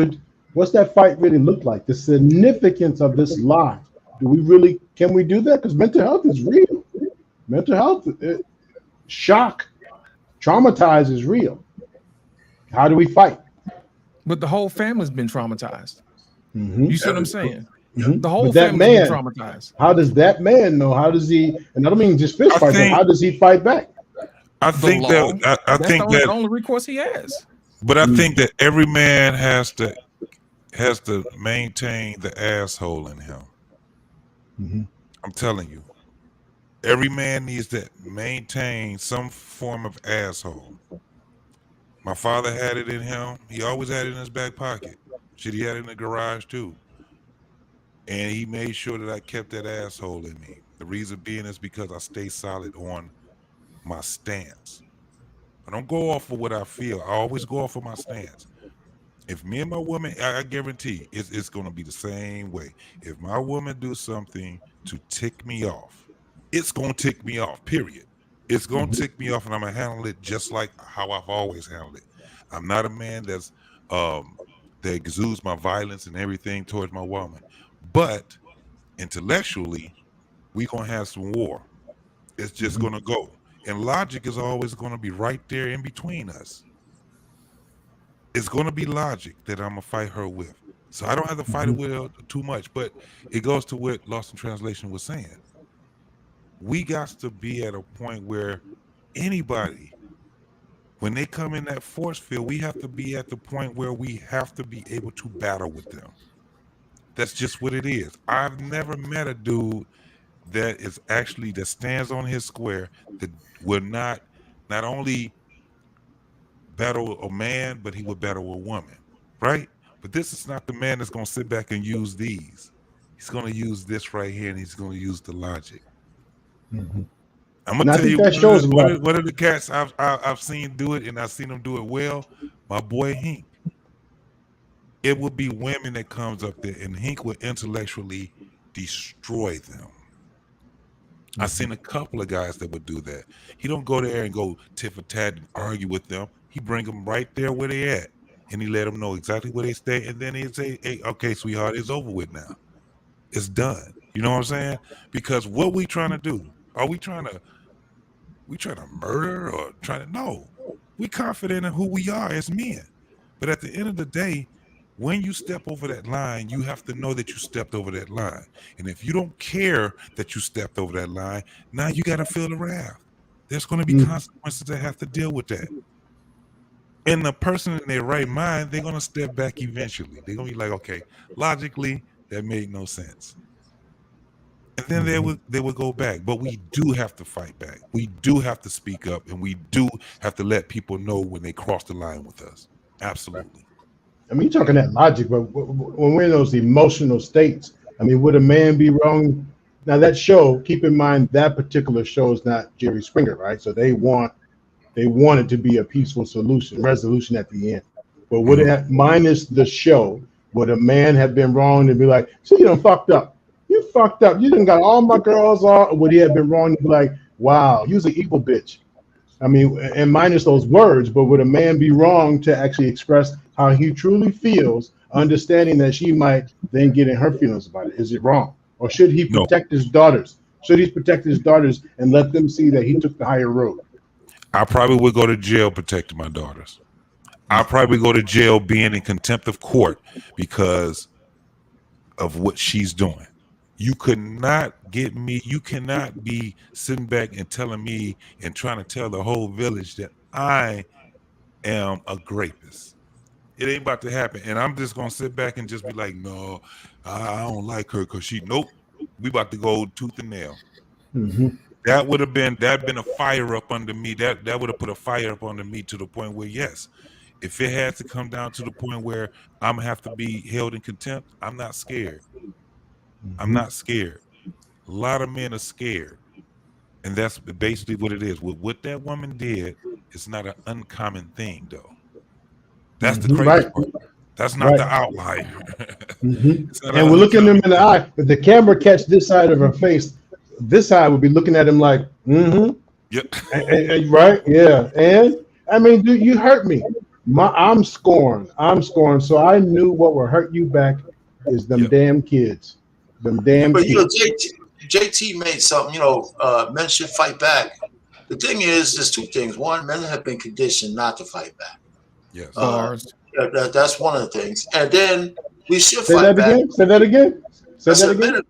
what's that fight really look like? The significance of this lie. Can we do that? Because mental health is real. Mental health, shock, traumatized is real. How do we fight? But the whole family's been traumatized. You see what I'm saying? The whole family's been traumatized. How does that man know? How does he, and I don't mean just fist fight, but how does he fight back? I think that's the only recourse he has. But I think that every man has to maintain the asshole in him. I'm telling you, every man needs to maintain some form of asshole. My father had it in him. He always had it in his back pocket. Shit, he had it in the garage too. And he made sure that I kept that asshole in me. The reason being is because I stay solid on my stance. I don't go off of what I feel. I always go off of my stance. If me and my woman, I guarantee it's going to be the same way. If my woman do something to tick me off, it's going to tick me off, period. It's going to tick me off, and I'm going to handle it just like how I've always handled it. I'm not a man that exudes my violence and everything towards my woman. But intellectually, we're going to have some war. It's just going to go. And logic is always going to be right there in between us. It's going to be logic that I'm going to fight her with. So I don't have to fight it with her too much. But it goes to what Lost in Translation was saying. We got to be at a point where anybody, when they come in that force field, we have to be at the point where we have to be able to battle with them. That's just what it is. I've never met a dude that stands on his square, that will not only battle a man, but he would battle a woman, right? But this is not the man that's going to sit back and use these. He's going to use this right here, and he's going to use the logic. Mm-hmm. I'm gonna And I tell think you that shows a lot. one of the cats I've seen do it, and I've seen them do it well. My boy Hink. It would be women that comes up there, and Hink would intellectually destroy them. I've seen a couple of guys that would do that. He don't go there and go tit for tat and argue with them. He bring them right there where they at, and he let them know exactly where they stay, and then he say, "Hey, okay, sweetheart, it's over with now. It's done." You know what I'm saying? Because what we trying to do? Are we trying to murder or trying to? No, we confident in who we are as men. But at the end of the day, when you step over that line, you have to know that you stepped over that line. And if you don't care that you stepped over that line, now you got to feel the wrath. There's going to be consequences that have to deal with that. And the person in their right mind, they're going to step back eventually. They're going to be like, okay, logically, that made no sense. And then they would go back. But we do have to fight back. We do have to speak up, and we do have to let people know when they cross the line with us. Absolutely. I mean, you're talking that logic, but when we're in those emotional states, I mean, would a man be wrong? Now that show, keep in mind that particular show is not Jerry Springer, right? So they want it to be a peaceful resolution at the end. But would it have, minus the show, would a man have been wrong to be like, see, you done fucked up. You fucked up. You done got all my girls on. Or would he have been wrong to be like, wow, you was an evil bitch? I mean, and minus those words, but would a man be wrong to actually express how he truly feels, understanding that she might then get in her feelings about it? Is it wrong? Or should he protect his daughters? Should he protect his daughters and let them see that he took the higher road? I probably would go to jail protecting my daughters. I probably go to jail being in contempt of court because of what she's doing. You could not get me. You cannot be sitting back and telling me and trying to tell the whole village that I am a rapist. It ain't about to happen. And I'm just going to sit back and just be like, no, I don't like her because nope, we about to go tooth and nail. Mm-hmm. That would have been a fire up under me. That would have put a fire up under me to the point where, yes, if it had to come down to the point where I'm gonna have to be held in contempt, I'm not scared. I'm not scared. A lot of men are scared. And that's basically what it is. What that woman did is not an uncommon thing, though. That's the crazy part. That's not the outlier. And we're looking them in the eye. If the camera catch this side of her face, this side would be looking at him like, Yep. Right? Yeah. And I mean, dude, you hurt me. I'm scorned. So I knew what would hurt you back is them damn kids. Them damn but kids. You know, JT made something, men should fight back. The thing is, there's two things. One, men have been conditioned not to fight back. Yes. That's one of the things. And then we should Say fight that back. Again? Say that again. Say that again.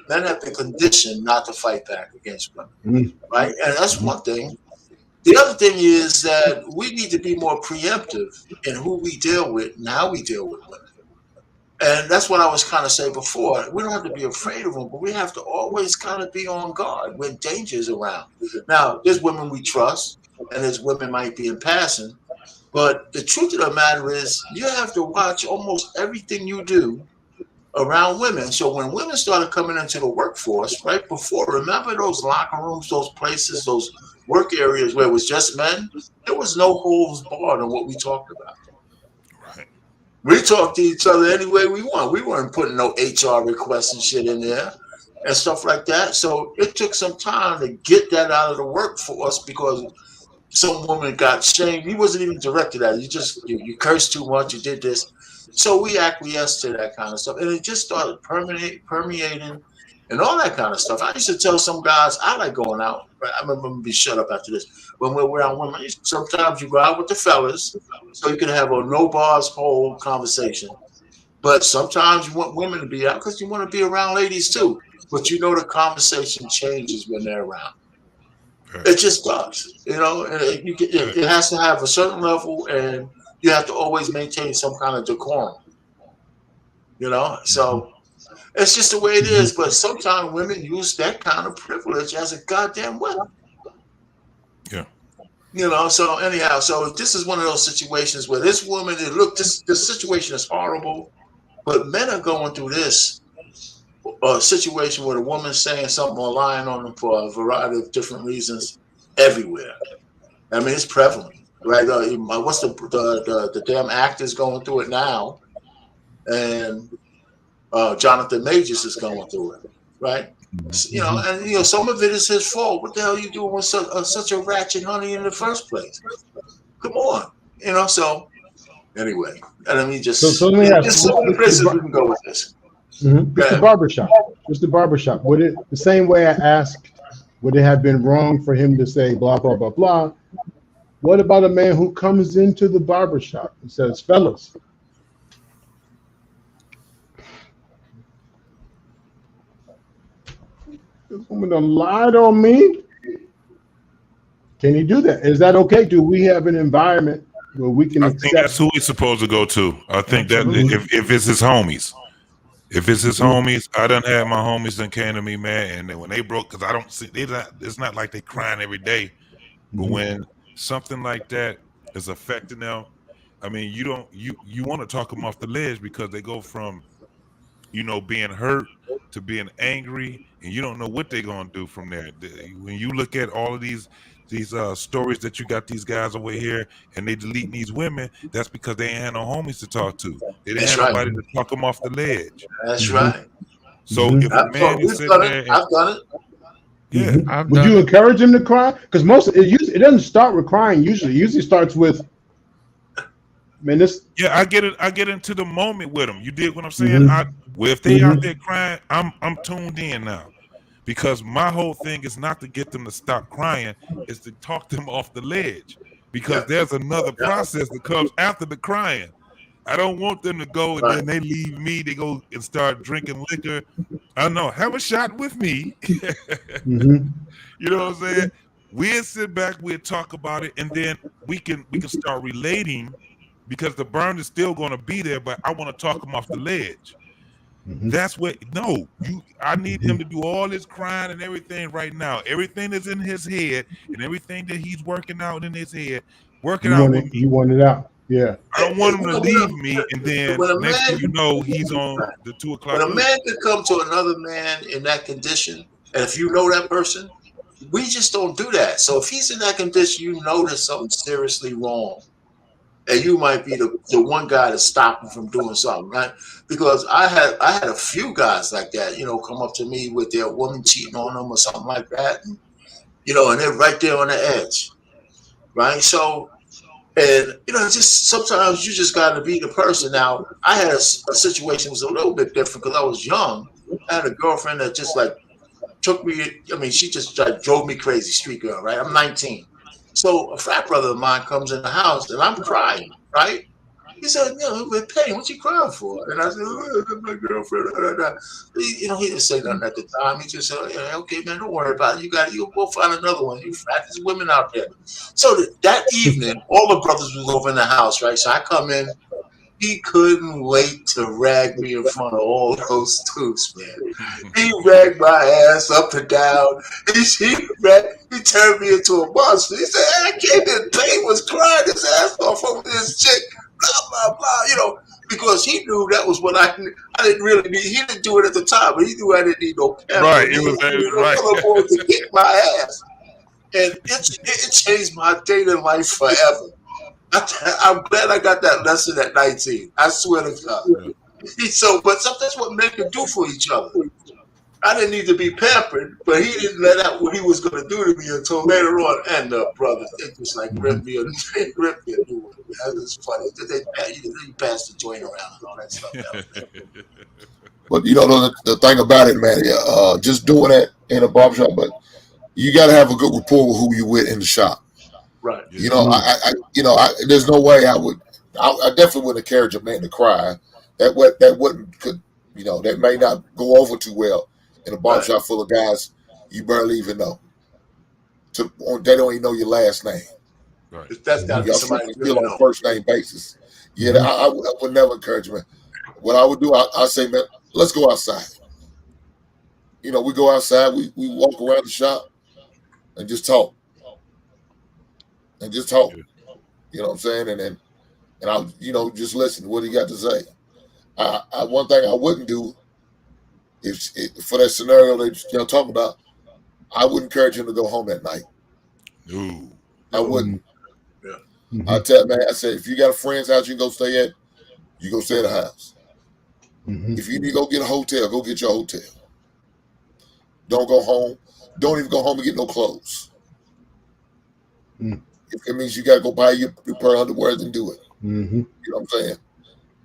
Men have been conditioned not to fight back against women. Right? And that's one thing. The other thing is that we need to be more preemptive in who we deal with and how we deal with women. And that's what I was kind of saying before. We don't have to be afraid of them, but we have to always kind of be on guard when danger is around. Now, there's women we trust, and there's women might be in passing. But the truth of the matter is, you have to watch almost everything you do around women. So when women started coming into the workforce, right before, remember those locker rooms, those places, those work areas where it was just men? There was no holds barred on what we talked about. We talked to each other any way we want. We weren't putting no HR requests and shit in there and stuff like that. So it took some time to get that out of the workforce because some woman got shamed. He wasn't even directed at it. You cursed too much. You did this. So we acquiesced to that kind of stuff. And it just started permeating and all that kind of stuff. I used to tell some guys, I like going out. Right? I'm going to be shut up after this. When we're around women, sometimes you go out with the fellas so you can have a no bars hold conversation. But sometimes you want women to be out because you want to be around ladies too. But the conversation changes when they're around. It just does. It has to have a certain level and you have to always maintain some kind of decorum. So it's just the way it is. But sometimes women use that kind of privilege as a goddamn weapon. Yeah. So anyhow, so this is one of those situations where this woman, this situation is horrible, but men are going through this situation where the woman's saying something or lying on them for a variety of different reasons everywhere. I mean, it's prevalent, right? What's the damn actor's going through it now, and Jonathan Majors is going through it, right? And some of it is his fault. What the hell are you doing with such a ratchet honey in the first place? Come on, So anyway, and I mean, just so let me ask there's so many places we can go with this. Mr. Barbershop. Mr. Barbershop. Would it the same way I asked? Would it have been wrong for him to say blah blah blah blah? What about a man who comes into the barbershop and says, "Fellas, this woman done lied on me"? Can he do that? Is that okay? Do we have an environment where we can I accept? think that's who he's supposed to go to. I think that if it's his homies. If it's his homies, I done had my homies that came to me, man, and then when they broke, because I don't see, it's not like they crying every day, but when something like that is affecting them, I mean, you want to talk them off the ledge because they go from, being hurt to being angry, and you don't know what they're gonna do from there. When you look at all of these stories that you got these guys over here and they deleting these women, that's because they ain't had no homies to talk to. They didn't have nobody to talk them off the ledge. That's right. So if a man is sitting there, I've done it. Yeah, Would you encourage him to cry? Because it doesn't start with crying. Usually, it usually starts with, man, this. Yeah, I get into the moment with them. You dig what I'm saying? If they out there crying, I'm tuned in now. Because my whole thing is not to get them to stop crying, is to talk them off the ledge. Because there's another process that comes after the crying. I don't want them to go and then they leave me. They go and start drinking liquor. I know. Have a shot with me. You know what I'm saying? We'll sit back. We'll talk about it, and then we can start relating, because the burn is still going to be there. But I want to talk them off the ledge. That's what. No, I need him to do all his crying and everything right now. Everything that's in his head and everything that he's working out in his head. Work it out with me. You want it out. Yeah. I don't want him to leave me, and then next thing you know, he's on the 2 o'clock. When a man can come to another man in that condition, and if you know that person, we just don't do that. So if he's in that condition, you know there's something seriously wrong, and you might be the one guy to stop him from doing something, right? Because I had a few guys like that, come up to me with their woman cheating on them or something like that, and and they're right there on the edge, right? So. And, just sometimes you just got to be the person. Now, I had a situation that was a little bit different because I was young. I had a girlfriend that just took me. I mean, she just drove me crazy, street girl, right? I'm 19. So a frat brother of mine comes in the house and I'm crying, right? He said, with pain, what you crying for? And I said, oh, my girlfriend. He didn't say nothing at the time. He just said, okay, man, don't worry about it. You'll go find another one. You fat, there's women out there. So that evening, all the brothers was over in the house, right? So I come in. He couldn't wait to rag me in front of all those tools, man. He ragged my ass up and down. He turned me into a monster. He said, I came in pain, was crying his ass off over this chick. Blah, blah, blah, because he knew that was what I didn't really need. He didn't do it at the time, but he knew I didn't need no pamper. Right, it was right. Boy to kick my ass. And it changed my dating life forever. I'm glad I got that lesson at 19. I swear to God. But that's what men can do for each other. I didn't need to be pampered, but he didn't let out what he was going to do to me until later on. And brothers, they just ripped me a new one. That was funny. They passed the joint around and all that stuff. But the thing about it, man, just doing that in a barbershop, but you got to have a good rapport with who you with in the shop. Right. There's no way I definitely wouldn't encourage a man to cry. That may not go over too well in a barbershop full of guys you barely even know. They don't even know your last name. Right. That's got to be somebody still on a first name basis. Yeah, I would never encourage him. What I would do, I say, man, let's go outside. You know, we go outside, we walk around the shop and just talk. And just talk. You know what I'm saying? And I, you know, just listen to what he got to say. One thing I wouldn't do if for that scenario that y'all talking about, I would encourage him to go home that night. No. I wouldn't. Yeah. Mm-hmm. I tell man, I said, if you got a friend's house you can go stay at, you go stay at a house. Mm-hmm. If you need to go get a hotel, go get your hotel. Don't go home. Don't even go home and get no clothes. Mm. If it means you got to go buy your pair of underwear, then do it. Mm-hmm. You know what I'm saying?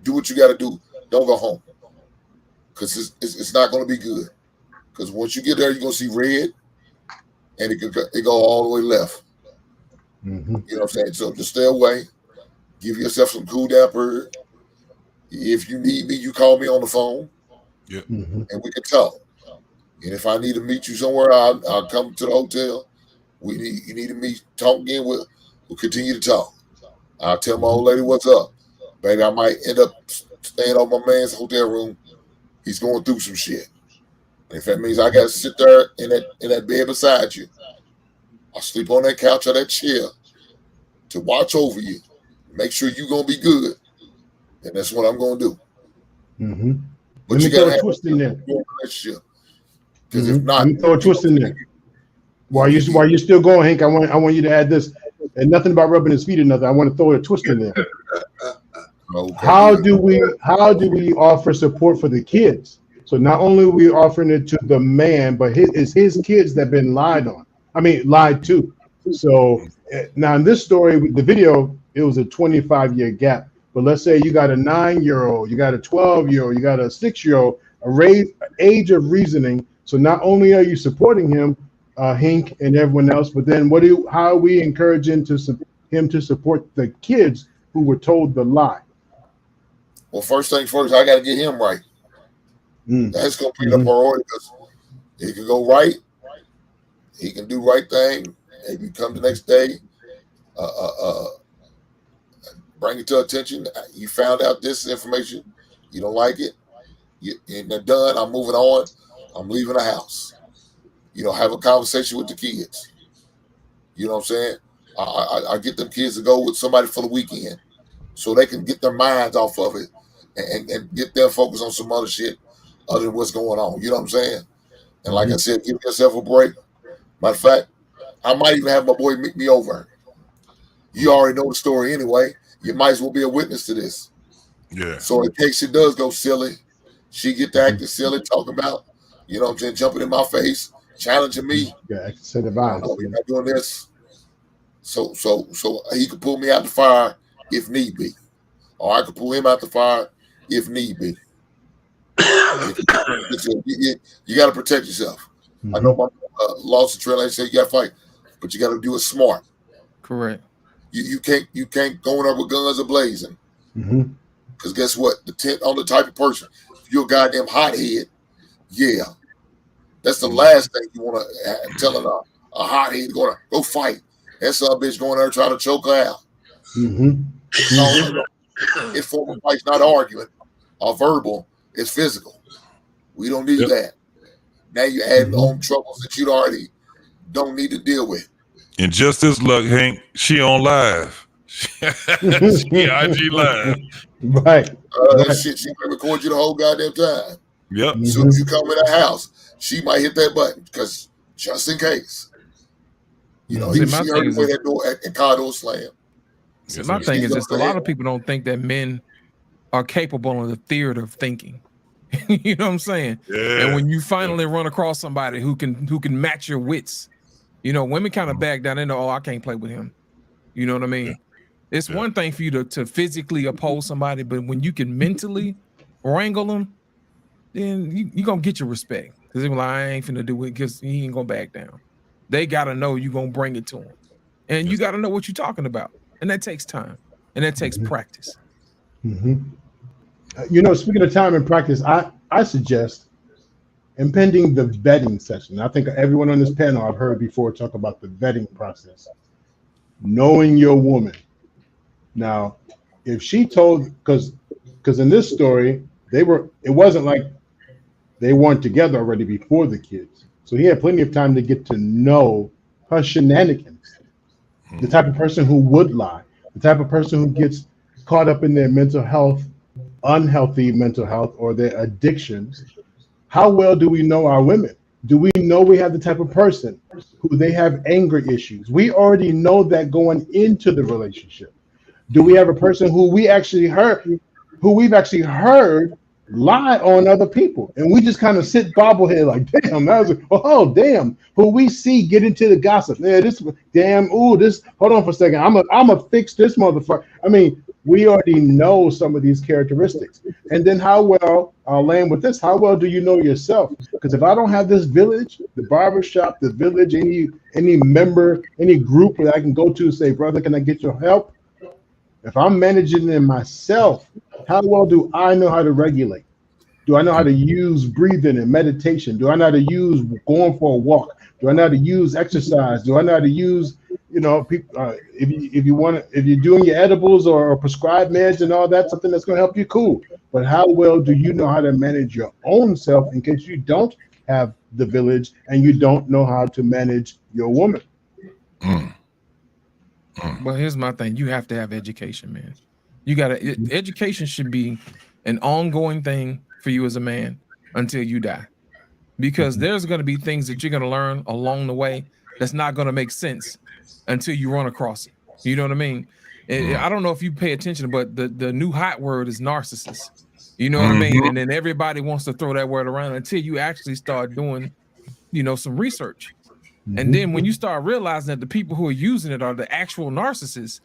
Do what you got to do. Don't go home. Because it's not going to be good. Because once you get there, you're going to see red, and it go all the way left. Mm-hmm. You know what I'm saying? So just stay away. Give yourself some cool down period. If you need me, you call me on the phone. Yeah. Mm-hmm. And we can talk. And if I need to meet you somewhere, I'll come to the hotel. You need to meet, talk again. We'll continue to talk. I'll tell my old lady what's up. Baby, I might end up staying on my man's hotel room. He's going through some shit. And if that means I got to sit there in that bed beside you, I'll sleep on that couch or that chair to watch over you, make sure you're going to be good. And that's what I'm going to do. Mm-hmm. But Let you me throw got to a have twist in there. relationship. Because if Mm-hmm. not, Let me throw a twist in there. While you're still going, Hank, I want you to add this. And nothing about rubbing his feet or nothing. I want to throw a twist in there. Okay. How do we offer support for the kids? So not only are we offering it to the man, but it's his kids that have been lied to. So now in this story, the video, it was a 25-year gap. But let's say you got a 9-year-old, you got a 12-year-old, you got a 6-year-old, age of reasoning. So not only are you supporting him, Hank and everyone else, but then how are we encouraging him to support the kids who were told the lie? Well, first things first, I got to get him right. That's going to be the priority because he can go right. He can do right thing. Maybe come the next day, bring it to attention. You found out this information. You don't like it. You're done. I'm moving on. I'm leaving the house. You know, have a conversation with the kids. You know what I'm saying? I get them kids to go with somebody for the weekend so they can get their minds off of it and get them focused on some other shit other than what's going on. You know what I'm saying? And like I said, give yourself a break. Matter of fact, I might even have my boy meet me over. You already know the story anyway. You might as well be a witness to this. Yeah. So in case it does go silly, she get to acting silly, talking about, you know what I'm saying, jumping in my face, challenging me. Yeah, set of violence. We're not doing this. So he could pull me out the fire if need be. Or I could pull him out the fire if need be. You got to protect yourself. I know my lost the trail. I say you got to fight, but you got to do it smart. Correct. You can't go in there with guns ablazing. Because guess what? Depend on the type of person. If you're a goddamn hothead, yeah, that's the last thing you want to tell a hothead going to go fight. That son of a bitch going there trying to choke her out. It's formal fights, not arguing or verbal. It's physical. We don't need that. Now you're adding on troubles that you already don't need to deal with. And just this luck, Hank, she on live. She IG live. Right. Shit, she can record you the whole goddamn time. Yep. As soon as you come in the house, she might hit that button because just in case. You know, she heard the way that door and car door slam. So my thing is just a lot of people don't think that men are capable of the theater of thinking. You know what I'm saying? Yeah. And when you finally run across somebody who can match your wits, you know, women kind of back down and know, oh, I can't play with him. You know what I mean? Yeah. It's one thing for you to physically oppose somebody, but when you can mentally wrangle them, then you're going to get your respect. Because they're like, I ain't finna do it because he ain't going to back down. They got to know you're going to bring it to them. And you got to know what you're talking about. And that takes time. And that takes practice. You know, speaking of time and practice, I suggest impending the vetting session. I think everyone on this panel I've heard before talk about the vetting process. Knowing your woman. Now, if she told, because in this story, it wasn't like They weren't together already before the kids. So he had plenty of time to get to know her shenanigans, the type of person who would lie, the type of person who gets caught up in their mental health, unhealthy mental health, or their addictions. How well do we know our women? Do we know we have the type of person who they have anger issues? We already know that going into the relationship. Do we have a person who we've actually heard lie on other people, and we just kind of sit bobblehead like, damn, that was, oh damn, who we see get into the gossip, man, this damn, ooh, this, hold on for a second, I'm a fix this motherfucker. I mean, we already know some of these characteristics. And then how well, I'll land with this, how well do you know yourself? Because if I don't have this village, the barbershop, the village, any member, any group that I can go to and say, brother, can I get your help? If I'm managing it myself, how well do I know how to regulate? Do I know how to use breathing and meditation? Do I know how to use going for a walk? Do I know how to use exercise? Do I know how to use, if you're doing your edibles or prescribed meds and all that, something that's going to help you, cool. But how well do you know how to manage your own self in case you don't have the village and you don't know how to manage your woman? Well, here's my thing. You have to have education, man. Education should be an ongoing thing for you as a man until you die. Because there's going to be things that you're going to learn along the way that's not going to make sense until you run across it. You know what I mean? I don't know if you pay attention, but the new hot word is narcissist. You know what I mean? And then everybody wants to throw that word around until you actually start doing, some research. And then when you start realizing that the people who are using it are the actual narcissists,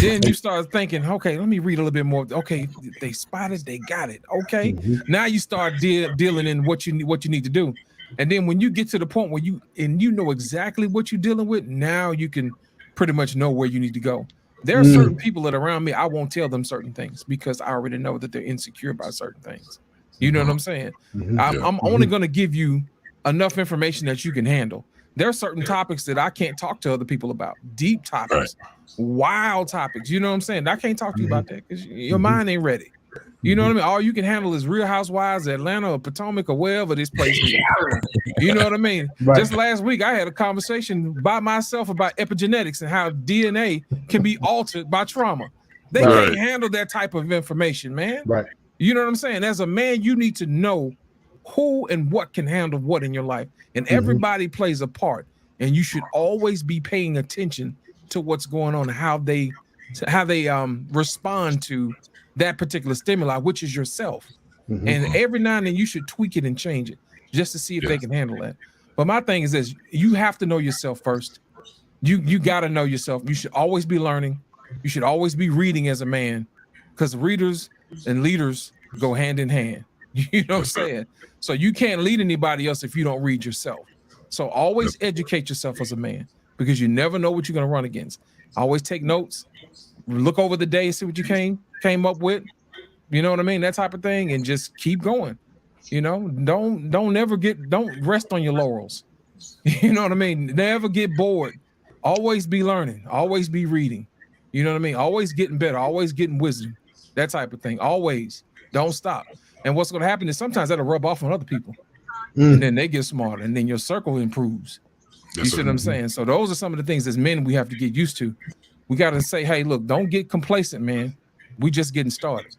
then you start thinking, okay, let me read a little bit more. Okay, they spotted, they got it. Okay, now you start dealing in what you need to do. And then when you get to the point where you know exactly what you're dealing with, now you can pretty much know where you need to go. There are certain people that are around me, I won't tell them certain things because I already know that they're insecure about certain things. You know what I'm saying? I'm only going to give you enough information that you can handle. There are certain topics that I can't talk to other people about. Deep topics, wild topics. You know what I'm saying? I can't talk to you about that because your mind ain't ready. You know what I mean? All you can handle is Real Housewives, Atlanta, or Potomac, or wherever this place is. You know what I mean? Right. Just last week, I had a conversation by myself about epigenetics and how DNA can be altered by trauma. They can't handle that type of information, man. Right. You know what I'm saying? As a man, you need to know who and what can handle what in your life, and everybody plays a part, and you should always be paying attention to what's going on, how they respond to that particular stimuli, which is yourself. And every now and then you should tweak it and change it just to see if they can handle that. But my thing is this: you have to know yourself first. You got to know yourself. You should always be learning. You should always be reading as a man, because readers and leaders go hand in hand. You know what I'm saying? So you can't lead anybody else if you don't read yourself. So always educate yourself as a man, because you never know what you're going to run against. Always take notes, look over the day and see what you came up with. You know what I mean? That type of thing, and just keep going. Don't rest on your laurels. You know what I mean? Never get bored. Always be learning. Always be reading. You know what I mean? Always getting better. Always getting wisdom. That type of thing. Always. Don't stop. And what's going to happen is sometimes that'll rub off on other people, and then they get smarter, and then your circle improves. You see what I'm saying? So those are some of the things as men we have to get used to. We got to say, hey, look, don't get complacent, man. We just getting started.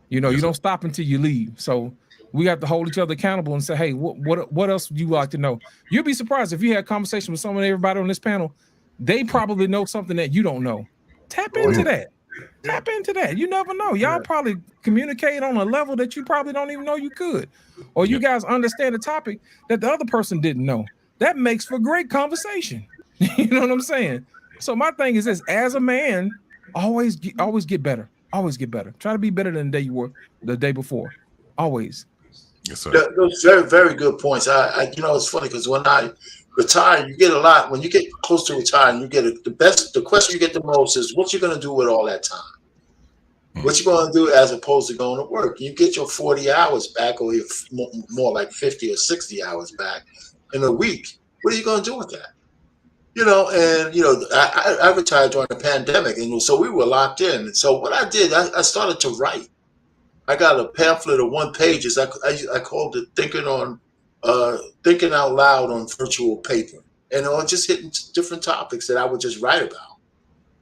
You don't stop until you leave. So we have to hold each other accountable and say, hey, what else would you like to know? You'll be surprised if you had a conversation with someone, everybody on this panel, they probably know something that you don't know. Tap into that. Tap into that. You never know. Y'all probably communicate on a level that you probably don't even know you could. Or you guys understand a topic that the other person didn't know. That makes for great conversation. You know what I'm saying? So my thing is this: as a man, always get better. Always get better. Try to be better than the day you were the day before. Always. Yes, sir. Those very, very good points. It's funny because when I retire, you get a lot. When you get close to retiring, you get the question you get the most is, what you going to do with all that time? What you going to do as opposed to going to work? You get your 40 hours back, or more like 50 or 60 hours back in a week. What are you going to do with that? I retired during the pandemic, and so we were locked in. And so what I did, I started to write. I got a pamphlet of 1 pages. I called it Thinking Out Loud on Virtual Paper. And just hitting different topics that I would just write about.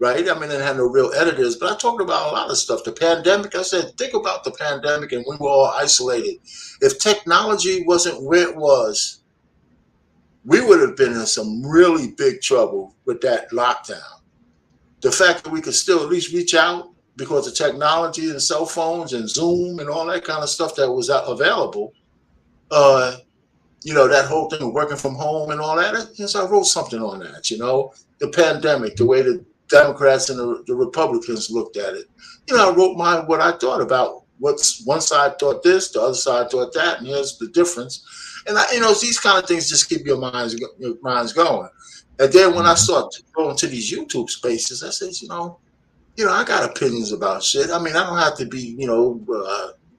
Right? I mean, I had no real editors, but I talked about a lot of stuff. The pandemic, I said, think about the pandemic and we were all isolated. If technology wasn't where it was, we would have been in some really big trouble with that lockdown. The fact that we could still at least reach out because of technology and cell phones and Zoom and all that kind of stuff that was available, that whole thing of working from home and all that. Yes, I wrote something on that, the pandemic, the way the Democrats and the Republicans looked at it. I wrote what I thought about what's one side thought this, the other side thought that, and here's the difference. And these kind of things just keep your minds going. And then when I start going to these YouTube spaces, I said, I got opinions about shit. I mean, I don't have to be,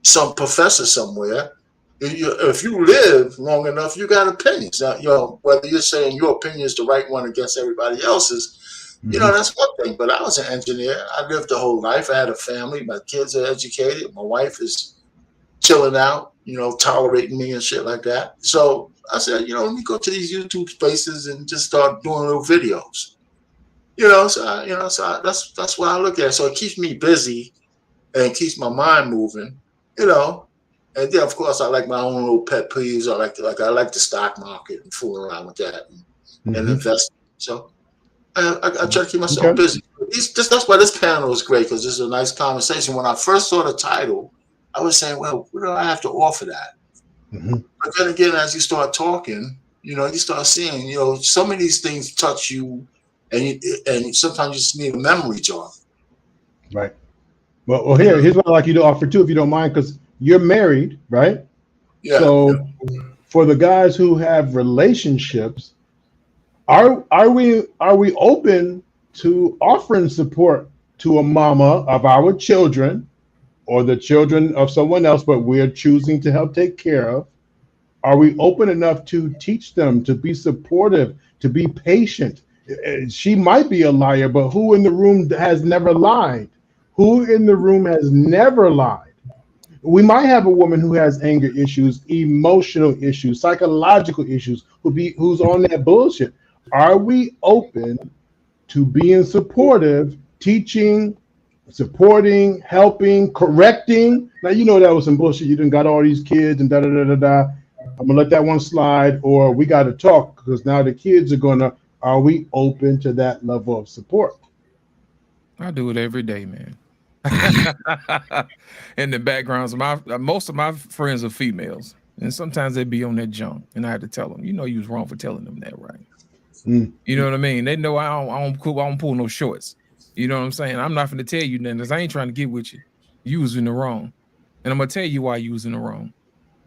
some professor somewhere. If you live long enough, you got opinions. Now, whether you're saying your opinion is the right one against everybody else's, that's one thing. But I was an engineer. I lived the whole life. I had a family. My kids are educated. My wife is chilling out, tolerating me and shit like that. So I said, let me go to these YouTube spaces and just start doing little videos. So that's what I look at. So it keeps me busy and keeps my mind moving, And then, of course, I like my own little pet peeves. I like the stock market and fooling around with that and invest. So I try to keep myself busy. That's why this panel is great, because this is a nice conversation. When I first saw the title, I was saying, well, what do I have to offer that? But then again, as you start talking, you start seeing, some of these things touch you, and sometimes you just need a memory jog. Right. Well, here's what I'd like you to offer too, if you don't mind, because you're married, right? Yeah. So for the guys who have relationships, are we open to offering support to a mama of our children or the children of someone else, but we're choosing to help take care of? Are we open enough to teach them, to be supportive, to be patient? She might be a liar, but who in the room has never lied? Who in the room has never lied? We might have a woman who has anger issues, emotional issues, psychological issues, who's on that bullshit. Are we open to being supportive, teaching, supporting, helping, correcting? Now, that was some bullshit. You done got all these kids and da-da-da-da-da. I'm gonna let that one slide, or we got to talk, because now the kids are we open to that level of support? I do it every day, man. In the backgrounds, most of my friends are females, and sometimes they be on that junk, and I had to tell them, you was wrong for telling them that, right? You know what I mean? They know I don't pull no shorts. You know what I'm saying? I'm not going to tell you nothing, because I ain't trying to get with you. You was in the wrong, and I'm gonna tell you why you was in the wrong,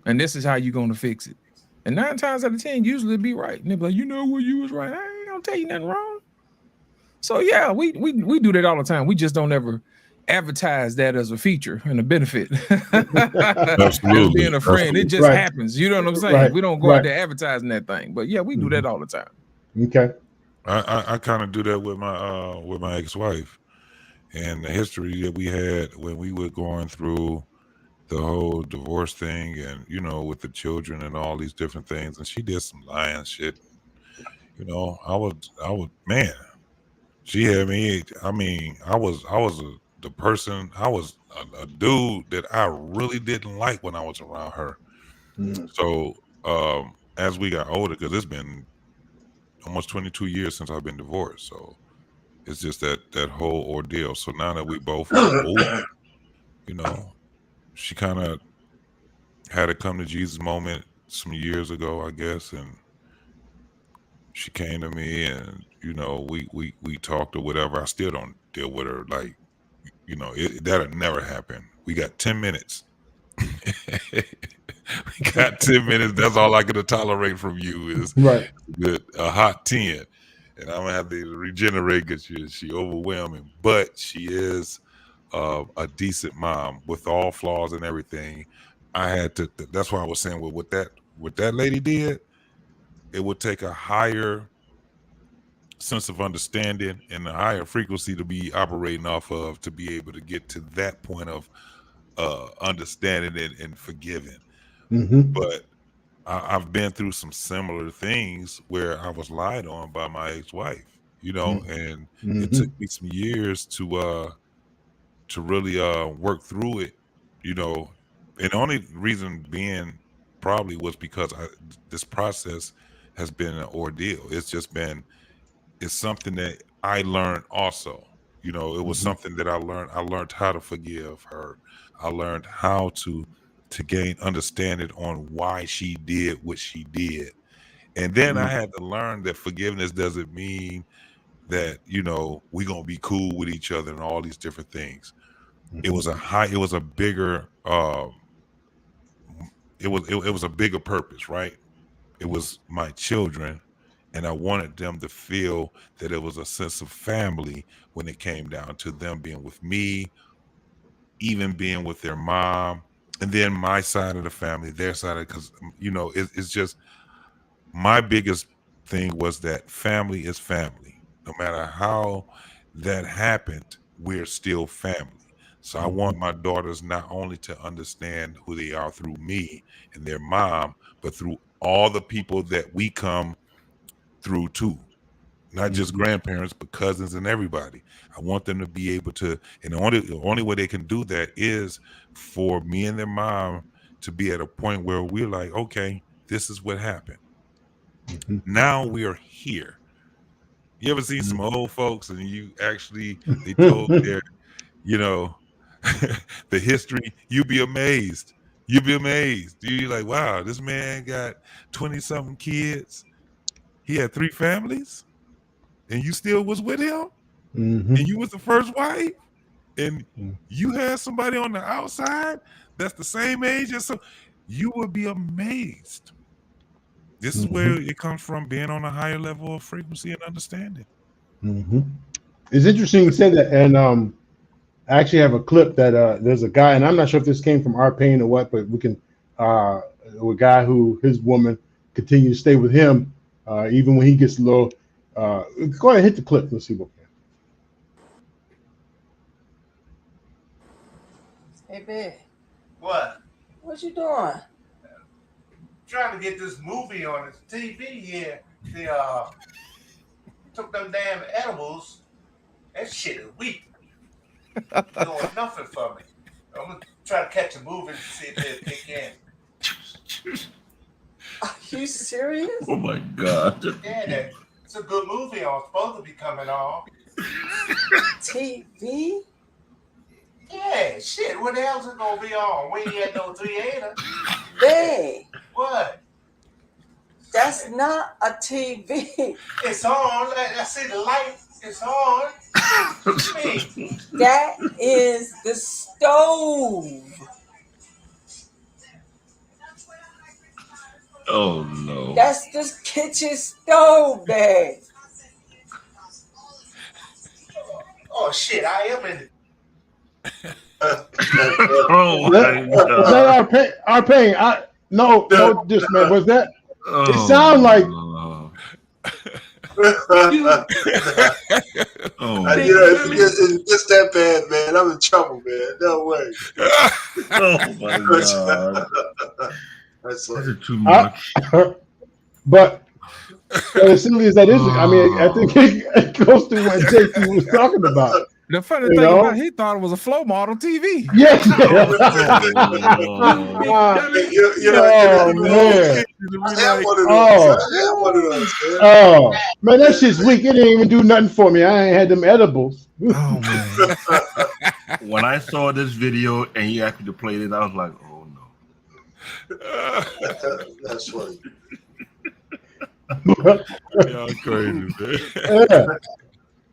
and this is how you gonna fix it. And 9 times out of 10, usually be right. And they be like, what, you was right. I ain't gonna tell you nothing wrong. So yeah, we do that all the time. We just don't ever advertise that as a feature and a benefit. Absolutely. As being a friend. Absolutely. It just happens. You know what I'm saying? Right. We don't go out there advertising that thing. But yeah, we do that all the time. Okay. I kind of do that with my ex-wife, and the history that we had when we were going through the whole divorce thing, and with the children and all these different things, and she did some lying shit. I would man, she had me. I mean, I was the person. I was a dude that I really didn't like when I was around her. So as we got older, because it's been almost 22 years since I've been divorced, so it's just that whole ordeal. So now that we both are old, she kind of had a come to Jesus moment some years ago, I guess, and she came to me, and we talked or whatever. I still don't deal with her like, that'll never happen. We got 10 minutes. We got 10 minutes. That's all I can tolerate from you is right. A hot 10, and I'm gonna have to regenerate because she overwhelming. But she is a decent mom with all flaws and everything. I had to. That's why I was saying what that lady did. It would take a higher sense of understanding and a higher frequency to be operating off of to be able to get to that point of understanding and forgiving. Mm-hmm. But I've been through some similar things where I was lied on by my ex-wife, you know, and it took me some years to really work through it, you know. And the only reason being probably was because this process has been an ordeal. It's something that I learned also. You know, it was something that I learned. I learned how to forgive her. I learned how to gain understanding on why she did what she did. And then I had to learn that forgiveness doesn't mean that, you know, we're gonna be cool with each other and all these different things. It was a bigger it was a bigger purpose, right? It was my children, and I wanted them to feel that it was a sense of family when it came down to them being with me, even being with their mom, and then my side of the family, their side of, because you know, it's just my biggest thing was that family is family. No matter how that happened, we're still family. So I want my daughters not only to understand who they are through me and their mom, but through all the people that we come through too. Not just grandparents, but cousins and everybody. I want them to be able to, and the only way they can do that is for me and their mom to be at a point where we're like, okay, this is what happened. Now we are here. You ever seen some old folks and they told their, you know, the history? You'd be amazed. You'd be amazed. You're like, wow, this man got 20-something kids. He had 3 families, and you still was with him, and you was the first wife, and you had somebody on the outside that's the same age as so. You would be amazed. This is where it comes from, being on a higher level of frequency and understanding. It's interesting you said that, and I actually have a clip that there's a guy, and I'm not sure if this came from our pain or what, but we can a guy who his woman continued to stay with him even when he gets a little. Go ahead, hit the clip. Let's see what. Hey, babe. What? What you doing? Trying to get this movie on this TV here. They took them damn edibles. That shit is weak. Doing nothing for me. I'm gonna try to catch a movie and see if they kick in. Are you serious? Oh my God. Yeah, it's a good movie. I'm supposed to be coming on. TV? Yeah, shit. What the hell's it gonna be on? We ain't had no theater. Babe. What? That's not a TV. It's on. I see the light. It's on. That is the stove. Oh no. That's the kitchen stove, babe. Oh shit, I am in it. Oh my God. Was that our pain? No, this man. Was that? It sounded like. If it's that bad, man, I'm in trouble, man. No way. Oh my God. That's too much. But as silly as that is, I mean, I think it goes to what JP was talking about. The funny thing about it, he thought it was a flow model TV. Yes. Oh man, that shit's weak. It didn't even do nothing for me. I ain't had them edibles. Oh man. When I saw this video and he asked me to play it, I was like, oh no. That's funny. Y'all crazy, man. Yeah.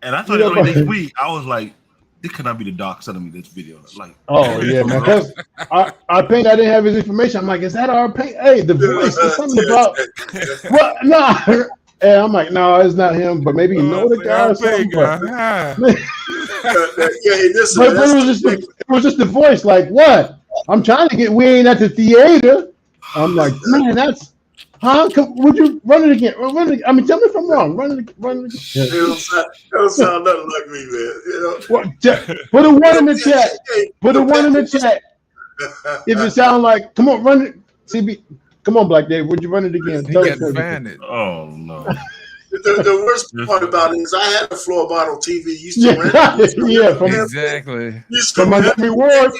And I thought earlier this week, I was like, this cannot be the dark side of me, this video. Like, oh yeah, man. Because our pain, I didn't have his information. I'm like, is that our pain? Hey, the voice is something about what? Nah. And I'm like, no, it's not him, but maybe you know the guy or something. But it was just the voice, like, what? I'm trying to get, we ain't at the theater. I'm like, man, that's huh? Would you run it again? I mean, tell me if I'm wrong. Run it again. It don't sound nothing like me, man. You know? Put a 1 in the chat. Put a 1 in the chat. If it sound like, come on, run it. CB, come on, Black Dave. Would you run it again? He Tell got us to what you find think. it. Oh no. The worst part about it is I had a floor model TV. Used to rent it. Yeah, from Exactly. Montgomery Ward,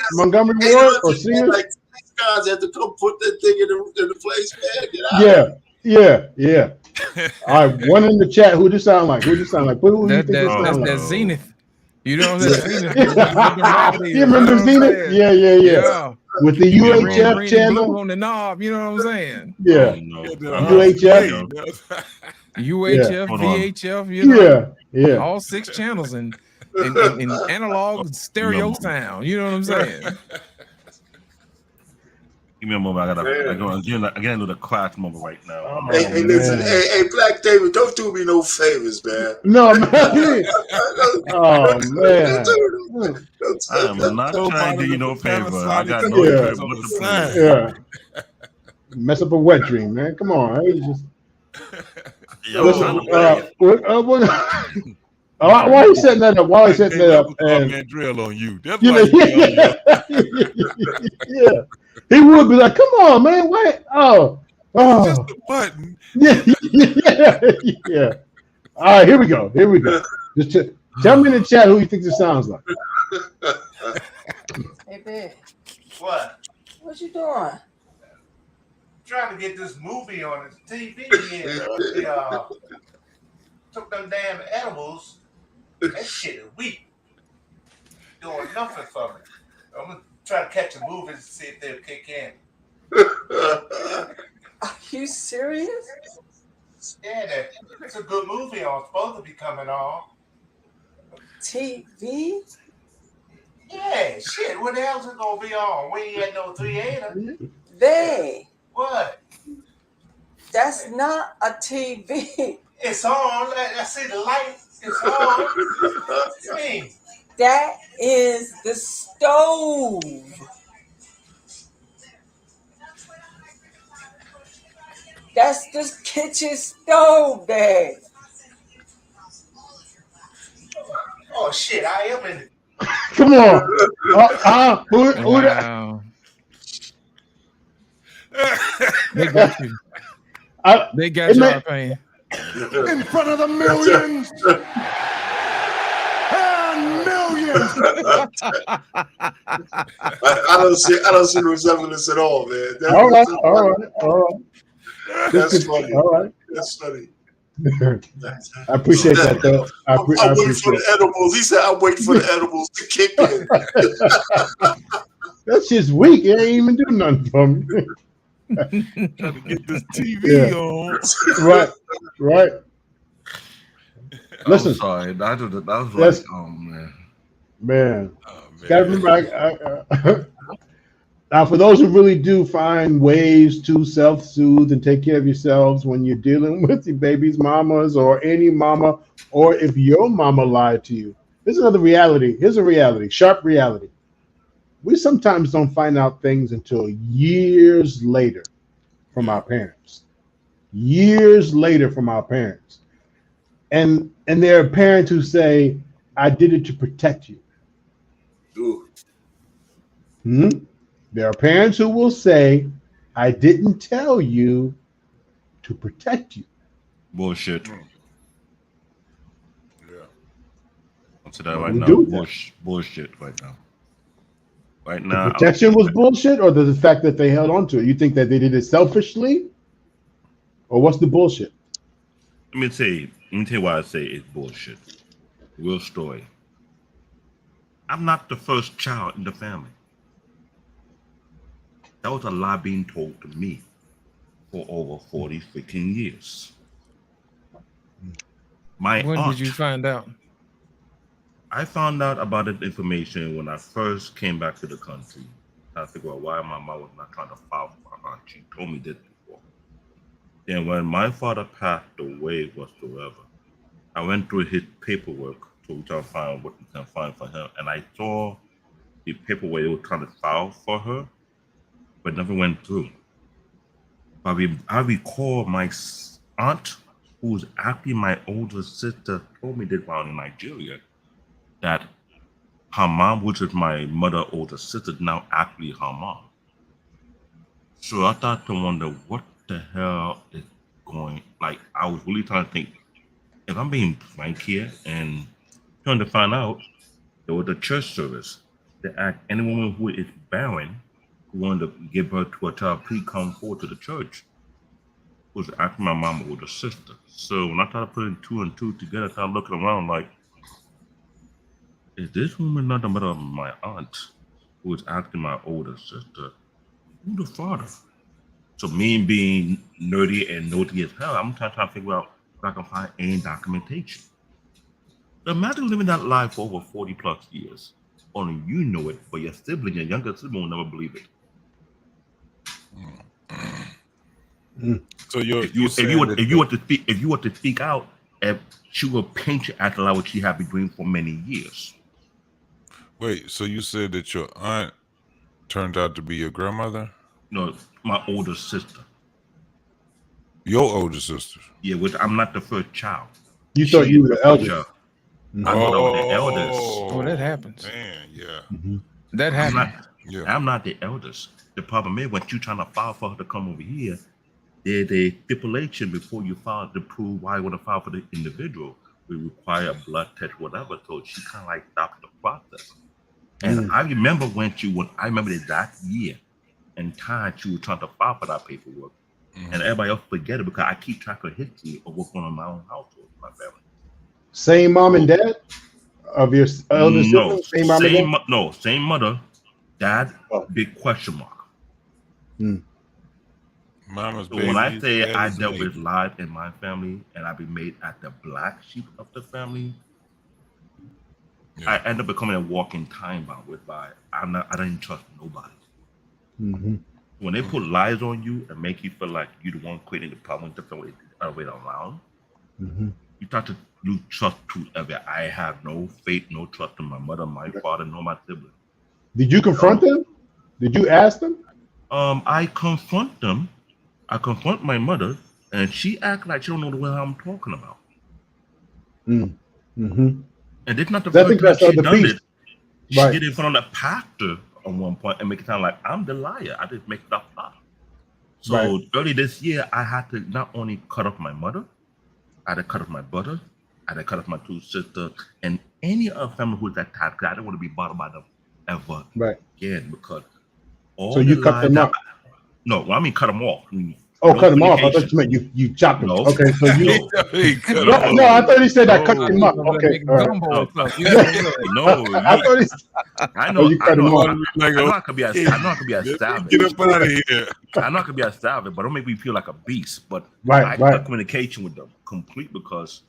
or $800 Sears. like 6 guys had to come put that thing in the place, man. Get out. Yeah. All right, one in the chat. Who does sound like? Who do you think this Oh, sound like? no. Zenith. You know what I'm saying? Zenith. You remember Zenith? Yeah. With the UHF Green channel. blue on the knob. You know what I'm saying? Yeah. Oh, no. UHF. UHF, Hold on. VHF. You know. Yeah. All 6 channels and analog stereo sound. You know what I'm saying? Give me a moment. I gotta get into the class moment right now. Hey, listen. Hey, Black David, don't do me no favors, man. No, man. Oh, man. I am not trying to do you no favor. I got no Yeah. trip but to play. Yeah. Mess up a wet dream, man. Come on. Hey, just... Listen, why are you setting that up? Why are you setting that up? And drill on you. That's you why yeah. He would be like, come on, man. Wait. Oh. Just the button. Yeah. All right, here we go. Just tell me in the chat who you think this sounds like. Hey, babe. What? What you doing? Trying to get this movie on the TV here. Took them damn edibles. That shit is weak. Doing nothing for me. I'm gonna try to catch a movie and see if they'll kick in. Are you serious? Yeah, it's a good movie on. It's supposed to be coming on. TV? Yeah, shit. What else is gonna be on? We ain't had no theater. They. What? That's not a TV. It's on. I see the light. It's on. What do you mean? That is the stove. That's the kitchen stove, Dad. Oh shit! I am in it. Come on. Wow. They got you. They got your opinion. In front of the millions and millions. I don't see resemblance at all, man. All right. That's funny. All right. That's funny. I appreciate that, though. I'm waiting for the edibles. He said, "I'm waiting for the edibles to kick in." That's just weak. It ain't even do nothing for me. Trying to get this TV on. Right. Listen, I'm sorry. That was like, oh man. Gotta remember, now, for those who really do find ways to self-soothe and take care of yourselves when you're dealing with your baby's mamas or any mama, or if your mama lied to you, here's another reality. Here's a reality, sharp reality. We sometimes don't find out things until years later from our parents. And there are parents who say, I did it to protect you. There are parents who will say, I didn't tell you to protect you. Bullshit. Yeah. I'll say that right We now. do that. Bullshit right now. Right now. Protection was bullshit, or the fact that they held on to it? You think that they did it selfishly? Or what's the bullshit? Let me tell you why I say it's bullshit. Real story. I'm not the first child in the family. That was a lie being told to me for over 40 freaking years. When did you find out? I found out about that information when I first came back to the country. I figured out why my mom was not trying to file for her. She told me this before. Then when my father passed away whatsoever, I went through his paperwork to try to find what we can find for him. And I saw the paperwork they were trying to file for her, but never went through. But I recall my aunt, who was actually my older sister, told me this while in Nigeria, that her mom, which is my mother's older sister, now actually her mom. So I started to wonder what the hell is going. Like I was really trying to think if I'm being frank here, and trying to find out there was a church service that asked any woman who is barren who wanted to give birth to a child, please come forward to the church. It was actually my mom older sister. So when I started putting two and two together, I started looking around like, is this woman not the mother of my aunt, who is actually my older sister? Who the father? So me being nerdy and nosy as hell, I'm trying to figure out if I can find any documentation. So imagine living that life for over 40 plus years. Only you know it, but your sibling, your younger sibling will never believe it. So if you were to speak out, she will paint you as like what she had been doing for many years. Wait, so you said that your aunt turned out to be your grandmother? No, my older sister. Your older sister? Yeah, which I'm not the first child. You thought you were the eldest. I thought I was the eldest. Oh, that happens. Man, yeah. That happens. I'm not the eldest. The problem is when you trying to file for her to come over here, there's a stipulation before you file to prove why you want to file for the individual. We require a blood test, whatever. So she kind of like stopped the process. And I remember I remember the exact year and time she was trying to file for that paperwork. And everybody else forget it because I keep track of history of what's going on in my own household, my family. Same mom and dad of your elder sibling? Same mom and dad? No, same mother, dad, big question mark. Mama's so when I say I dealt with lies in my family and I be made at the black sheep of the family, I end up becoming a walking time bomb whereby I didn't trust nobody. When they put lies on you and make you feel like you're the one creating the problem, the other way around, you start to lose trust to every. I have no faith, no trust in my mother, my father, nor my sibling. Did you confront them? Did you ask them? I confront them. I confront my mother, and she act like she don't know the way I'm talking about. And it's not the first time she done it. She did it in front of the pastor at one point and make it sound like I'm the liar. I just make stuff up. So early this year, I had to not only cut off my mother, I had to cut off my brother, I had to cut off my two sisters, and any other family who's that type, because I didn't want to be bothered by them ever again, because all so you cut them up? No, well, I mean cut them off. Cut them off. I thought you meant you chopped them. No. Okay, so you. No, I thought he said I cut them up. Okay, all right. No, I thought he. I know. You cut them off. I know I could be a savage. Get up out of here. I know I could be a savage, but don't make me feel like a beast. But I cut communication with them complete because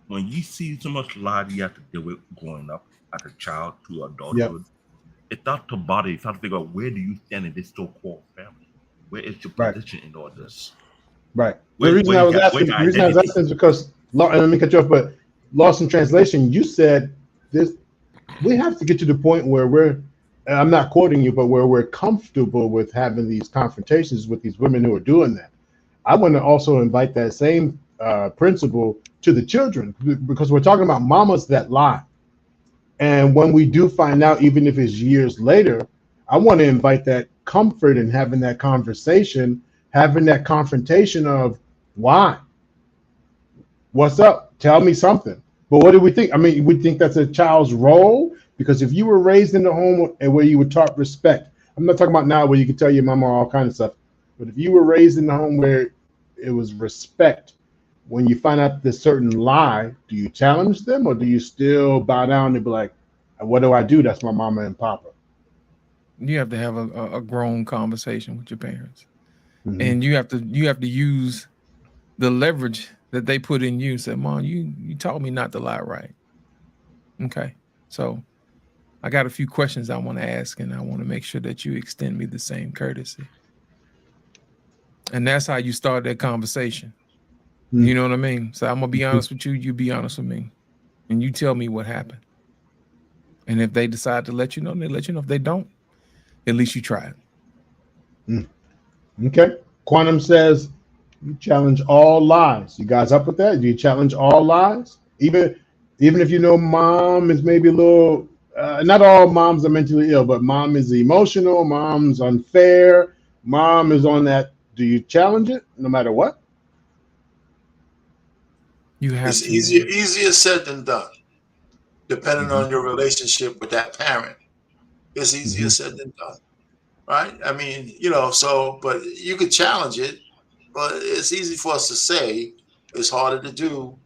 when you see so much lie you have to deal with growing up as a child to adulthood, it starts to bother you. You start to figure out where do you stand in this so-called family. Where is your position in all this? The reason I was asking is because, and let me cut you off, but lost in translation, you said this, we have to get to the point where I'm not quoting you, but where we're comfortable with having these confrontations with these women who are doing that. I want to also invite that same principle to the children, because we're talking about mamas that lie. And when we do find out, even if it's years later, I want to invite that comfort in having that conversation, having that confrontation of why, what's up, tell me something. But what do we think? I mean, we think that's a child's role, because if you were raised in the home and where you were taught respect, I'm not talking about now where you can tell your mama all kinds of stuff, but if you were raised in the home where it was respect, when you find out this certain lie, do you challenge them or do you still bow down and be like, what do I do? That's my mama and papa. You have to have a grown conversation with your parents, and you have to use the leverage that they put in you. Say, Mom, you taught me not to lie, right? Okay, so I got a few questions I want to ask, and I want to make sure that you extend me the same courtesy. And that's how you start that conversation. You know what I mean? So I'm gonna be honest with you. You be honest with me, and you tell me what happened. And if they decide to let you know, they let you know. If they don't, at least you tried. Okay. Quantum says you challenge all lies. You guys up with that? Do you challenge all lies? Even if you know mom is maybe a little not all moms are mentally ill, but mom is emotional, mom's unfair, mom is on that. Do you challenge it no matter what? You have It's to. easier said than done. Depending on your relationship with that parent, it's easier said than done, right? I mean, so, but you could challenge it, but it's easy for us to say. It's harder to do,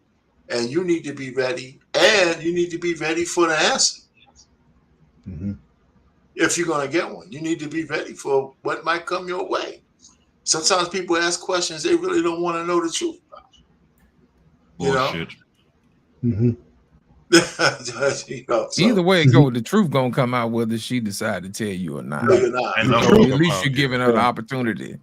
and you need to be ready, and you need to be ready for the answer. If you're going to get one, you need to be ready for what might come your way. Sometimes people ask questions they really don't want to know the truth about. Bullshit. Either way it go, the truth gonna come out whether she decide to tell you or not. You're not. And Because truth at least you're giving her the opportunity.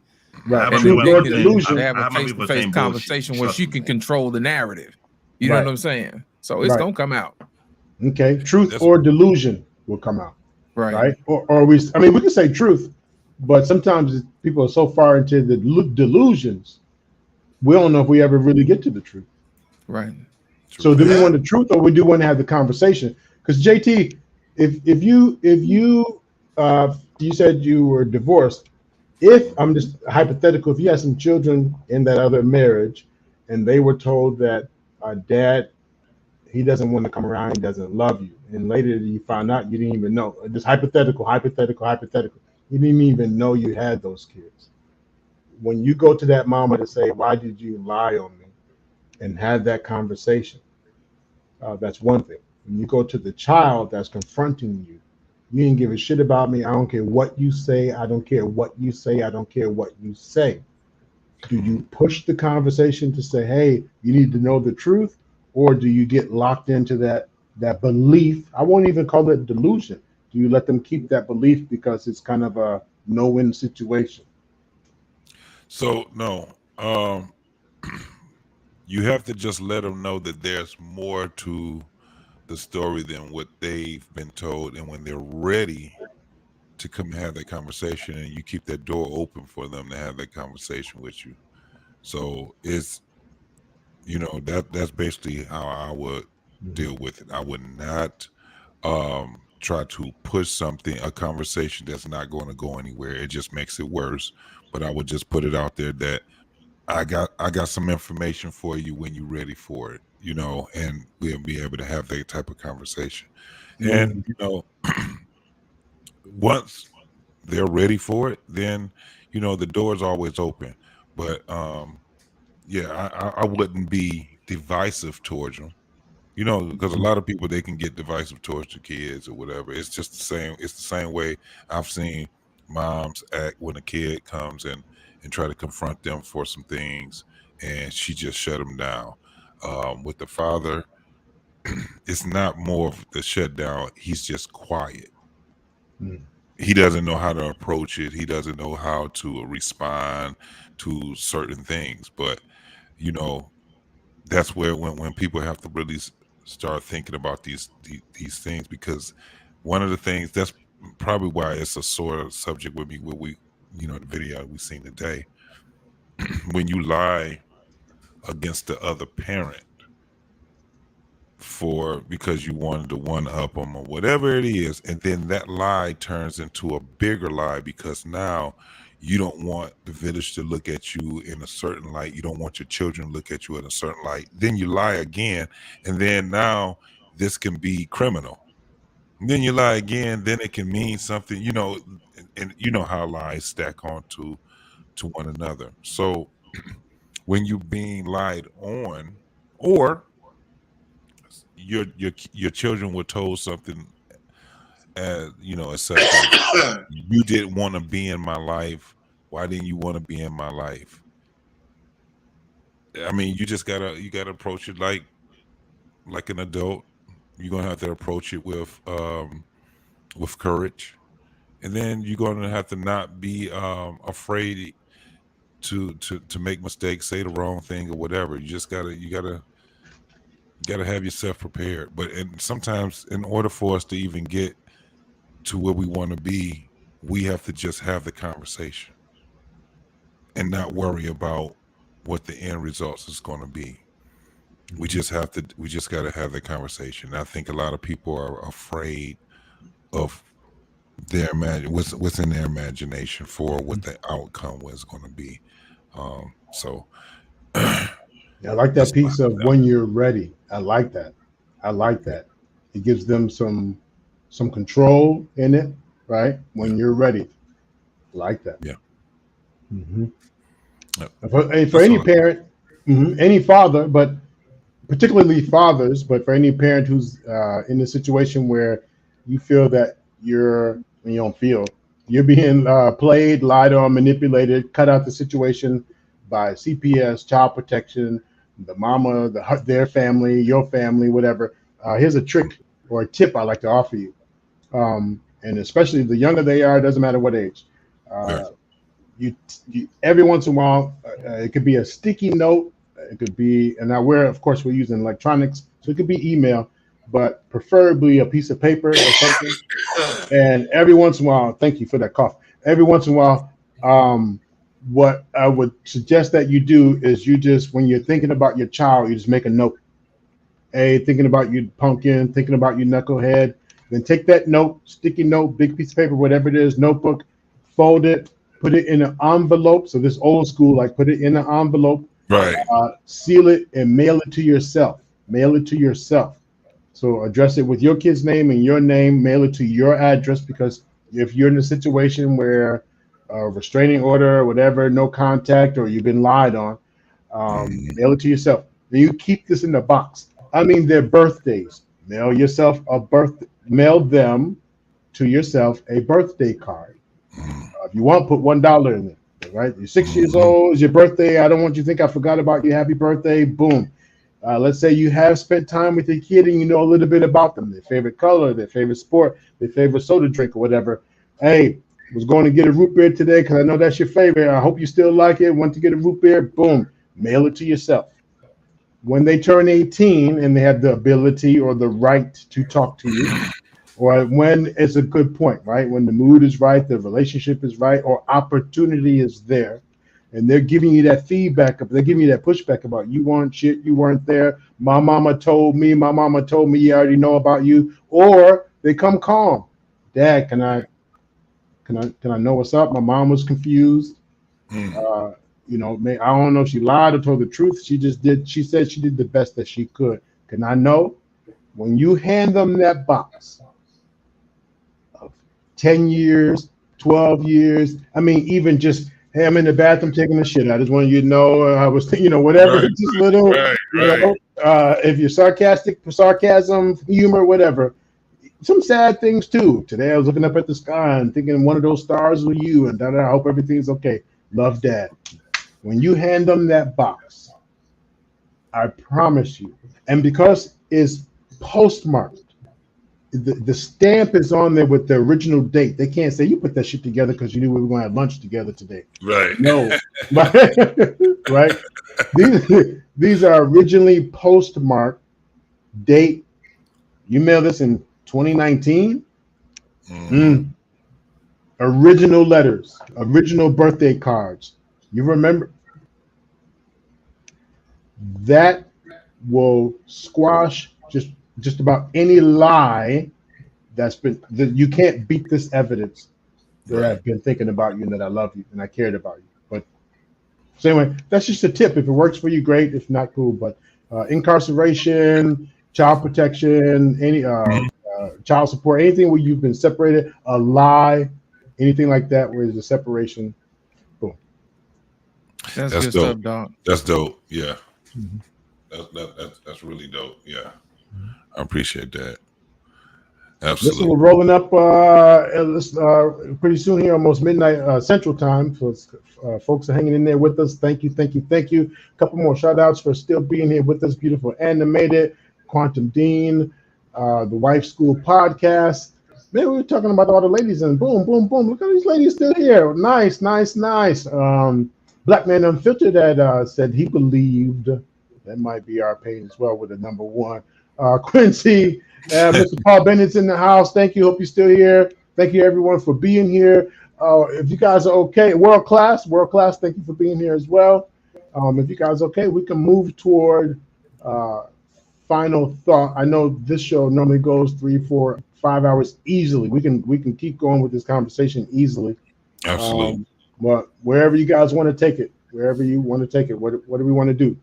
Right. And Truth then or they can delusion. have I a have my people face-to-face saying conversation where bullshit. she can control the narrative. You know Right. what I'm saying? So it's gonna come out. Okay. Truth or delusion will come out. Right. Or we can say truth, but sometimes people are so far into the delusions, we don't know if we ever really get to the truth. Right. So do we want the truth, or we do want to have the conversation? Because JT, if you you said you were divorced, if I'm just hypothetical, if you had some children in that other marriage, and they were told that dad, he doesn't want to come around, he doesn't love you, and later you found out you didn't even know. Just hypothetical. You didn't even know you had those kids. When you go to that mama to say, "Why did you lie on me?" and have that conversation, that's one thing. When you go to the child that's confronting you, you didn't give a shit about me. I don't care what you say. I don't care what you say. I don't care what you say. Do you push the conversation to say, "Hey, you need to know the truth," or do you get locked into that belief? I won't even call it delusion. Do you let them keep that belief because it's kind of a no-win situation? So no, you have to just let them know that there's more to the story than what they've been told, and when they're ready to come have that conversation, and you keep that door open for them to have that conversation with you. So it's that's basically how I would deal with it. I would not try to push a conversation that's not going to go anywhere. It just makes it worse. But I would just put it out there that I got some information for you when you're ready for it, and we'll be able to have that type of conversation. And once they're ready for it, then the door's always open. But I wouldn't be divisive towards them. Because a lot of people, they can get divisive towards the kids or whatever. It's just the same. It's the same way I've seen moms act when a kid comes and try to confront them for some things, and she just shut them down. With the father, it's not more of the shutdown. He's just quiet. He doesn't know how to approach it. He doesn't know how to respond to certain things. But that's where when people have to really start thinking about these things, because one of the things, that's probably why it's a sort of subject with me where we the video we've seen today. When you lie against the other parent because you wanted to one up them or whatever it is, and then that lie turns into a bigger lie because now you don't want the village to look at you in a certain light. You don't want your children to look at you in a certain light. Then you lie again, and then now this can be criminal. And then you lie again, then it can mean something, and you know how lies stack on to one another. So when you're being lied on, or your children were told something, as such as, you didn't want to be in my life. Why didn't you want to be in my life? I mean, you gotta approach it like an adult. You're gonna have to approach it with courage, and then you're gonna have to not be afraid to make mistakes, say the wrong thing or whatever. You gotta have yourself prepared. But sometimes, in order for us to even get to where we want to be, we have to just have the conversation and not worry about what the end results is going to be. We just got to have the conversation. I think a lot of people are afraid of their what's in their imagination for what the outcome was going to be. So I like that piece of when you're ready. I like that. It gives them some control in it, right? When you're ready. I like that. Yeah. Mm-hmm. For any parent, any father, but particularly fathers, but for any parent who's in a situation where you feel that you don't feel you're being played, lied on, manipulated, cut out the situation by CPS, child protection, the mama, their family, your family, whatever. Here's a trick or a tip I like to offer you, and especially the younger they are, it doesn't matter what age. You every once in a while, it could be a sticky note. It could be, and now of course, we're using electronics, so it could be email, but preferably a piece of paper or something. And every once in a while, thank you for that cough. Every once in a while, what I would suggest that you do is when you're thinking about your child, you just make a note. Hey, thinking about you, pumpkin, thinking about you, knucklehead. Then take that note, sticky note, big piece of paper, whatever it is, notebook, fold it, put it in an envelope. So this old school, like put it in an envelope, right? Seal it and mail it to yourself. Mail it to yourself. So address it with your kid's name and your name. Mail it to your address, because if you're in a situation where a restraining order or whatever, no contact, or you've been lied on, mail it to yourself. Then you keep this in the box. I mean, their birthdays. Mail them to yourself a birthday card. If you want, put $1 in it. Right? You're 6 years old. It's your birthday. I don't want you to think I forgot about you. Happy birthday. Boom. Let's say you have spent time with your kid and you know a little bit about them, their favorite color, their favorite sport, their favorite soda drink or whatever. Hey, was going to get a root beer today because I know that's your favorite. I hope you still like it. Want to get a root beer? Boom. Mail it to yourself. When they turn 18 and they have the ability or the right to talk to you, or when it's a good point, right? When the mood is right, the relationship is right, or opportunity is there, and they're giving you that feedback, they're giving you that pushback about you want shit, you weren't there, my mama told me, you already know about you, or they come calm. Dad, can I know what's up? My mom was confused. I don't know if she lied or told the truth. She said she did the best that she could. Can I know? When you hand them that box of 10 years, 12 years, I mean, even just, hey, I'm in the bathroom taking a shit. I just wanted you to know I was, whatever. Right, just little, if you're sarcasm, humor, whatever. Some sad things too. Today I was looking up at the sky and thinking one of those stars was you, and I hope everything's okay. Love, Dad. When you hand them that box, I promise you, and because it's postmarked, the stamp is on there with the original date. They can't say you put that shit together because you knew we were going to have lunch together today. Right. No. Right. These are originally postmarked date. You mailed this in 2019. Original letters, original birthday cards. You remember? That will squash just about any lie that you can't beat this evidence that I've been thinking about you and that I love you and I cared about you. But so anyway, that's just a tip. If it works for you, great. If not, cool. But incarceration, child protection, any child support, anything where you've been separated, a lie, anything like that where there's a separation, boom. That's good dope. stuff, dog. That's dope. Yeah. That's really dope. Yeah. I appreciate that. Absolutely. Listen, we're rolling up pretty soon here, almost midnight Central Time. So folks are hanging in there with us. Thank you. A couple more shout outs for still being here with us. Beautiful Animated, Quantum Dean, the Wife School Podcast. Maybe we were talking about all the ladies and boom. Look at these ladies still here. Nice. Black Man Unfiltered that said he believed. That might be our page as well with a number one. Quincy, Mr. Paul Bennett's in the house. Thank you. Hope you're still here. Thank you, everyone, for being here. If you guys are okay, world class. Thank you for being here as well. If you guys are okay, we can move toward final thought. I know this show normally goes 3, 4, 5 hours easily. We can keep going with this conversation easily. Absolutely. But wherever you guys want to take it, wherever you want to take it, what do we want to do?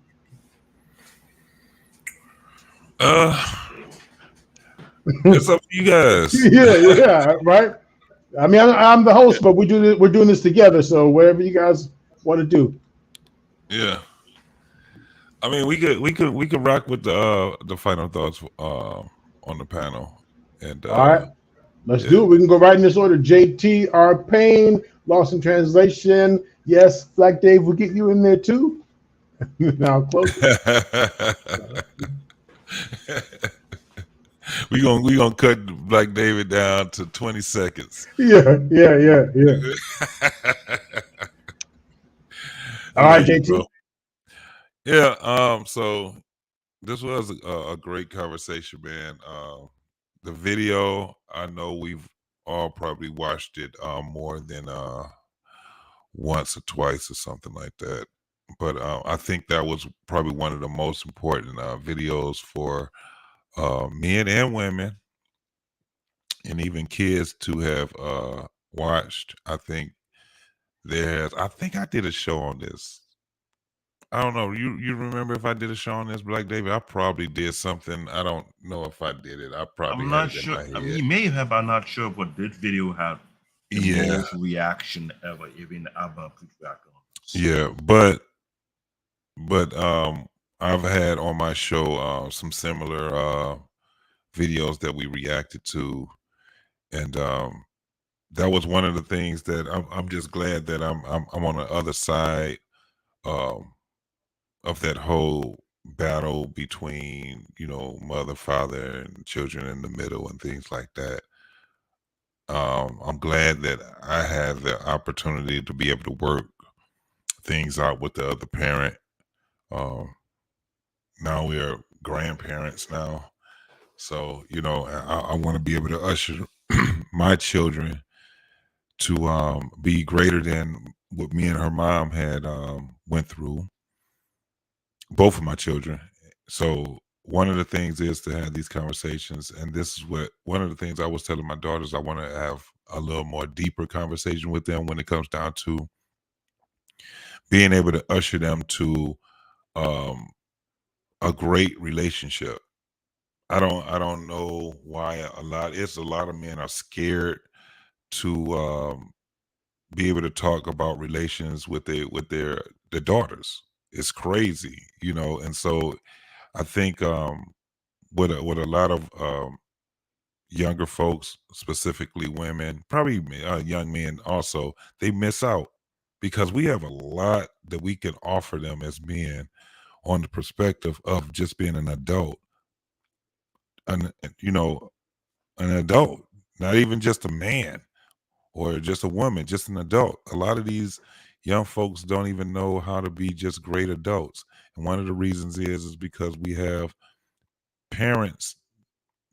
It's up to you guys. yeah, right. I mean, I'm the host, but we're doing this together. So wherever you guys want to do. Yeah. I mean, we could rock with the final thoughts on the panel, and All right, let's yeah. do it. We can go right in this order. JT, R. Payne, Lost in Translation. Yes, Black Dave will get you in there too. Now close. we gonna cut Black David down to 20 seconds. Yeah. All right, JT. Yeah. So this was a great conversation, man. The video, I know we've all probably watched it more than once or twice or something like that. But I think that was probably one of the most important videos for men and women, and even kids to have watched. I think I did a show on this. I don't know. You remember if I did a show on this, Black David? I probably did something. I don't know if I did it. I probably I'm had not it in sure. my I head. mean, you may have. I'm not sure, but this video had the most reaction ever, even ABBA put back on. Yeah, but I've had on my show some similar videos that we reacted to, and that was one of the things that I'm just glad that I'm on the other side of that whole battle between, mother, father, and children in the middle and things like that. I'm glad that I had the opportunity to be able to work things out with the other parent. Now we are grandparents now, so I want to be able to usher my children to be greater than what me and her mom had went through. Both of my children. So one of the things is to have these conversations, and this is one of the things I was telling my daughters. I want to have a little more deeper conversation with them when it comes down to being able to usher them to a great relationship. I don't know why a lot of men are scared to be able to talk about relations with their daughters. It's crazy, and so I think what a lot of younger folks, specifically women, probably young men also, they miss out because we have a lot that we can offer them as men on the perspective of just being an adult, an an adult, not even just a man or just a woman, just an adult. A lot of these young folks don't even know how to be just great adults, and one of the reasons is because we have parents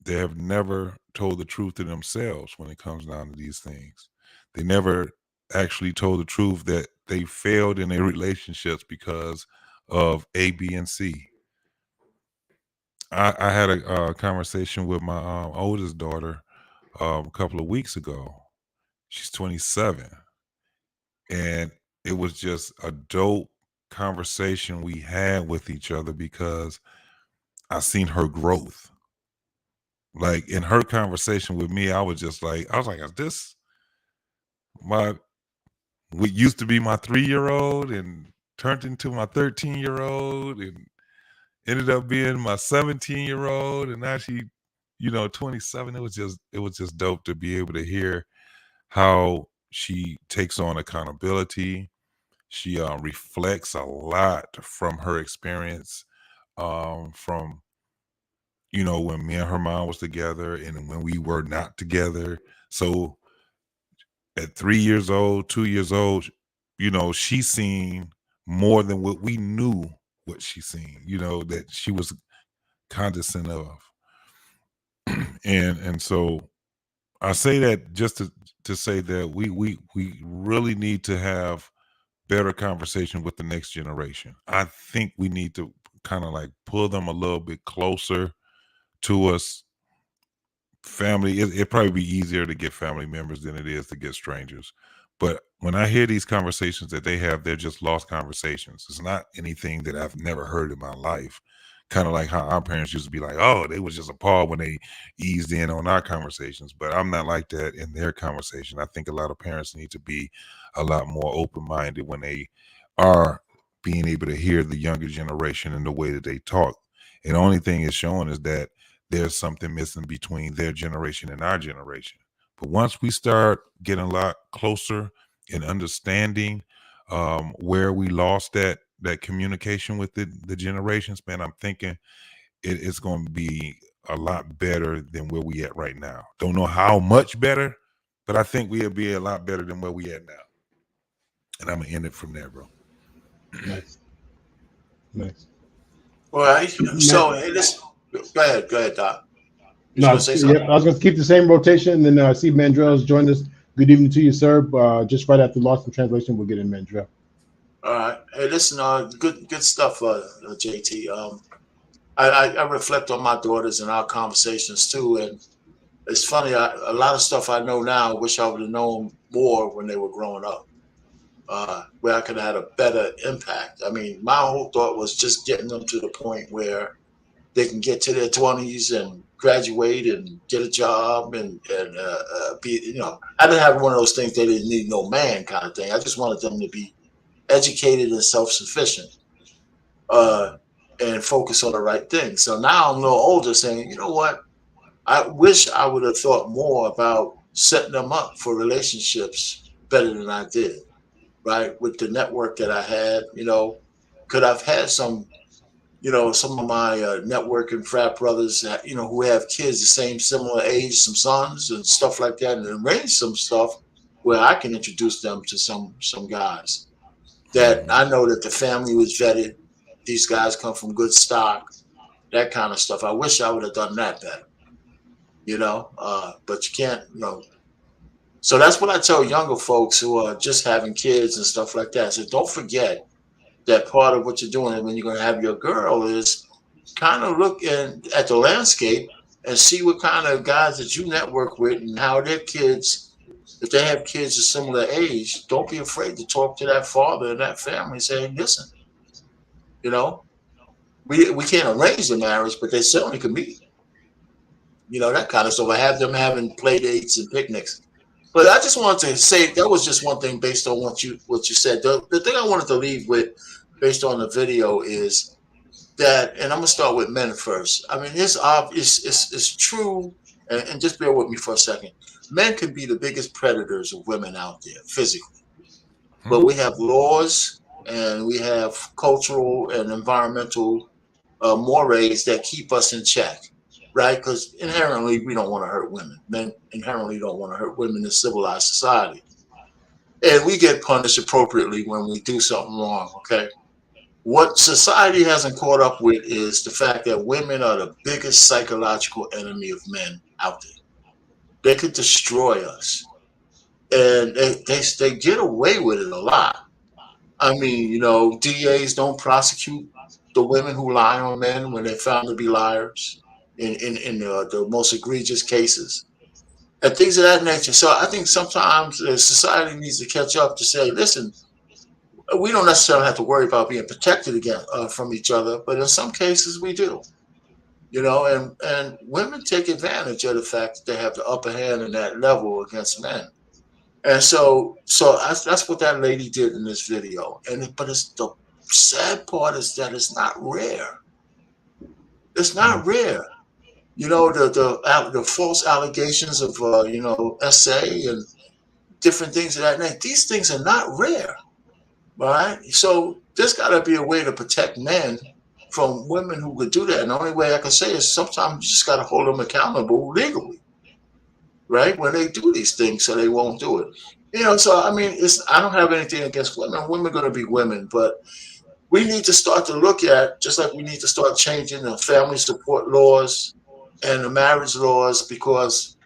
that have never told the truth to themselves when it comes down to these things. They never actually told the truth that they failed in their relationships because of A, B, and C. I had a conversation with my oldest daughter a couple of weeks ago. She's 27, and it was just a dope conversation we had with each other because I seen her growth. Like in her conversation with me, I was like, is this my what used to be my 3-year-old and turned into my 13-year-old and ended up being my 17-year-old, and now she, 27. It was just dope to be able to hear how she takes on accountability. She reflects a lot from her experience, from when me and her mom was together and when we were not together. So at 3 years old, 2 years old, she's seen more than what we knew what she's seen, that she was cognizant of. And so I say that just to say that we really need to have better conversation with the next generation. I think we need to kind of like pull them a little bit closer to us, family, it'd probably be easier to get family members than it is to get strangers. But when I hear these conversations that they have, they're just lost conversations. It's not anything that I've never heard in my life. Kind of like how our parents used to be like, oh, they was just appalled when they eased in on our conversations. But I'm not like that in their conversation. I think a lot of parents need to be a lot more open-minded when they are being able to hear the younger generation and the way that they talk. And the only thing it's showing is that there's something missing between their generation and our generation. But once we start getting a lot closer in understanding where we lost that communication with the generations, man, I'm thinking it's going to be a lot better than where we at right now. Don't know how much better, but I think we'll be a lot better than where we at now. And I'm gonna end it from there, bro. Nice. Nice. Well, so hey, go ahead, Doc. No, I was going to keep the same rotation, and then I see Mandrell's joined us. Good evening to you, sir. Just right after Lost in Translation, we'll get in Mandrell. All right. Hey, listen, good stuff, JT. I reflect on my daughters and our conversations too, and it's funny. A lot of stuff I know now, I wish I would have known more when they were growing up, where I could have had a better impact. I mean, my whole thought was just getting them to the point where they can get to their 20s and graduate and get a job and be, you know, I didn't have one of those things they didn't need no man kind of thing. I just wanted them to be educated and self-sufficient and focus on the right thing. So now I'm a little older saying, you know what? I wish I would have thought more about setting them up for relationships better than I did, right? With the network that I had, you know, could I've had some, you know, some of my networking frat brothers, that, you know, who have kids the same similar age, some sons and stuff like that, and arrange some stuff where I can introduce them to some guys that I know that the family was vetted. These guys come from good stock, that kind of stuff. I wish I would have done that better, you know, but you can't, you know. So that's what I tell younger folks who are just having kids and stuff like that. So don't forget that part of what you're doing when you're going to have your girl is kind of look at the landscape and see what kind of guys that you network with and how their kids, if they have kids of similar age, don't be afraid to talk to that father and that family and say, listen, you know, we can't arrange the marriage, but they certainly can meet. You know, that kind of stuff. I have them having play dates and picnics. But I just wanted to say that was just one thing based on what you said. The thing I wanted to leave with based on the video is that, and I'm gonna start with men first. I mean, it's obvious, it's true, and just bear with me for a second. Men can be the biggest predators of women out there physically, but we have laws and we have cultural and environmental mores that keep us in check, right? Because inherently we don't want to hurt women. Men inherently don't want to hurt women in civilized society, and we get punished appropriately when we do something wrong. Okay. What society hasn't caught up with is the fact that women are the biggest psychological enemy of men out there. They could destroy us. And they get away with it a lot. I mean, you know, DAs don't prosecute the women who lie on men when they're found to be liars in the most egregious cases and things of that nature. So I think sometimes society needs to catch up to say, listen, we don't necessarily have to worry about being protected again from each other, but in some cases we do, you know, and women take advantage of the fact that they have the upper hand in that level against men. And so that's what that lady did in this video. But it's the sad part is that it's not rare. It's not rare. You know, the false allegations of you know, SA and different things of that nature. These things are not rare. All right. So there's got to be a way to protect men from women who could do that. And the only way I can say is sometimes you just got to hold them accountable legally, right? When they do these things, so they won't do it. You know, so I mean, I don't have anything against women. Women are going to be women, but we need to start to look at, just like we need to start changing the family support laws and the marriage laws, because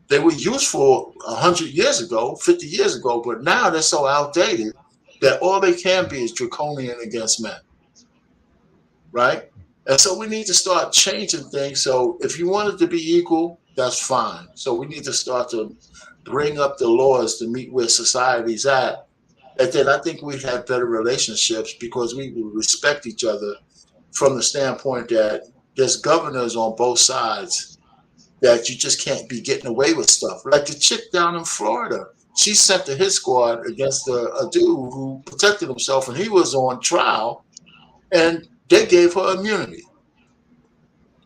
they were useful 100 years ago, 50 years ago, but now they're so outdated that all they can be is draconian against men, right? And so we need to start changing things. So if you want it to be equal, that's fine. So we need to start to bring up the laws to meet where society's at. And then I think we'd have better relationships because we would respect each other from the standpoint that there's governors on both sides that you just can't be getting away with stuff. Like the chick down in Florida, she sent the hit squad against a dude who protected himself and he was on trial and they gave her immunity.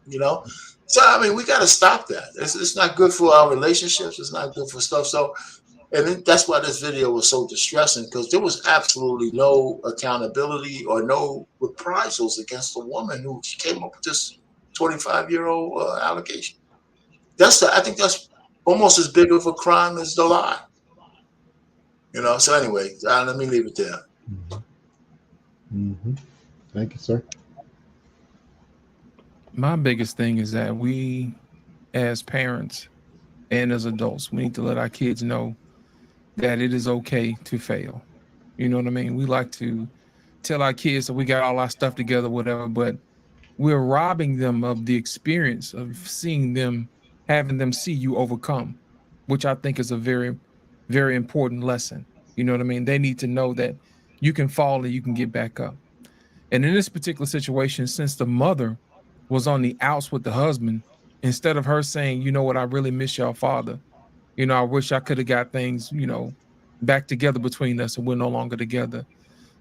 You know? So, I mean, we got to stop that. It's not good for our relationships. It's not good for stuff. So, and then that's why this video was so distressing because there was absolutely no accountability or no reprisals against the woman who came up with this 25-year-old allegation. I think that's almost as big of a crime as the lie. You know. So anyway, let me leave it there. Mm-hmm. Thank you, sir. My biggest thing is that we, as parents and as adults, we need to let our kids know that it is okay to fail. You know what I mean? We like to tell our kids that we got all our stuff together, whatever, but we're robbing them of the experience of seeing them, having them see you overcome, which I think is a very, very important lesson. You know what I mean? They need to know that you can fall and you can get back up. And in this particular situation, since the mother was on the outs with the husband, instead of her saying, you know what, I really miss your father. You know, I wish I could have got things, you know, back together between us and we're no longer together.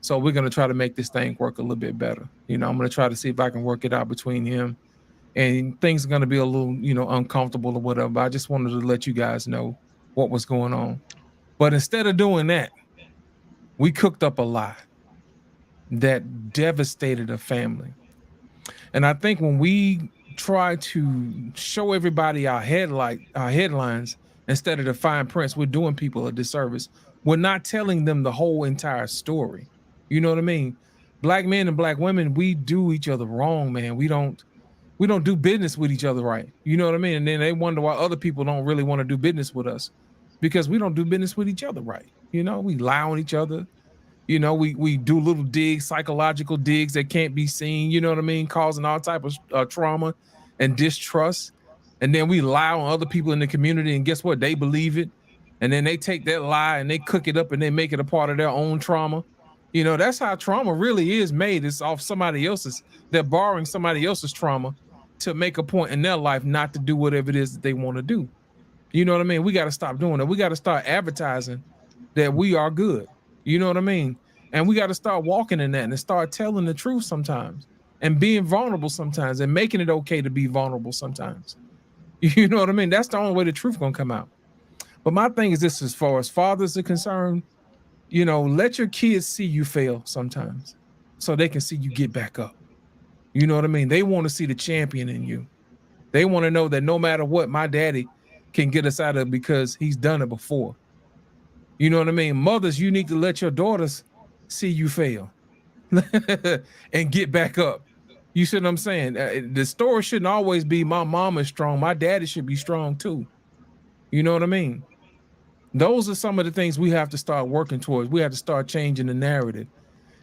So we're going to try to make this thing work a little bit better. You know, I'm going to try to see if I can work it out between him, and things are going to be a little, you know, uncomfortable or whatever. But I just wanted to let you guys know what was going on. But instead of doing that, we cooked up a lie that devastated a family. And I think when we try to show everybody our headlines instead of the fine prints, we're doing people a disservice. We're not telling them the whole entire story. You know what I mean? Black men and black women, we do each other wrong, man. We don't do business with each other right. You know what I mean? And then they wonder why other people don't really want to do business with us, because we don't do business with each other right. You know, we lie on each other. You know, we do little digs, psychological digs that can't be seen, you know what I mean, causing all type of trauma and distrust. And then we lie on other people in the community, and guess what? They believe it. And then they take that lie and they cook it up and they make it a part of their own trauma. You know, that's how trauma really is made. It's off somebody else's. They're borrowing somebody else's trauma to make a point in their life not to do whatever it is that they want to do. You know what I mean? We got to stop doing that. We got to start advertising that we are good. You know what I mean? And we got to start walking in that and start telling the truth sometimes and being vulnerable sometimes and making it okay to be vulnerable sometimes. You know what I mean? That's the only way the truth gonna come out. But my thing is this, as far as fathers are concerned, you know, let your kids see you fail sometimes so they can see you get back up. You know what I mean? They want to see the champion in you. They want to know that no matter what, my daddy can get us out of it because he's done it before. You know what I mean? Mothers, you need to let your daughters see you fail and get back up. You see what I'm saying? The story shouldn't always be my mom is strong. My daddy should be strong too. You know what I mean? Those are some of the things we have to start working towards. We have to start changing the narrative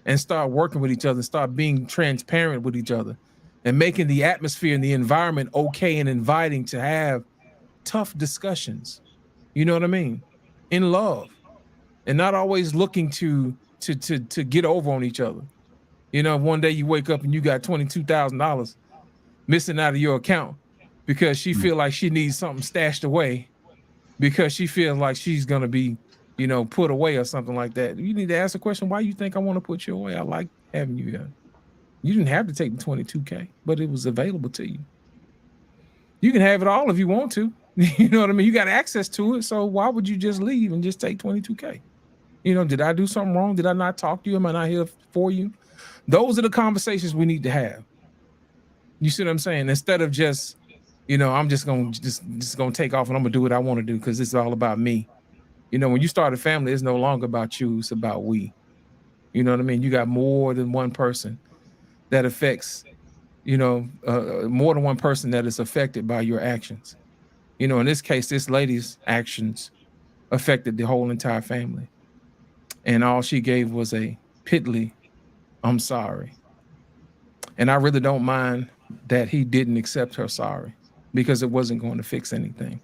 and start working with each other and start being transparent with each other and making the atmosphere and the environment okay and inviting to have tough discussions. You know what I mean? In love, and not always looking to get over on each other. You know, one day you wake up and you got $22,000 missing out of your account because she feel like she needs something stashed away because she feels like she's going to be, you know, put away or something like that. You need to ask the question, why you think I want to put you away? I like having you here. You didn't have to take the $22K, but it was available to you. You can have it all if you want to. You know what I mean? You got access to it. So why would you just leave and just take $22K? You know, did I do something wrong? Did I not talk to you? Am I not here for you? Those are the conversations we need to have. You see what I'm saying? Instead of just, you know, I'm just gonna take off and I'm gonna do what I want to do because it's all about me. You know, when you start a family, it's no longer about you, it's about we. You know what I mean? You got more than one person that affects, you know, more than one person that is affected by your actions. You know, in this case, this lady's actions affected the whole entire family. And all she gave was a piddly, I'm sorry. And I really don't mind that he didn't accept her sorry. because it wasn't going to fix anything.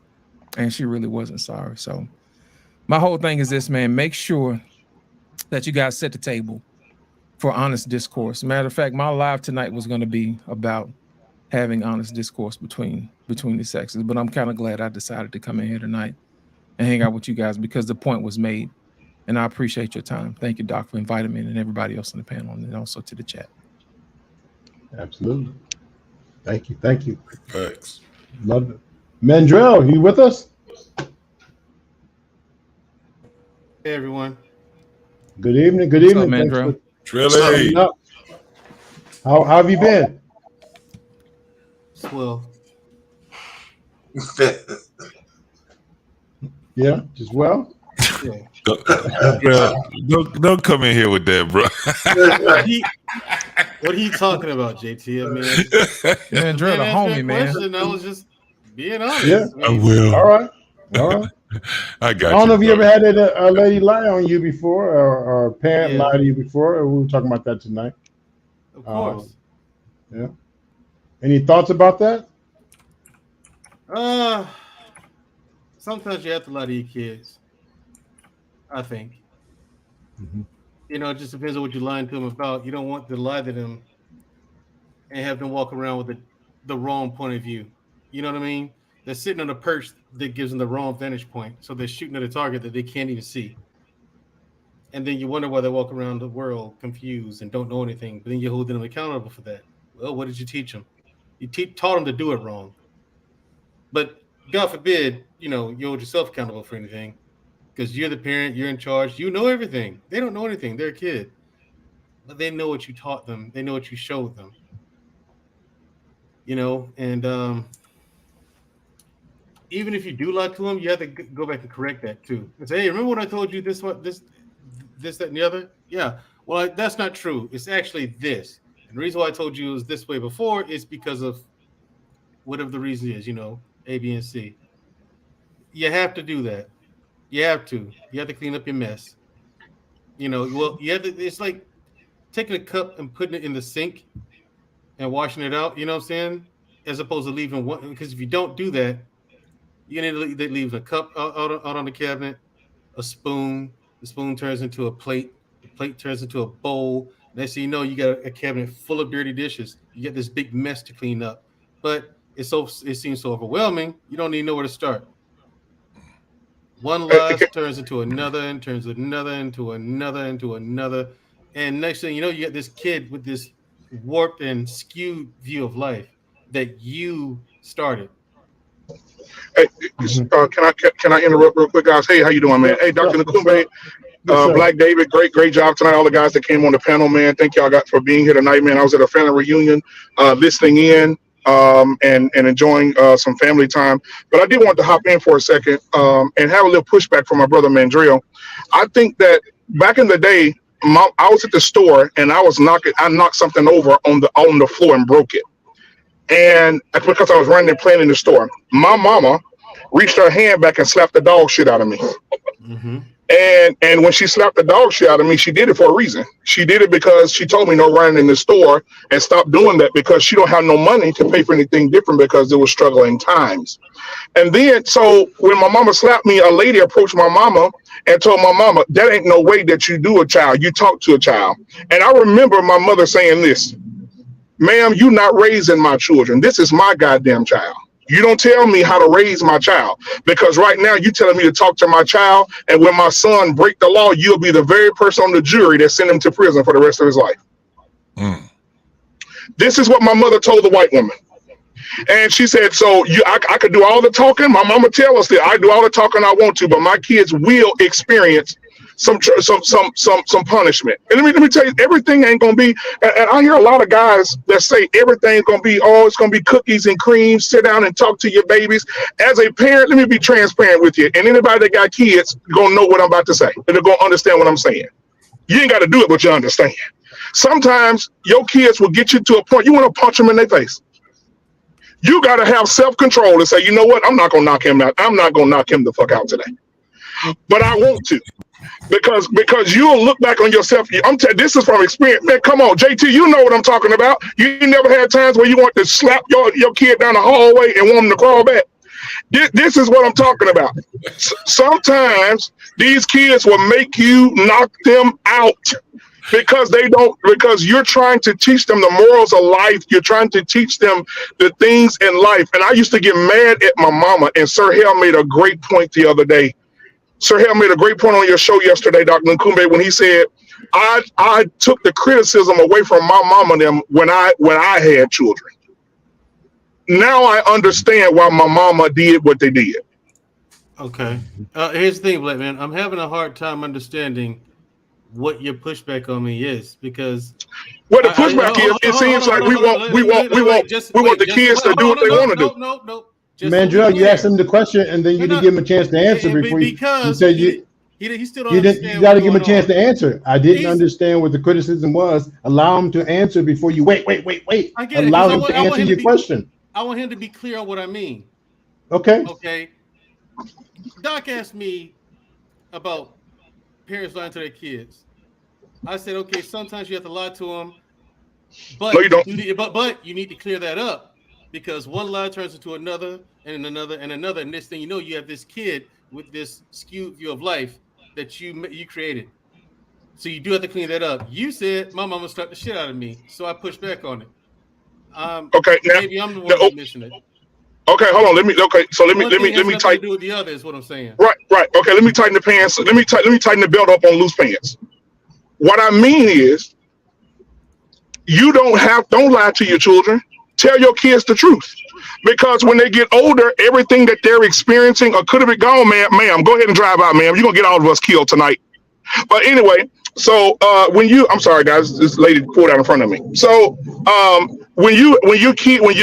And she really wasn't sorry. So my whole thing is this, man, make sure that you guys set the table for honest discourse. Matter of fact, my live tonight was going to be about having honest discourse between the sexes, but I'm kind of glad I decided to come in here tonight and hang out with you guys because the point was made, and I appreciate your time. Thank you, Doc, for inviting me and everybody else on the panel, and also to the chat. Absolutely. Thank you. Thank you. Thanks. Love it. Mandrell, you with us? Hey, everyone. Good evening. Good What's up, evening. Mandrell? Trilly. How have you been? Well. Yeah, just well. Yeah. Don't come in here with that, bro. What are you talking about, JT? I mean, man, Drill, the homie, man. I was just being honest. Yeah, I will. All right. I got you. I don't know if you ever had a lady lie on you before, or a parent lie to you before. Or we were talking about that tonight. Of course. Yeah. Any thoughts about that? Sometimes you have to lie to your kids. I think. Mm-hmm. You know, it just depends on what you're lying to them about. You don't want to lie to them and have them walk around with the wrong point of view. You know what I mean? They're sitting on a perch that gives them the wrong vantage point. So they're shooting at a target that they can't even see. And then you wonder why they walk around the world confused and don't know anything. But then you're holding them accountable for that. Well, what did you teach them? You taught them to do it wrong. But God forbid, you hold yourself accountable for anything. Because you're the parent, you're in charge. You know everything. They don't know anything. They're a kid. But they know what you taught them. They know what you showed them. And even if you do lie to them, you have to go back and correct that too. And say, hey, remember when I told you this, that, and the other? Yeah. Well, that's not true. It's actually this. And the reason why I told you it was this way before is because of whatever the reason is, A, B, and C. You have to do that. You have to clean up your mess. Well, you have to, it's like taking a cup and putting it in the sink and washing it out, you know what I'm saying? As opposed to leaving one, because if you don't do that, you're going to leave a cup out on the cabinet, a spoon, the spoon turns into a plate, the plate turns into a bowl. Next thing you know, you got a cabinet full of dirty dishes. You get this big mess to clean up. But it seems so overwhelming, you don't even know where to start. One lie turns into another and turns another into another into another. And next thing you know, you get this kid with this warped and skewed view of life that you started. Hey, can I interrupt real quick, guys? Hey, how you doing, man? Hey, Dr. Nakumbe, Black David, great job tonight. All the guys that came on the panel, man. Thank y'all for being here tonight, man. I was at a family reunion, listening in, and enjoying some family time. But I did want to hop in for a second and have a little pushback from my brother Mandrell. I think that back in the day, I was at the store and I knocked something over on the floor and broke it. And that's because I was running and playing in the store. My mama reached her hand back and slapped the dog shit out of me. Mm-hmm. And when she slapped the dog shit out of me, she did it for a reason. She did it because she told me no running in the store and stop doing that because she don't have no money to pay for anything different because it was struggling times. And then, so when my mama slapped me, a lady approached my mama and told my mama, that ain't no way that you do a child. You talk to a child. And I remember my mother saying this, ma'am, you not raising my children. This is my goddamn child. You don't tell me how to raise my child because right now you telling me to talk to my child. And when my son break the law, you'll be the very person on the jury that sent him to prison for the rest of his life. Mm. This is what my mother told the white woman. And she said, so I could do all the talking. My mama tell us that I do all the talking I want to, but my kids will experience some punishment. And let me tell you, everything ain't gonna be. And I hear a lot of guys that say everything's gonna be, it's gonna be cookies and cream. Sit down and talk to your babies. As a parent, let me be transparent with you. And anybody that got kids gonna know what I'm about to say, and they're gonna understand what I'm saying. You ain't got to do it, but you understand. Sometimes your kids will get you to a point you want to punch them in their face. You got to have self-control and say, you know what? I'm not going to knock him out. I'm not going to knock him the fuck out today. But I want to. Because you'll look back on yourself. This is from experience, man. Come on, JT, you know what I'm talking about. You never had times where you want to slap your kid down the hallway and want them to crawl back. This is what I'm talking about. Sometimes these kids will make you knock them out because you're trying to teach them the morals of life. You're trying to teach them the things in life. And I used to get mad at my mama, and Sir Hale made a great point the other day. Sir Hale made a great point on your show yesterday, Dr. Nkumbe, when he said, I took the criticism away from my mom and them when I had children. Now I understand why my mama did what they did. Okay. Here's the thing, Black Man. I'm having a hard time understanding what your pushback on me is, because the pushback is, it seems like we want the kids to do what they want to do. No. Mandrell, you asked him the question and then you didn't give him a chance to answer before you said he still don't understand. You got to give him a chance to answer. I didn't understand what the criticism was. Allow him to answer before you wait. Allow him to answer your question. I want him to be clear on what I mean. Okay. Doc asked me about parents lying to their kids. I said, okay, sometimes you have to lie to them, but no, you don't. But you need to clear that up, because one lie turns into another and another and another, and this thing you know, you have this kid with this skewed view of life that you created. So you do have to clean that up. You said my mama slapped the shit out of me, so I pushed back on it. Okay, now, maybe I'm the one missing it. Okay, hold on. Let me tighten. Do with the other is what I'm saying. Right. Okay, let me tighten the pants. Let me tighten the belt up on loose pants. What I mean is, don't lie to your children. Tell your kids the truth, because when they get older, everything that they're experiencing or could have been gone, ma'am, go ahead and drive out, ma'am. You're gonna get all of us killed tonight. But anyway, so I'm sorry, guys, this lady pulled out in front of me. So when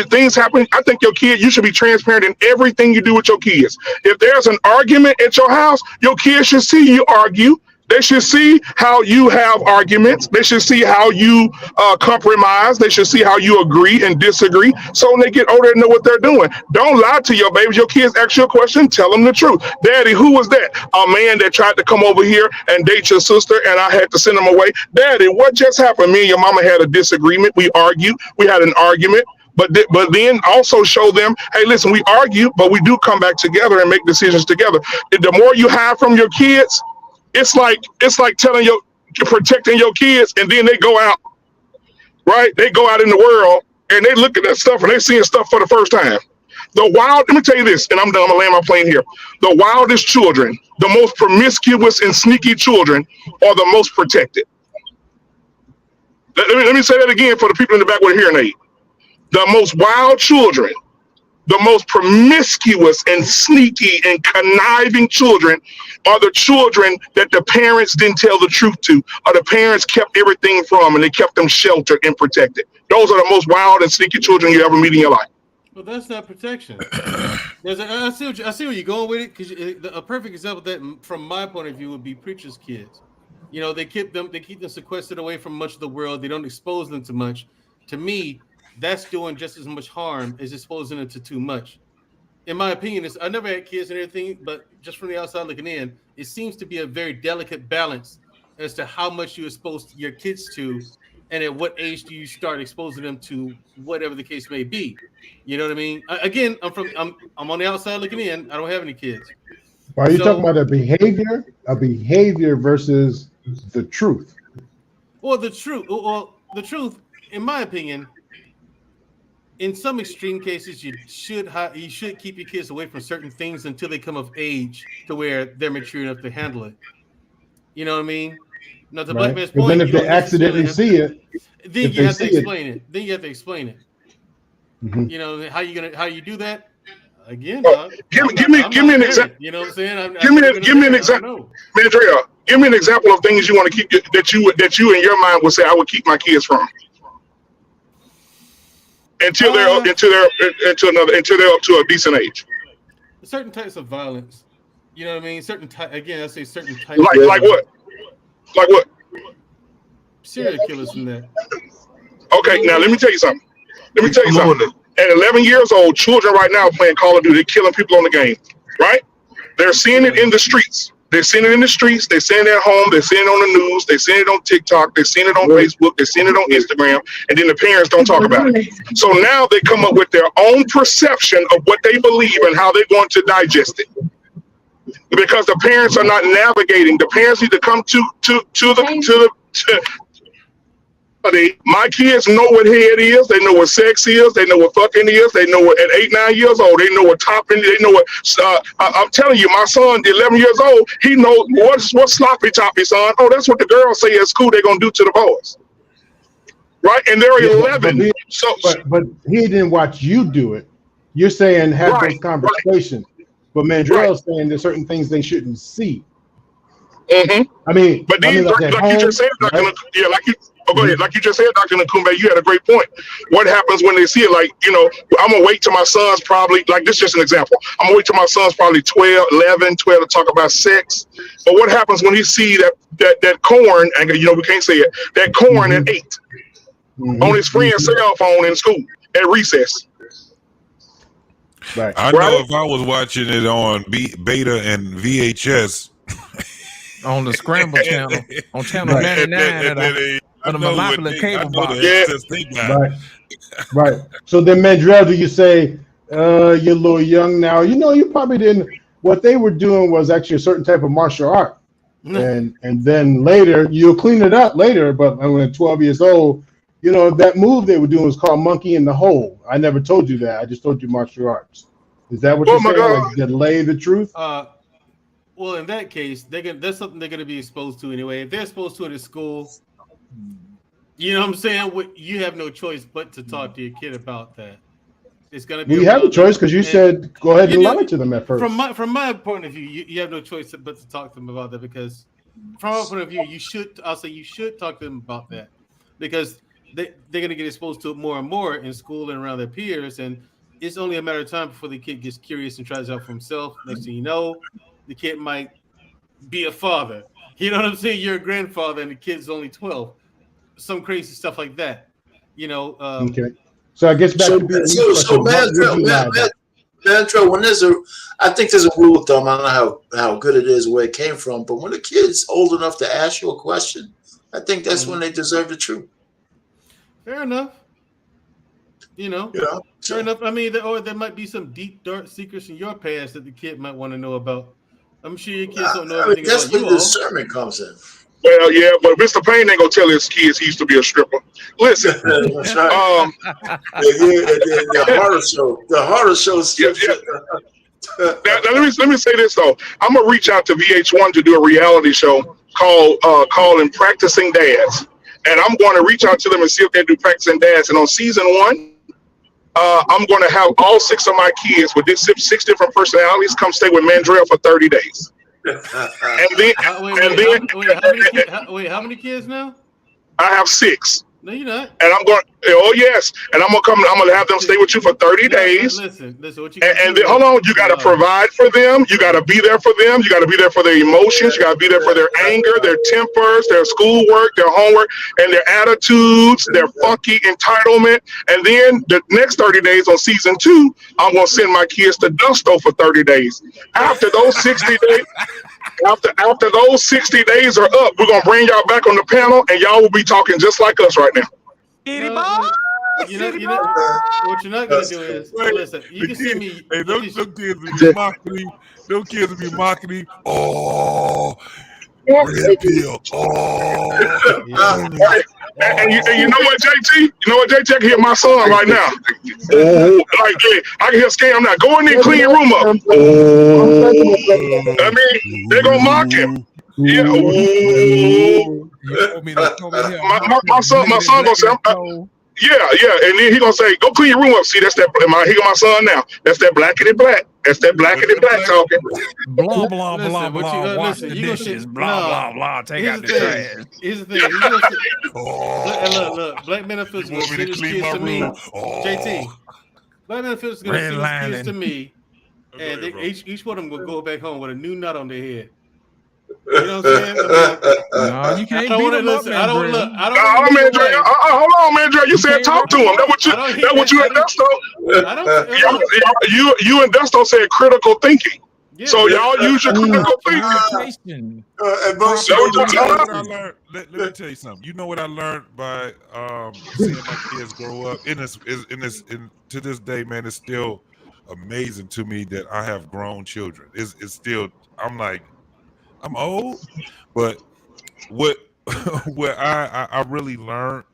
things happen, I think you should be transparent in everything you do with your kids. If there's an argument at your house, your kids should see you argue. They should see how you have arguments. They should see how you compromise. They should see how you agree and disagree. So when they get older, they know what they're doing. Don't lie to your babies. Your kids ask you a question, tell them the truth. Daddy, who was that? A man that tried to come over here and date your sister, and I had to send him away. Daddy, what just happened? Me and your mama had a disagreement. We argued. We had an argument. But then also show them, hey, listen, we argue, but we do come back together and make decisions together. The more you hide from your kids, it's like protecting your kids, and then they go out, right? They go out in the world and they look at that stuff and they're seeing stuff for the first time. Let me tell you this, and I'm done. I'm gonna land my plane here. The wildest children, the most promiscuous and sneaky children, are the most protected. Let me say that again for the people in the back with a hearing aid. The most wild children, the most promiscuous and sneaky and conniving children are the children that the parents didn't tell the truth to, or the parents kept everything from, and they kept them sheltered and protected. Those are the most wild and sneaky children you ever meet in your life. Well, that's not protection. I see where you're going with it, because a perfect example of that, from my point of view, would be preachers' kids. You know, they keep them sequestered away from much of the world. They don't expose them to much. To me, that's doing just as much harm as exposing them to too much. In my opinion, I never had kids and everything, but just from the outside looking in, it seems to be a very delicate balance as to how much you expose your kids to, and at what age do you start exposing them to whatever the case may be. You know what I mean? Again, I'm on the outside looking in. I don't have any kids. Are you talking about a behavior versus the truth? Well, the truth, in my opinion, in some extreme cases, you should keep your kids away from certain things until they come of age to where they're mature enough to handle it. You know what I mean? Now, to Black Man's point, then if they accidentally see it, then you have to explain it. Then you have to explain it. Mm-hmm. You know how you do that? Again, give me an example. You know what I'm saying? Give me an example, Mandrea. Give me an example of things you want to keep that you in your mind would say I would keep my kids from. Until they're up to a decent age. Certain types of violence, you know what I mean? Certain types. Like what? Like what? Serial killers and that. Okay, now let me tell you something. At 11 years old, children right now playing Call of Duty, killing people on the game. Right? They're seeing it in the streets. They're seeing it in the streets. They're seeing it at home. They're seeing it on the news. They're seeing it on TikTok. They're seeing it on Facebook. They're seeing it on Instagram. And then the parents don't talk about it. So now they come up with their own perception of what they believe and how they're going to digest it. Because the parents are not navigating. The parents need to come to my kids know what head is. They know what sex is. They know what fucking is. They know what at 8, 9 years old. They know what topping. They know what. I'm telling you, my son, 11 years old, he knows what's sloppy toppy, son. Oh, that's what the girls say at school. They're gonna do to the boys, right? And they're 11. But he didn't watch you do it. You're saying have those conversations, but Mandrell's saying there's certain things they shouldn't see. Mm-hmm. I mean, but these, like you just said, Dr. Right? Yeah, like you. Oh, go ahead. Like you just said, Dr. Nakumbe, you had a great point. What happens when they see it? Like, I'm going to wait till my son's probably, like this is just an example. I'm going to wait till my son's probably 12 to talk about sex. But what happens when he see that corn, and we can't say it, that corn at 8 on his friend's cell phone in school at recess? Right. I know if I was watching it on Beta and VHS. On the Scramble channel, on channel 99 on the monopoly cable box. Right. So then, Mandrell, do you say you're a little young now? You probably didn't. What they were doing was actually a certain type of martial art, and then later you'll clean it up later. But when at 12 years old, that move they were doing was called monkey in the hole. I never told you that. I just told you martial arts. Is that what you're saying? Like delay the truth? Well, in that case, that's something they're going to be exposed to anyway. If they're exposed to it at school, you know what I'm saying? You have no choice but to talk to your kid about that. It's going to be. We have a choice because you said go ahead and lie to them at first. From my point of view, you have no choice but to talk to them about that because from our point of view, you should talk to them about that because they're going to get exposed to it more and more in school and around their peers, and it's only a matter of time before the kid gets curious and tries it out for himself. Next thing you know, the kid might be a father. You know what I'm saying? You're a grandfather and the kid's only 12. Some crazy stuff like that. Okay. So I guess back to being Mantrell, when I think there's a rule of thumb. I don't know how good it is, where it came from, but when a kid's old enough to ask you a question, I think that's when they deserve the truth. Fair enough. Fair enough. I mean, there might be some deep, dark secrets in your past that the kid might want to know about. I'm sure your kids don't know everything that's about you where the all. sermon comes in. Well, yeah, but Mr. Payne ain't gonna tell his kids he used to be a stripper. Listen, that's right. The horror show. Now, let me say this though. I'm gonna reach out to VH1 to do a reality show called Practicing Dads, and I'm going to reach out to them and see if they do Practicing Dads. And on season 1. I'm going to have all 6 of my kids with 6 different personalities come stay with Mandrell for 30 days. How many kids now? I have 6. No, you're not. And I'm going. Oh yes, and I'm gonna have them stay with you for 30 days. Listen. What you and then, hold on, you got to provide for them. You got to be there for them. You got to be there for their emotions. You got to be there for their anger, their tempers, their schoolwork, their homework, and their attitudes, their funky entitlement. And then the next 30 days on season 2, I'm gonna send my kids to Dusto for 30 days. After those 60 days. After those 60 days are up, we're gonna bring y'all back on the panel, and y'all will be talking just like us right now. What you're not gonna do is listen. You can see me. Hey, those kids will be mocking me. Those kids will be mocking me. Oh, red pill. And you know what, JT? You know what, JT? I can hear my son right now. Oh, I can hear Scam now. Go in there and clean your room up. Oh, I mean, they're gonna mock him. Yeah. My son gonna say, yeah, and then he gonna say, "Go clean your room up." See, that's that. He got my son now. That's that blackity black. That's that blackity black talking. Blah blah blah blah. Wash the dishes. Blah blah blah. Take out the trash. Here's the thing. Look. Black men are physical. Send his kids to me. JT. Black men are physical. Send his kids to me, and each one of them will go back home with a new nut on their head. You know what I'm saying? No, you can't beat them up, man. Hold on, man, Dre. You said talk to him. That's what you and Dusto. You and Dusto said critical thinking. So y'all use your clinical thinking. You Communication. know what I learned? Let me tell you something. You know what I learned by seeing my kids grow up. To this day, man, it's still amazing to me that I have grown children. It's still, I'm like, I'm old, but what what I really learned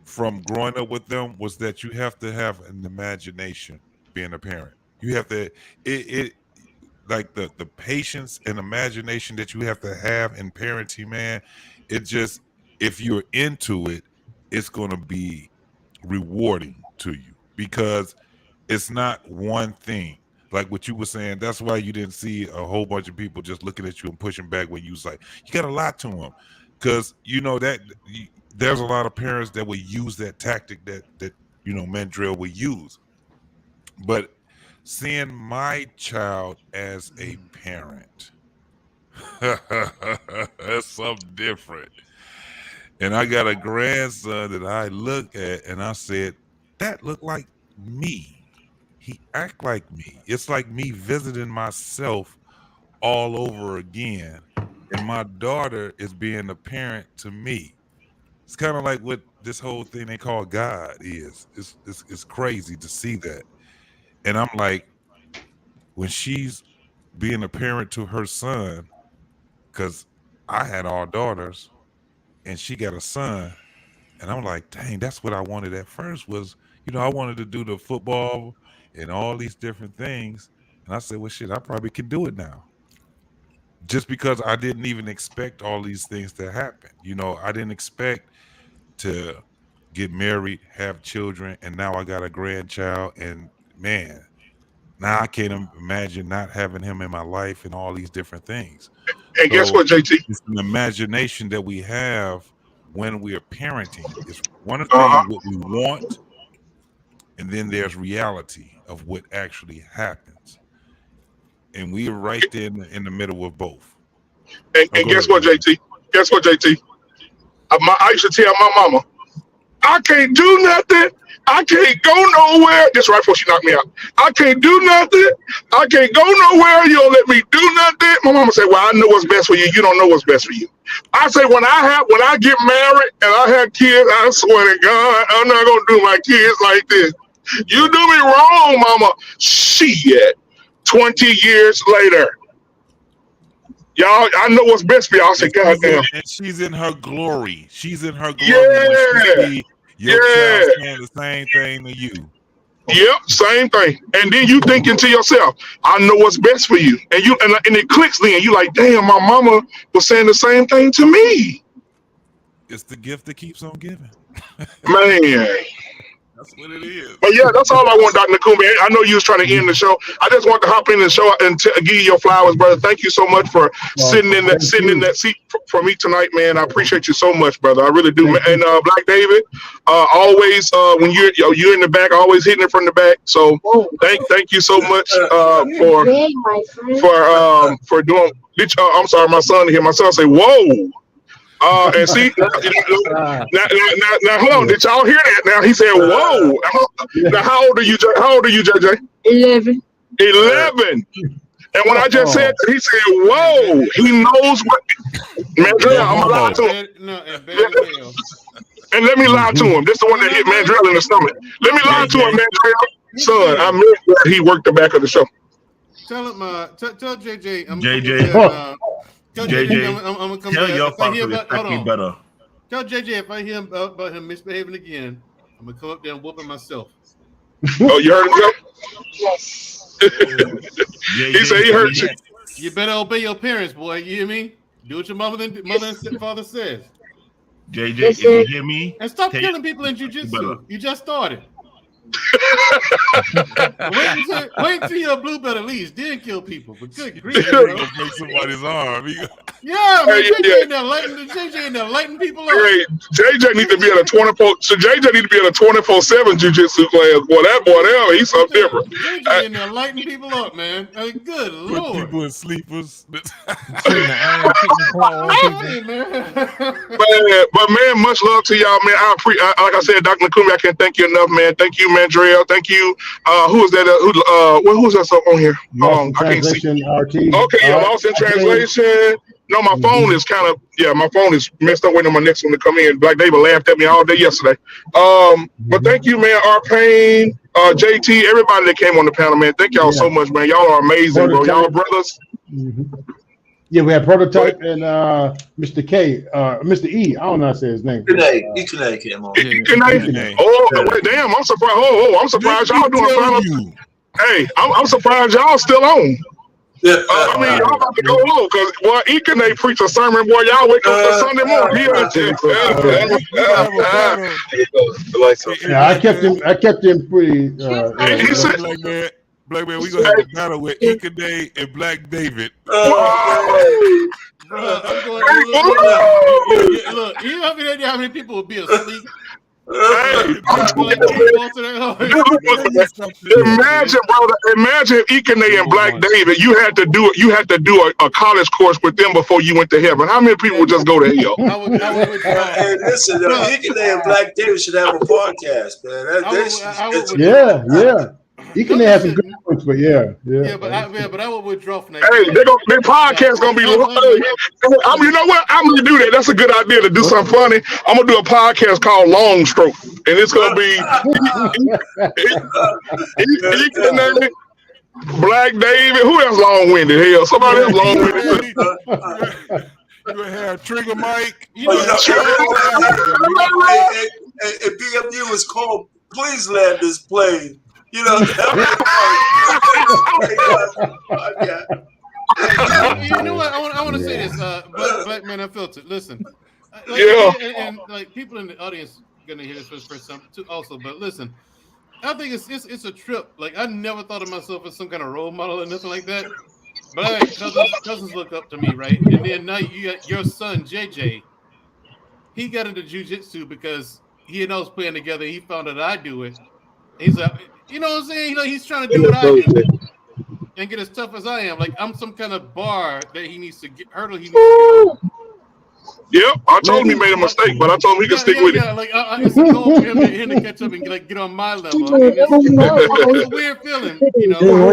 from growing up with them was that you have to have an imagination being a parent. You have to it like the patience and imagination that you have to have in parenting, man. It just, if you're into it, it's going to be rewarding to you, because it's not one thing. Like what you were saying, that's why you didn't see a whole bunch of people just looking at you and pushing back when you was like, you got a lot to them, because you know that there's a lot of parents that will use that tactic that Mandrill will use. But seeing my child as a parent, that's something different. And I got a grandson that I look at and I said, that look like me. He act like me. It's like me visiting myself all over again. And my daughter is being a parent to me. It's kind of like what this whole thing they call God is. It's crazy to see that. And I'm like, when she's being a parent to her son, because I had all daughters and she got a son, and I'm like, dang, that's what I wanted at first was, I wanted to do the football and all these different things. And I said, well, shit, I probably can do it now. Just because I didn't even expect all these things to happen. I didn't expect to get married, have children, and now I got a grandchild. And man, now I can't imagine not having him in my life and all these different things. And guess what, JT? It's an imagination that we have when we are parenting. It's one of the things what we want, and then there's reality of what actually happens. And we are right there in the middle of both. And guess what, JT? Guess what, JT? I used to tell my mama, I can't do nothing. I can't go nowhere. This right before she knocked me out. I can't do nothing. I can't go nowhere. You don't let me do nothing. My mama said, well, I know what's best for you. You don't know what's best for you. I say, when I get married and I have kids, I swear to God, I'm not going to do my kids like this. You do me wrong, mama. Shit. 20 years later. Y'all, I know what's best for y'all. I say, God damn. And she's in her glory. She's in her glory. Yeah. Your child saying the same thing to you. Yep, same thing. And then you thinking to yourself, I know what's best for you. And it clicks then. You like, damn, my mama was saying the same thing to me. It's the gift that keeps on giving. Man. That's what it is. But yeah, that's all I want, Dr. Nakumi. I know you was trying to end the show. I just want to hop in the show and give you your flowers, brother. Thank you so much for sitting in that seat for me tonight, man. I appreciate you so much, brother. I really do. And Black David, always when you're in the back, always hitting it from the back. So thank you so much for doing. I'm sorry, my son here. My son say, "Whoa." And see, now hold on. Did y'all hear that? Now he said, "Whoa!" Now how old are you? How old are you, JJ? 11. 11. And when I just said that, he said, "Whoa!" He knows what. Mandrill, I'm gonna lie to him. And let me lie to him. This is the one that hit Mandrill in the stomach. Let me lie to him, Mandrill. Son, I missed that he worked the back of the show. Tell him, tell JJ. JJ, I'm gonna come tell back. your father to respect me better. Tell JJ if I hear about him misbehaving again, I'm gonna come up there and whoop him myself. Oh, you heard him go? Yes. He said he heard you. You better obey your parents, boy. You hear me? Do what your mother and father says. JJ, if you hear me, and stop killing people in jiu-jitsu. You just started. wait until you're a blue belt at least, then kill people. But good grief, bro. Break somebody's arm. Yeah, man. JJ in there lighting people up. Hey, JJ need to be in a 24. So JJ need to be in a 24/7 jiu-jitsu class. Boy, that boy there, he's so different. JJ in there lighting people up, man. I mean, good lord. People in sleepers. Man, but man, much love to y'all, man. Like I said, Dr. Nakumi, I can't thank you enough, man. Thank you, Mandrell. Thank you. Who is that? Who's that on here? Lost in I can't see. translation, RT. Okay, yeah, lost in translation. No, my phone is kind of my phone is messed up waiting on my next one to come in. Black David laughed at me all day yesterday. But thank you, man. R Payne, JT, everybody that came on the panel, man. Thank y'all so much, man. Y'all are amazing, bro. Y'all brothers. Yeah, we had Prototype and Mr. K, Mr. E. I don't know how to say his name. Ekanay came on. Oh, wait, damn! I'm surprised. I'm surprised y'all doing final. Hey, I'm surprised y'all still on. I mean, y'all about to go low because boy, Ekanay preach a sermon. Boy, y'all wake up to Sunday morning. Yeah, I kept him pretty. He said, Black man, we gonna have a battle with Ekanay and Black David. Bro, I'm going. Look, you know how many people will be asleep. Imagine, brother. Imagine Ekanay and Black David. You had to do a college course with them before you went to heaven. How many people would just go to hell? Hey, listen, Ekanay and Black David should have a podcast, man. Yeah. Ekanay has some good points, but yeah. But I would withdraw from that. Hey, their podcast gonna be. You know what? I'm gonna do that. That's a good idea to do something funny. I'm gonna do a podcast called Long Stroke, and it's gonna be Ekanay, Black David. Who else long-winded? Hell, somebody else long-winded. You gonna have Trigger Mike. And BMU is called Please Land This Plane. You know, you know what? I want to say this, Black Man Unfiltered. Listen, and like people in the audience gonna hear this for the first time too, also. But listen, I think it's a trip. Like I never thought of myself as some kind of role model or nothing like that. But I had cousins look up to me, right? And then now you got your son JJ. He got into jiu-jitsu because he and I was playing together. He found out I do it. He's like, you know what I'm saying? He's trying to do what I do and get as tough as I am. Like I'm some kind of bar that he needs to hurdle. He needs to get over. Yep, I told him he made a mistake, but I told him he could stick with it. Like it's a goal for him to catch up and get on my level. I mean, it's a weird feeling, you know.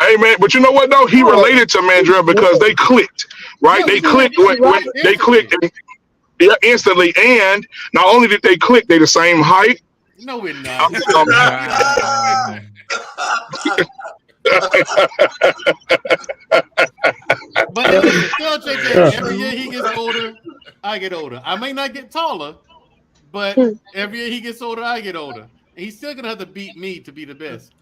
Hey man, but you know what though? He related to Mandrell because they clicked, right? They clicked when they clicked instantly, and not only did they click, they the same height. No, we're not. But still, JJ, every year he gets older, I get older. I may not get taller, but every year he gets older, I get older. And he's still gonna have to beat me to be the best.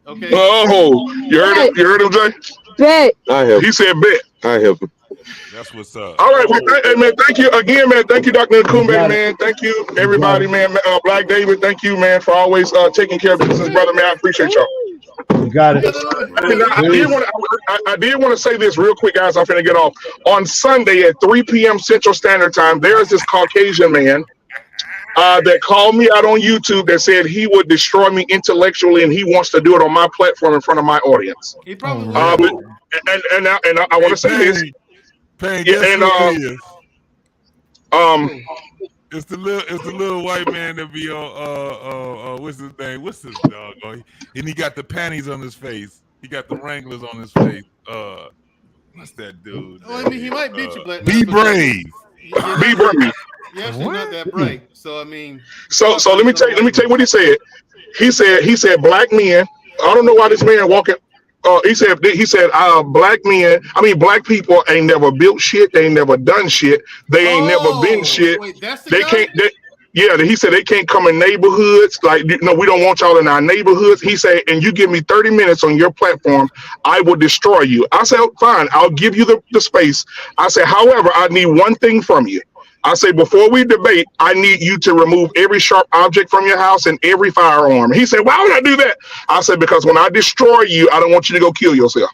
Okay. Oh, you heard him, Jay? Bet. I have. He said bet. I have. That's what's up. All right, hey man, thank you again, man. Thank you, Dr. Nkumbe, man. Thank you, everybody, man. Black David, thank you, man, for always taking care of business, brother, man. I appreciate y'all. You got it. I did want to say this real quick, guys. I'm finna get off. On Sunday at 3 p.m. Central Standard Time, there is this Caucasian man that called me out on YouTube that said he would destroy me intellectually and he wants to do it on my platform in front of my audience. He probably and I want to say this. Payne, it's the little white man that be on what's his name? What's his dog? And he got the panties on his face. He got the Wranglers on his face. What's that dude? Oh, I mean, he might beat you, Black. Be brave. Be brave. You're actually not that bright. So I mean. So let me tell you what he said. He said black men. I don't know why this man walking. He said black men. I mean, black people ain't never built shit. They ain't never done shit. They ain't never been shit. Wait, they can't. He said they can't come in neighborhoods. Like, no, we don't want y'all in our neighborhoods. He said, and you give me 30 minutes on your platform, I will destroy you. I said, fine, I'll give you the space. I said, however, I need one thing from you. I say, before we debate, I need you to remove every sharp object from your house and every firearm. He said, why would I do that? I said, because when I destroy you, I don't want you to go kill yourself.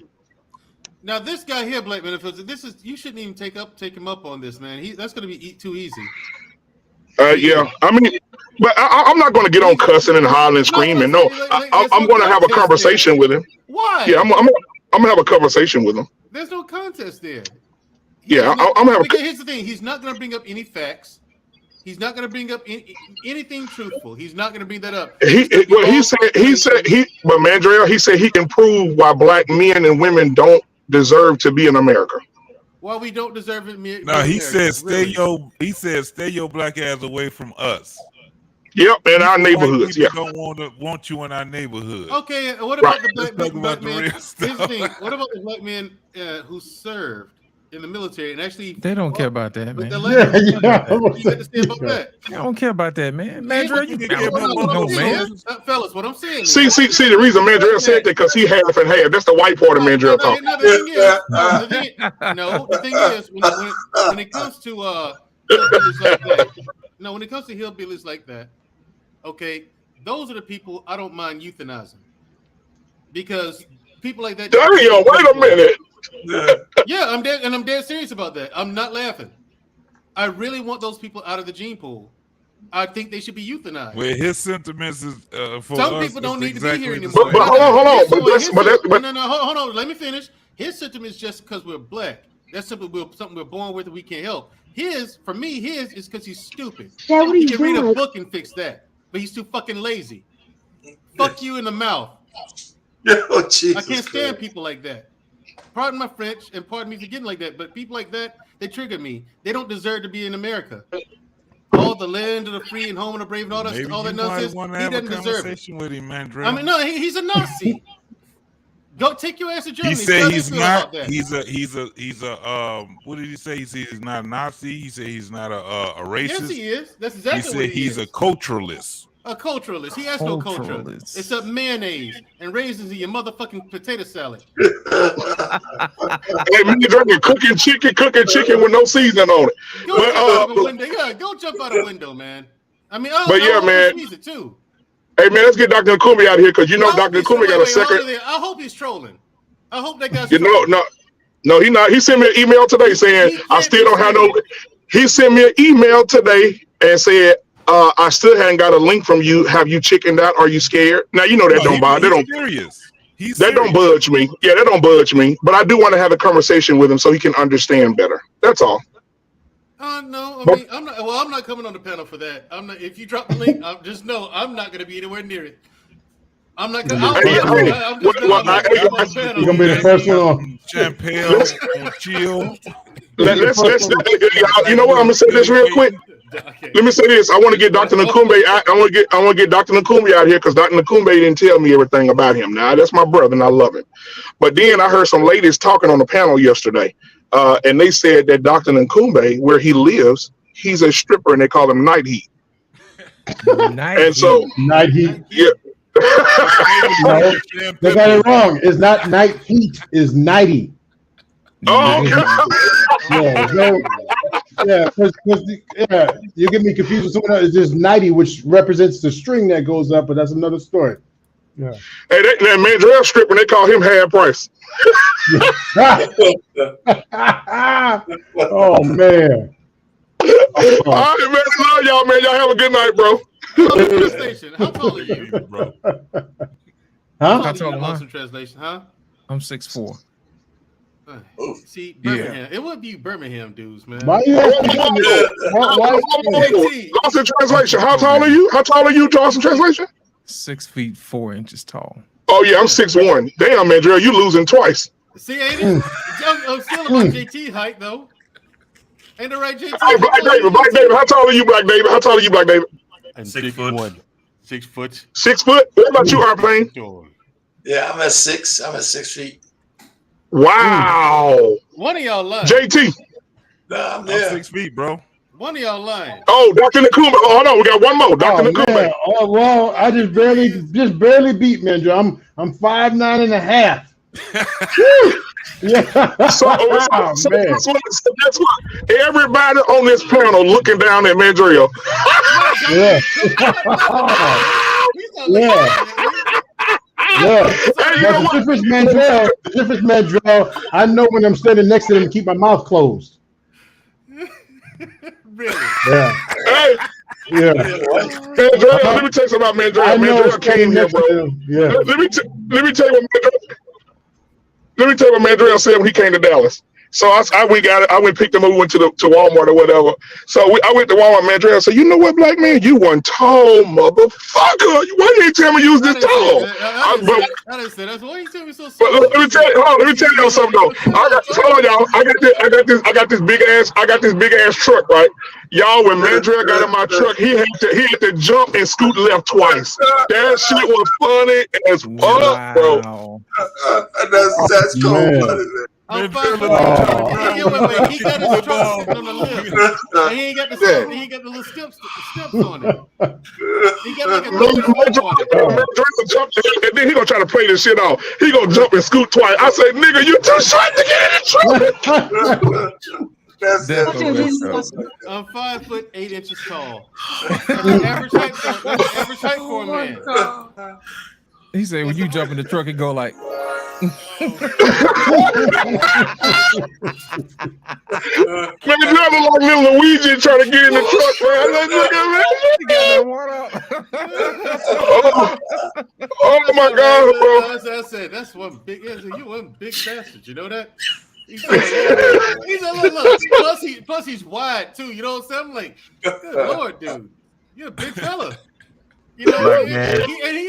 Now, this guy here, Black Benefits, you shouldn't even take him up on this, man. That's going to be too easy. Yeah, I mean, but I'm not going to get on cussing and hollering and screaming. No, I'm going to have a conversation with him. Why? Yeah, I'm going to have a conversation with him. There's no contest there. Yeah, I'm having. Here's the thing: he's not going to bring up any facts. He's not going to bring up anything truthful. He's not going to bring that up. But Mandrell, he said he can prove why black men and women don't deserve to be in America. Why we don't deserve it? No, he said stay your black ass away from us. Yep, in our neighborhoods. Yeah, don't want you in our neighborhood. Okay, what about the black men? Here's the thing. What about the black men who served in the military and actually? They don't care about that, man. You got to say about that. They don't care about that, man. Mandrell, you man. Fellas, what I'm saying. See, the reason Mandrell said that because he half and half. That's the white part of Mandrell talk. The thing is, when it comes to hillbillies like that, when it comes to hillbillies like that, okay, those are the people I don't mind euthanizing because people like that. Dario, wait a minute. Yeah, I'm dead serious about that. I'm not laughing. I really want those people out of the gene pool. I think they should be euthanized. Well, his sentiments is for some us, people don't need exactly to be here anymore. But hold on. Hold on. Let me finish. His sentiments just because we're black. That's something we're born with and we can't help. His is because he's stupid. He can read a book and fix that, but he's too fucking lazy. Fuck you in the mouth. Oh, Jesus I can't stand people like that. Pardon my French and pardon me for getting like that, but people like that, they trigger me. They don't deserve to be in America. All the land of the free and home of the brave and all that nonsense. He doesn't deserve it. With him, man, I mean, no, he's a Nazi. Go take your ass to Germany. He said he's not. He's a. What did he say? He said he's not a Nazi. He said he's not a racist. Yes, he is. That's exactly what he is. He's a culturalist. A culturalist. He has no culture. It's a mayonnaise and raisins in your motherfucking potato salad. Hey, me drinking cooking chicken with no seasoning on it. Go jump out a window, man. I mean, man. It too. Hey, man, let's get Dr. Nkumi out of here because Dr. Nkumi got a second. I hope he's trolling. I hope that guy's No, he's not. He sent me an email today saying I still don't have no. He sent me an email today and said I still haven't got a link from you. Have you chickened out? Are you scared? Now you know that don't bother. That don't budge me. Yeah, that don't budge me. But I do want to have a conversation with him so he can understand better. That's all. No, I mean, I'm not coming on the panel for that. I'm not. If you drop the link, just know I'm not going to be anywhere near it. I'm not going to. You're going to be the first one. Champagne, chill. Let's. You know what? I'm going to say this real quick. Let me say this. I want to get Dr. Nkumi out. I want to get Dr. Nkumi out here because Dr. Nkumi didn't tell me everything about him. Now that's my brother and I love him. But then I heard some ladies talking on the panel yesterday, and they said that Dr. Nkumi, where he lives, he's a stripper and they call him Night Heat. Night Heat. Yeah. No, they got it wrong. It's not Night Heat. It's Nighty. Oh, because you get me confused with someone else. It's just 90, which represents the string that goes up, but that's another story. Yeah. Hey, that Mandrell stripper, they call him half price. Oh man. All right, man. Love y'all, man. Y'all have a good night, bro. How tall are you, bro? Huh? Translation, huh? I'm 6'4". See, Birmingham. It would be Birmingham dudes, man. Lost in translation. How tall are you? How tall are you, Lost in translation? 6 feet 4 inches tall. Oh yeah, I'm 6'1". Damn, Mandrell, you losing twice. See, ain't it? I'm still about JT height though. Ain't it right, JT? Hey, Black David, how tall are you, Black David? How tall are you, Black David? I'm 6 foot. 6 foot. 6 foot? What about you, Airplane? Yeah, I'm at 6. I'm at 6 feet. Wow. One of y'all lying. JT. Nah, I'm 6 feet, bro. One of y'all lying. Oh, Dr. Nkumi. Oh, hold on, we got one more. Dr. Nkumi. Oh, well, I just barely beat Mandrell. I'm 5'9.5". Yeah. So that's what everybody on this panel looking down at Mandrell. Yeah. Yeah. The difference, Mandrell, I know when I'm standing next to them to keep my mouth closed. Really? Yeah. Hey. Yeah. Mandrell, let me tell you something about Mandrell. Mandrell came here, bro. Yeah. Let me tell you what Mandrell said when he came to Dallas. So I went got it. I went picked them up. We went to Walmart or whatever. So I went to Walmart. Man, Dre, I said, you know what, black man, you one tall motherfucker. Why you ain't tell me you was this tall? I didn't say that. Why you tell me so But soft? let me tell y'all something though. Hold on, y'all. I got this big ass truck, right? Y'all, when Mandrell got in my truck, he had to jump and scoot left twice. That shit was funny as fuck, bro. That's cold blooded, man. I'm 5 foot 8. Wait. He got his truck sitting on the lift. And he ain't got the little steps on it. He got like a step on it. And then he gonna try to play this shit off. He gonna jump and scoot twice. I say, nigga, you too short to get in the truck. I'm 5 foot 8 inches tall. That's the average height for a man. He said, when you jump in the truck and go like. Man, you look like little Luigi trying to get in the truck, man. Oh my God, bro. I said, that's one big. You one big bastard. You know that? He said, look. Plus he's wide too. You know what I'm saying? I'm like, good Lord, dude, you're a big fella. You know,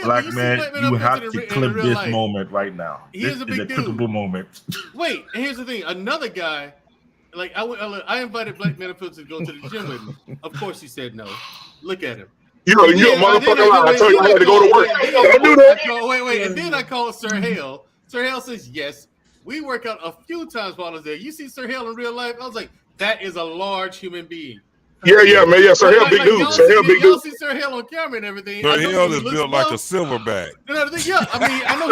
black man, you have to clip this life. Moment right now. He is a big dude. Clippable moment. Wait, and here's the thing. Another guy, like I invited Black Man to go to the gym with me. Of course, he said no. Look at him. You're a motherfucker lie. I told you I had to go to work. Don't do that. Wait. And then I called Sir Hale. Sir Hale says, yes, we work out a few times while I was there. You see Sir Hale in real life? I was like, that is a large human being. Yeah, man. Yeah, Sir Hale, big dude. Sir Hale, big dude. Y'all see Sir Hale on camera and everything. Sir Hale is built like a silverback. Yeah, I mean, I know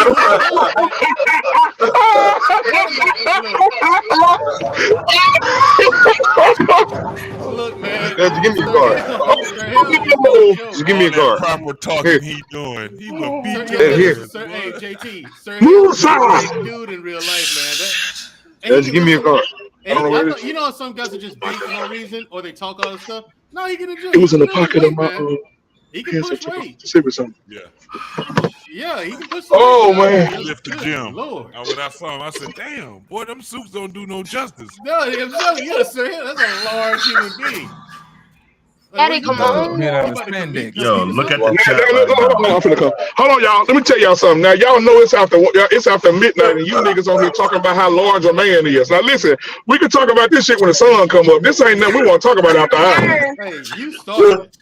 he look, man. Just give me a card. Just give me a card. Proper talking he doing. He would beat you. Hey, JT. Sir Hale is a big dude in real life, man. Just give me a card. You know, some guys are just big for no reason, or they talk all this stuff. No, he can do. It was in the pocket of my. He can push weight. Yeah, he can push. Oh man, he lift the gym. Lord. When I saw him, I said, "Damn, boy, them suits don't do no justice." No, I'm telling you, sir, that's a large human being. Daddy, come on. Yo, look at the chat. Hold on, y'all. Let me tell y'all something. Now, y'all know it's after midnight, and you niggas on here talking about how large a man is. Now, listen, we can talk about this shit when the sun come up. This ain't nothing we want to talk about after hours. Hey, you started it.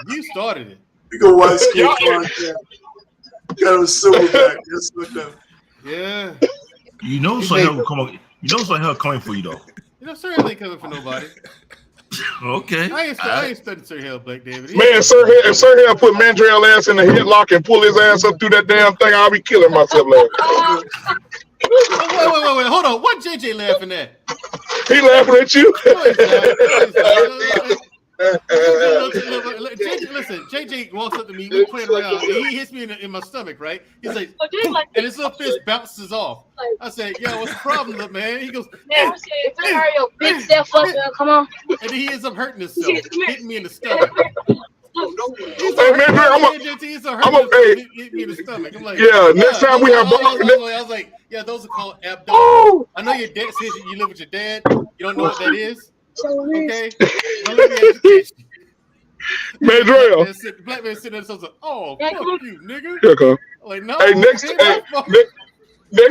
You started it. You go white skin content. Got him silverback. Just look up. Yeah. You know, Sir Hale coming. You know, Sir Hale coming for you though. You know, Sir Hale ain't coming for nobody. Okay. I ain't studying Sir Hale, Black David. Man, Sir Hale put Mandrell ass in the headlock and pull his ass up through that damn thing. I'll be killing myself laughing. Wait. Hold on. What JJ laughing at? He laughing at you. Listen, JJ walks up to me, we're playing around, and he hits me in my stomach, right? He's like, and his little fist bounces off. I said, yo, what's the problem, man? He goes, big step fucker, come on. And then he ends up hurting himself, hitting me in the stomach. Hit me in the stomach. I'm like, yeah, next time we have I was like, yeah, those are called abdominal. I know your dad says you live with your dad. You don't know what that is. Okay, don't let me educate you. Mandrell. Black man sitting there and says, "Oh, fuck you, nigga." Here come. Like, no. Hey, next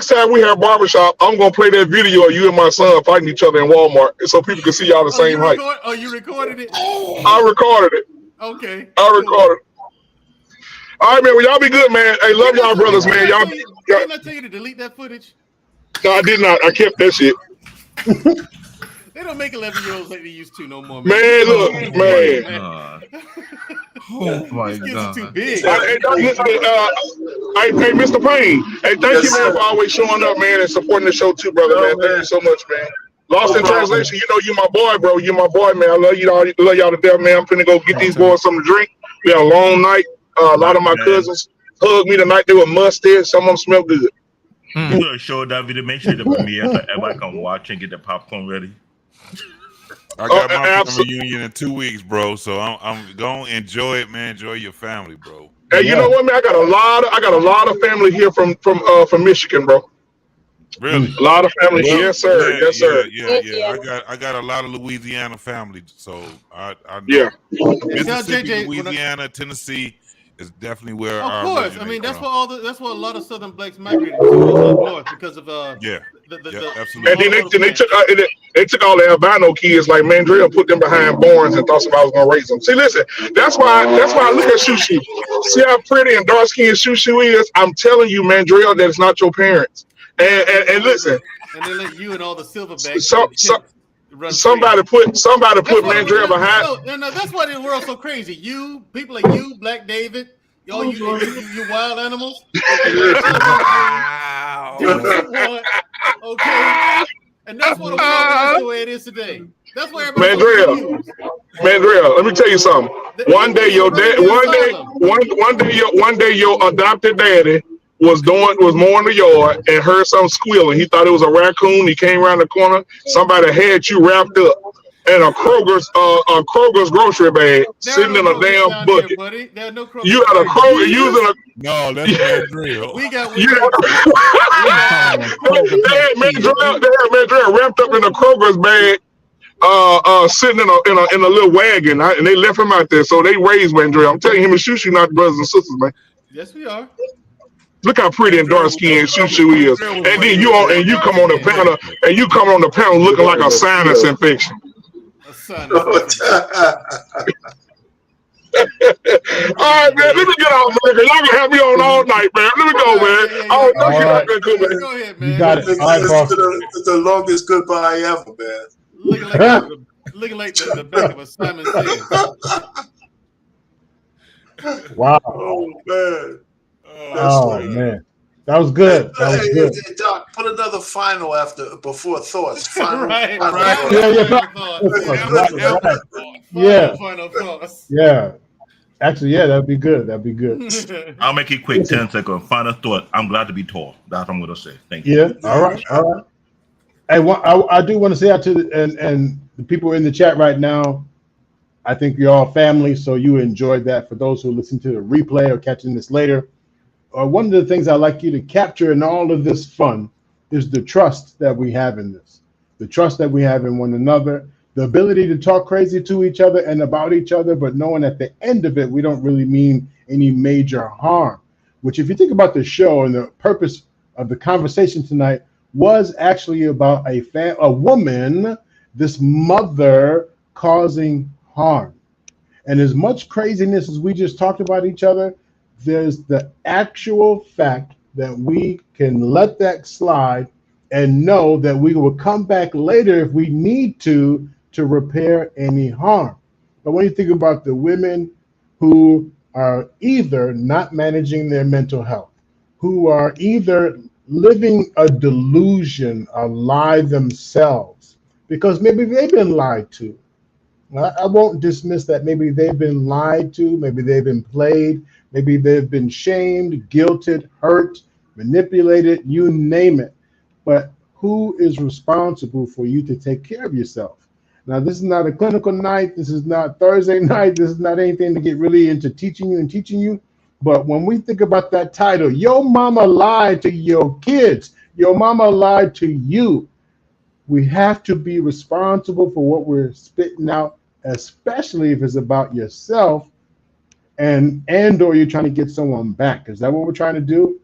time we have barbershop, I'm gonna play that video of you and my son fighting each other in Walmart, so people can see y'all the same height. Oh, you recorded it? I recorded it. Okay. I recorded it. All right, man. Well, y'all be good, man. Hey, love y'all brothers, man. Didn't I tell you to delete that footage? No, I did not. I kept that shit. They don't make 11-year-olds like they used to no more. Man, look, man. Oh my God. Too big. Hey, Mr. Payne. Hey, thank you, man, for always showing up, man, and supporting the show too, brother, man. Thank you so much, man. Lost in translation, you know you my boy, bro. You my boy, man. I love you. Love y'all to death, man. I'm finna go get these boys something to drink. We had a long night. A lot of my cousins hugged me tonight. They were musty. Some of them smell good. You gonna show that video? Make sure the premiere so everybody can watch and get the popcorn ready. I got my family reunion in 2 weeks, bro. So I'm gonna enjoy it, man. Enjoy your family, bro. Hey, you know what, man? I got a lot of family here from Michigan, bro. Really? A lot of families, Well, yes, sir. Yes, sir. I got a lot of Louisiana family, so I Yeah. know And tell Mississippi, JJ Louisiana, Tennessee is definitely where of I course. I originate mean, from. that's why a lot of Southern blacks migrated to up north because of Absolutely. And then all the they plants. took they took all the albino kids like Mandrill, put them behind barns and thought somebody was gonna raise them. See, listen, that's why I look at Shushu. See how pretty and dark skinned Shushu is? I'm telling you, Mandrill, that it's not your parents. And listen, And they let you and all the silverbacks so, and so run somebody free. put Mandrill behind. No, that's why the world's so crazy. You people like you, Black David, all you wild animals. Okay, do what you want. Okay, and that's why the world is the way it is today. That's why everybody's so confused. Mandrill, let me tell you something. One day your adopted daddy was mowing the yard and heard something squealing. He thought it was a raccoon. He came around the corner. Somebody had you wrapped up in a Kroger's grocery bag, sitting in a damn bucket. You had a Kroger using a. No, that's Mandrill. We got Mandrill wrapped up in a Kroger's bag. Sitting in a little wagon, and they left him out there. So they raised Mandrill. I'm telling you, him and Shushu not brothers and sisters, man. Yes, we are. Look how pretty and dark skinned Shushu is, and then you come on the panel looking like a sinus infection. A sinus infection. All right, man. Let me get off, man. Y'all gonna have me on all night, man. Let me go, man. All right. Go ahead, man. You got it. All right, boss. It's the longest goodbye ever, man. Looking like the back of a Simon Says. Wow. Oh man. Man. That was good. That was good. Hey, Doc, put another final before thoughts. Final, right. Yeah. Final thoughts. Yeah. Actually, yeah, that'd be good. That'd be good. I'll make it quick. 10 seconds. Final thought. I'm glad to be tall. That's what I'm going to say. Thank you. Yeah. All right. Hey, I do want to say out to the people in the chat right now. I think you're all family, so you enjoyed that. For those who listen to the replay or catching this later, one of the things I like you to capture in all of this fun is the trust that we have in this, the trust that we have in one another, the ability to talk crazy to each other and about each other, but knowing at the end of it, we don't really mean any major harm. Which, if you think about the show and the purpose of the conversation tonight, was actually about a woman, this mother, causing harm. And as much craziness as we just talked about each other, there's the actual fact that we can let that slide and know that we will come back later if we need to repair any harm. But when you think about the women who are either not managing their mental health, who are either living a delusion, a lie themselves, because maybe they've been lied to. I won't dismiss that. Maybe they've been lied to, maybe they've been played, maybe they've been shamed, guilted, hurt, manipulated, you name it. But who is responsible for you to take care of yourself? Now, this is not a clinical night. This is not Thursday night. This is not anything to get really into teaching you. But when we think about that title, your mama lied to your kids, your mama lied to you, we have to be responsible for what we're spitting out, especially if it's about yourself and or you're trying to get someone back. Is that what we're trying to do?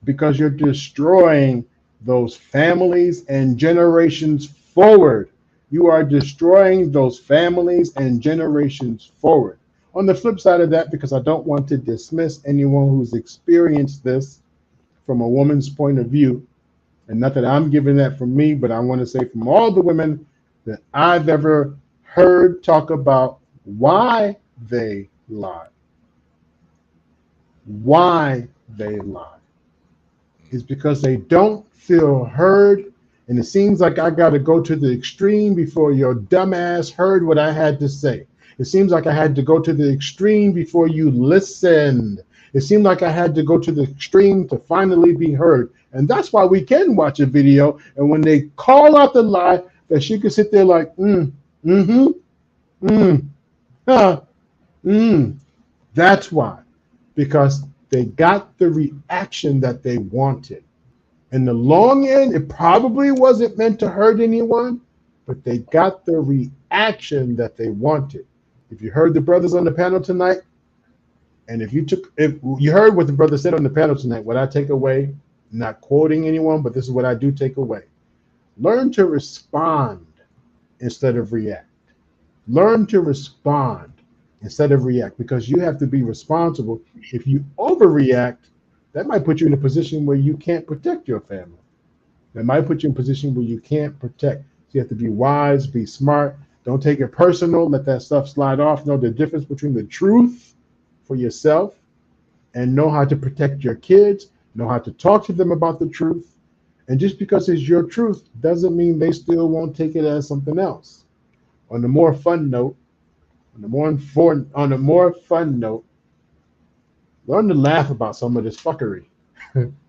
Because you're destroying those families and generations forward. You are destroying those families and generations forward. On the flip side of that, because I don't want to dismiss anyone who's experienced this from a woman's point of view, and not that I'm giving that from me, but I want to say from all the women that I've ever heard talk about why they lie. Why they lie is because they don't feel heard, and it seems like I got to go to the extreme before your dumbass heard what I had to say. It seems like I had to go to the extreme before you listened. It seemed like I had to go to the extreme to finally be heard. And that's why we can watch a video, and when they call out the lie, that she could sit there like, That's why. Because they got the reaction that they wanted. In the long end, it probably wasn't meant to hurt anyone, but they got the reaction that they wanted. If you heard the brothers on the panel tonight, and if you heard what the brother said on the panel tonight, what I take away, not quoting anyone, but this is what I do take away. Learn to respond instead of react. Learn to respond instead of react, because you have to be responsible. If you overreact, that might put you in a position where you can't protect your family. That might put you in a position where you can't protect. So you have to be wise, be smart. Don't take it personal. Let that stuff slide off. Know the difference between the truth for yourself and know how to protect your kids. Know how to talk to them about the truth. And just because it's your truth doesn't mean they still won't take it as something else. On the more fun note, learn to laugh about some of this fuckery.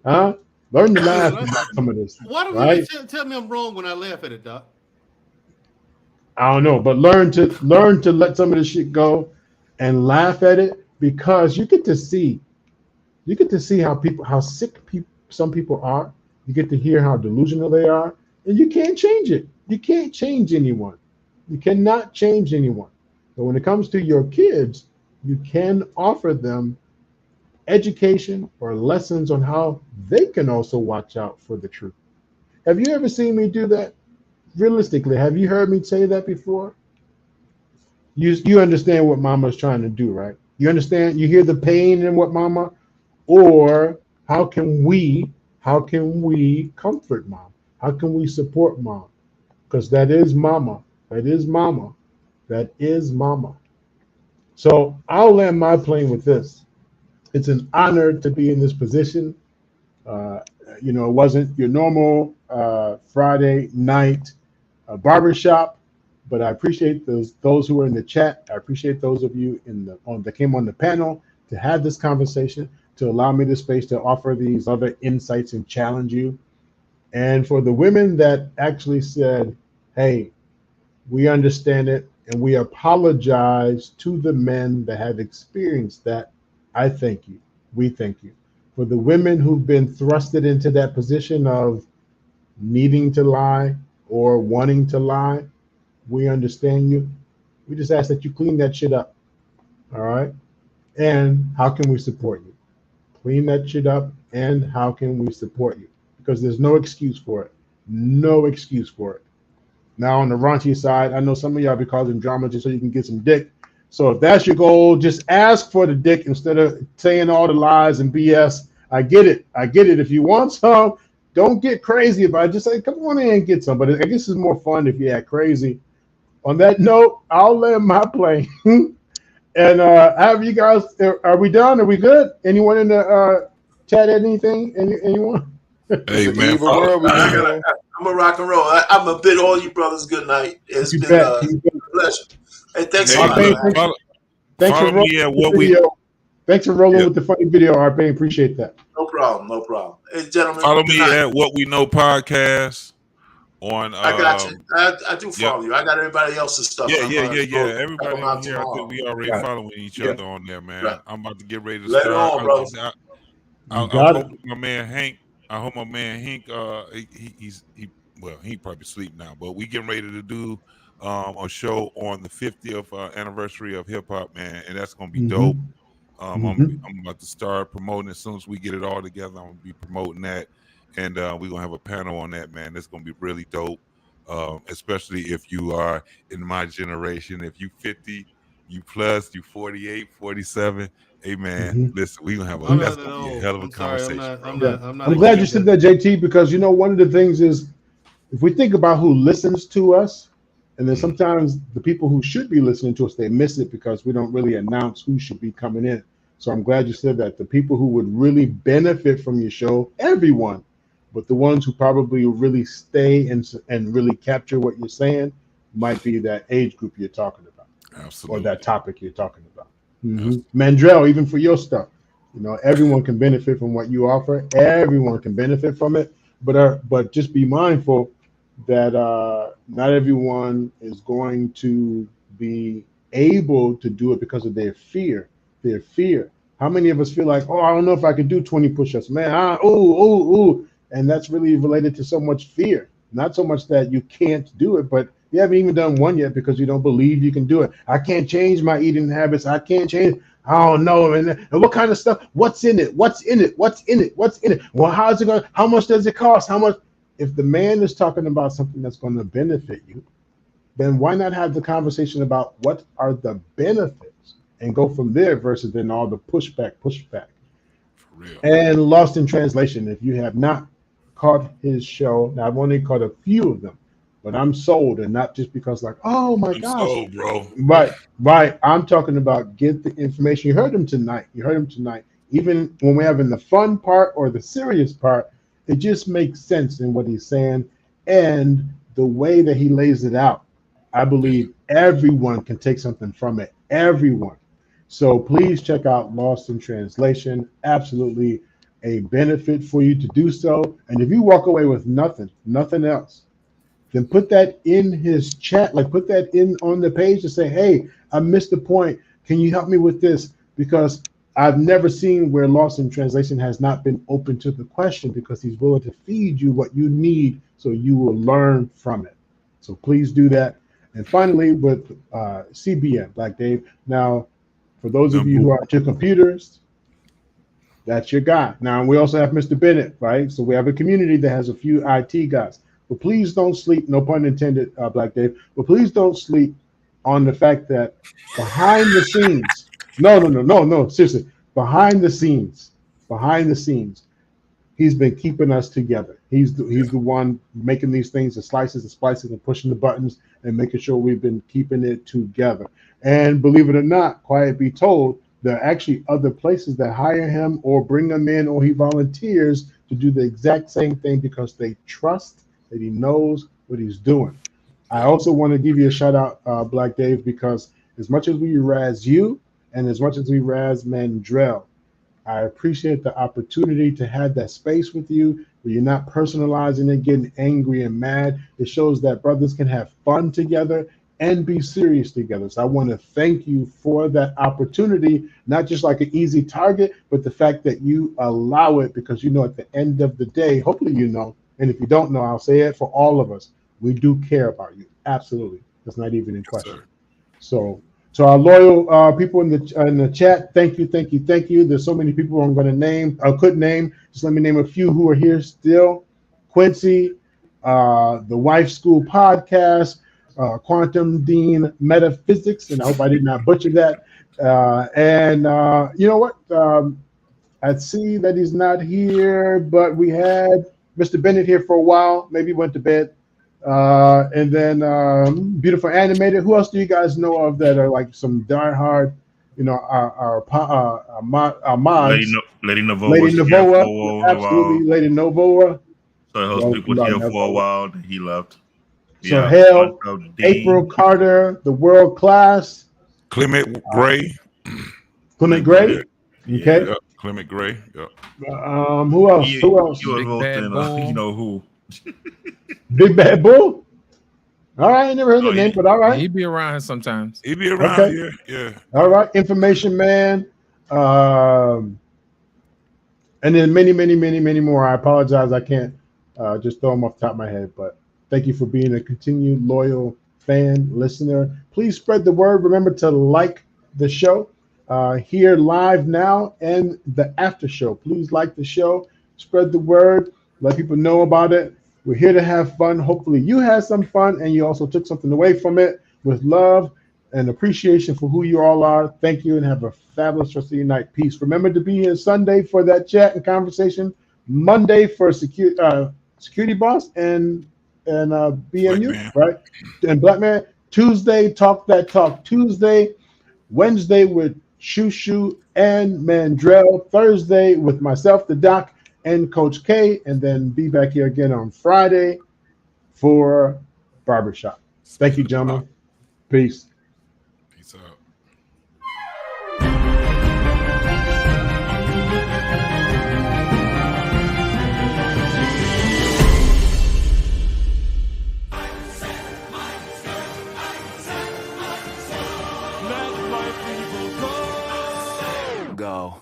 Huh? Learn to laugh about some of this. Why don't right? you tell me I'm wrong when I laugh at it, Doc? I don't know, but learn to let some of this shit go and laugh at it, because you get to see how sick some people are. You get to hear how delusional they are, and you can't change it. You can't change anyone. You cannot change anyone. But when it comes to your kids, you can offer them education or lessons on how they can also watch out for the truth. Have you ever seen me do that? Realistically, have you heard me say that before? You understand what Mama's trying to do, right? You understand? You hear the pain in what Mama, or how can we comfort Mom? How can we support Mom? Because that is Mama. That is Mama. That is Mama. So I'll land my plane with this. It's an honor to be in this position. It wasn't your normal Friday night barbershop, but I appreciate those who are in the chat. I appreciate those of you that came on the panel to have this conversation, to allow me the space to offer these other insights and challenge you. And for the women that actually said, hey, we understand it, and we apologize to the men that have experienced that, I thank you. We thank you. For the women who've been thrusted into that position of needing to lie or wanting to lie, we understand you. We just ask that you clean that shit up. All right? And how can we support you? Clean that shit up, and how can we support you? Because there's no excuse for it. No excuse for it. Now, on the raunchy side, I know some of y'all be causing drama just so you can get some dick. So if that's your goal, just ask for the dick instead of saying all the lies and BS. I get it. I get it. If you want some, don't get crazy about it. Just say, come on in and get some. But I guess it's more fun if you act crazy. On that note, I'll land my plane. And have you guys, are we done? Are we good? Anyone in the chat anything? Anyone? Hey, man. I'm a rock and roll. I'm a bid all you brothers good night. It's been a pleasure. Hey, thanks a lot. Thanks for rolling with the video. Thanks for rolling with the funny video, Arpe. Appreciate that. No problem. No problem. Hey, gentlemen. Follow me at What We Know Podcast on. I got you. I do follow you. I got everybody else's stuff. Yeah. Everybody on here, I think we already following each other on there, man. Right. I'm about to get ready to Let start. It on, bro. I hope my man Hank. He probably sleep now, but we getting ready to do a show on the 50th anniversary of hip hop, man, and that's gonna be dope. I'm about to start promoting as soon as we get it all together. I'm gonna be promoting that, and we're gonna have a panel on that, man. It's gonna be really dope, especially if you are in my generation. If you 50, you plus, you 48, 47. Hey man, listen, we gonna have that's gonna be a hell of a conversation. I'm glad you said that, JT, because one of the things is, if we think about who listens to us, and then sometimes the people who should be listening to us, they miss it because we don't really announce who should be coming in. So I'm glad you said that. The people who would really benefit from your show, everyone, but the ones who probably really stay and really capture what you're saying might be that age group you're talking about. Absolutely. Or that topic you're talking about. Mandrell, even for your stuff, everyone can benefit from what you offer. Everyone can benefit from it, but just be mindful that not everyone is going to be able to do it because of their fear. How many of us feel like, oh, I don't know if I could do 20 push-ups, man? And that's really related to so much fear. Not so much that you can't do it, but you haven't even done one yet because you don't believe you can do it. I can't change my eating habits. I can't change. I don't know. And what kind of stuff? What's in it? What's in it? What's in it? What's in it? Well, how's it going? How much does it cost? How much? If the man is talking about something that's going to benefit you, then why not have the conversation about what are the benefits and go from there versus then all the pushback. For real. And Lost in Translation, if you have not caught his show, now I've only caught a few of them, but I'm sold, and not just because like, oh my gosh. Sold, bro. Right. I'm talking about get the information. You heard him tonight. Even when we're having the fun part or the serious part, it just makes sense in what he's saying and the way that he lays it out. I believe everyone can take something from it. Everyone. So please check out Lost in Translation. Absolutely a benefit for you to do so. And if you walk away with nothing else, then put that in his chat, like put that in on the page to say, hey, I missed the point. Can you help me with this? Because I've never seen where Lost in Translation has not been open to the question, because he's willing to feed you what you need so you will learn from it. So please do that. And finally, with CBN, Black Dave. Now, for those of you who are to computers, that's your guy. Now, we also have Mr. Bennett, right? So we have a community that has a few IT guys. But please don't sleep, no pun intended, Black Dave, but please don't sleep on the fact that behind the scenes, no, seriously, behind the scenes, he's been keeping us together. He's the one making these things, the slices and splices and pushing the buttons and making sure we've been keeping it together. And believe it or not, quiet be told, there are actually other places that hire him or bring him in, or he volunteers to do the exact same thing because they trust that he knows what he's doing. I also want to give you a shout out, Black Dave, because as much as we razz you and as much as we razz Mandrell, I appreciate the opportunity to have that space with you where you're not personalizing it, getting angry and mad. It shows that brothers can have fun together and be serious together. So I want to thank you for that opportunity, not just like an easy target, but the fact that you allow it, because you know at the end of the day, hopefully you know, and if you don't know, I'll say it for all of us, we do care about you. Absolutely. That's not even in question. So to our loyal people in the chat, thank you. There's so many people I'm going to name, I could name. Just let me name a few who are here still. Quincy, the Wife School Podcast, Quantum Dean Metaphysics, and I hope I did not butcher that. And you know what? I see that he's not here, but we had Mr. Bennett here for a while. Maybe he went to bed. And then Beautiful Animated. Who else do you guys know of that are like some diehard, our mods? Lady Novoa. Absolutely, Lady Novoa. So he was here for a while, then he left. So April Carter, the World Class. Clement Gray. Okay. Yeah, Clement Gray. Yeah. Who else? He was you know who. Big Bad Bull? All right, I never heard the name, but all right. He'd be around sometimes. He'd be around, yeah. All right, Information Man. And then many more. I apologize. I can't just throw them off the top of my head, but thank you for being a continued loyal fan, listener. Please spread the word. Remember to like the show here live now and the after show. Please like the show. Spread the word. Let people know about it. We're here to have fun. Hopefully you had some fun and you also took something away from it with love and appreciation for who you all are. Thank you and have a fabulous rest of your night. Peace. Remember to be here Sunday for that chat and conversation. Monday for Security Boss and BMU, right? And Black Man. Tuesday, Talk That Talk Tuesday. Wednesday with Shushu and Mandrell. Thursday with myself, the Doc, and Coach K, and then be back here again on Friday for Barbershop. Thank you, gentlemen. Peace. Peace out. Go.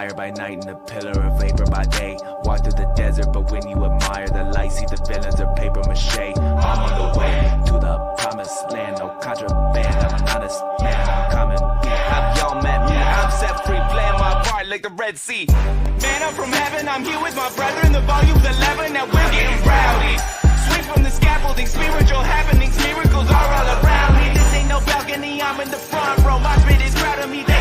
fire by night and a pillar of vapor by day. Walk through the desert, but when you admire the light, see the villains are paper mache. I'm on the way to the promised land, no contraband. I'm an honest man, I'm coming. Have y'all met me? I'm set free, playing my part like the Red Sea. Man, I'm from heaven, I'm here with my brethren. The volume's 11, now we're getting rowdy. Swing from the scaffolding, spiritual happenings, miracles are all around me. This ain't no balcony, I'm in the front row. My spit is proud of me. They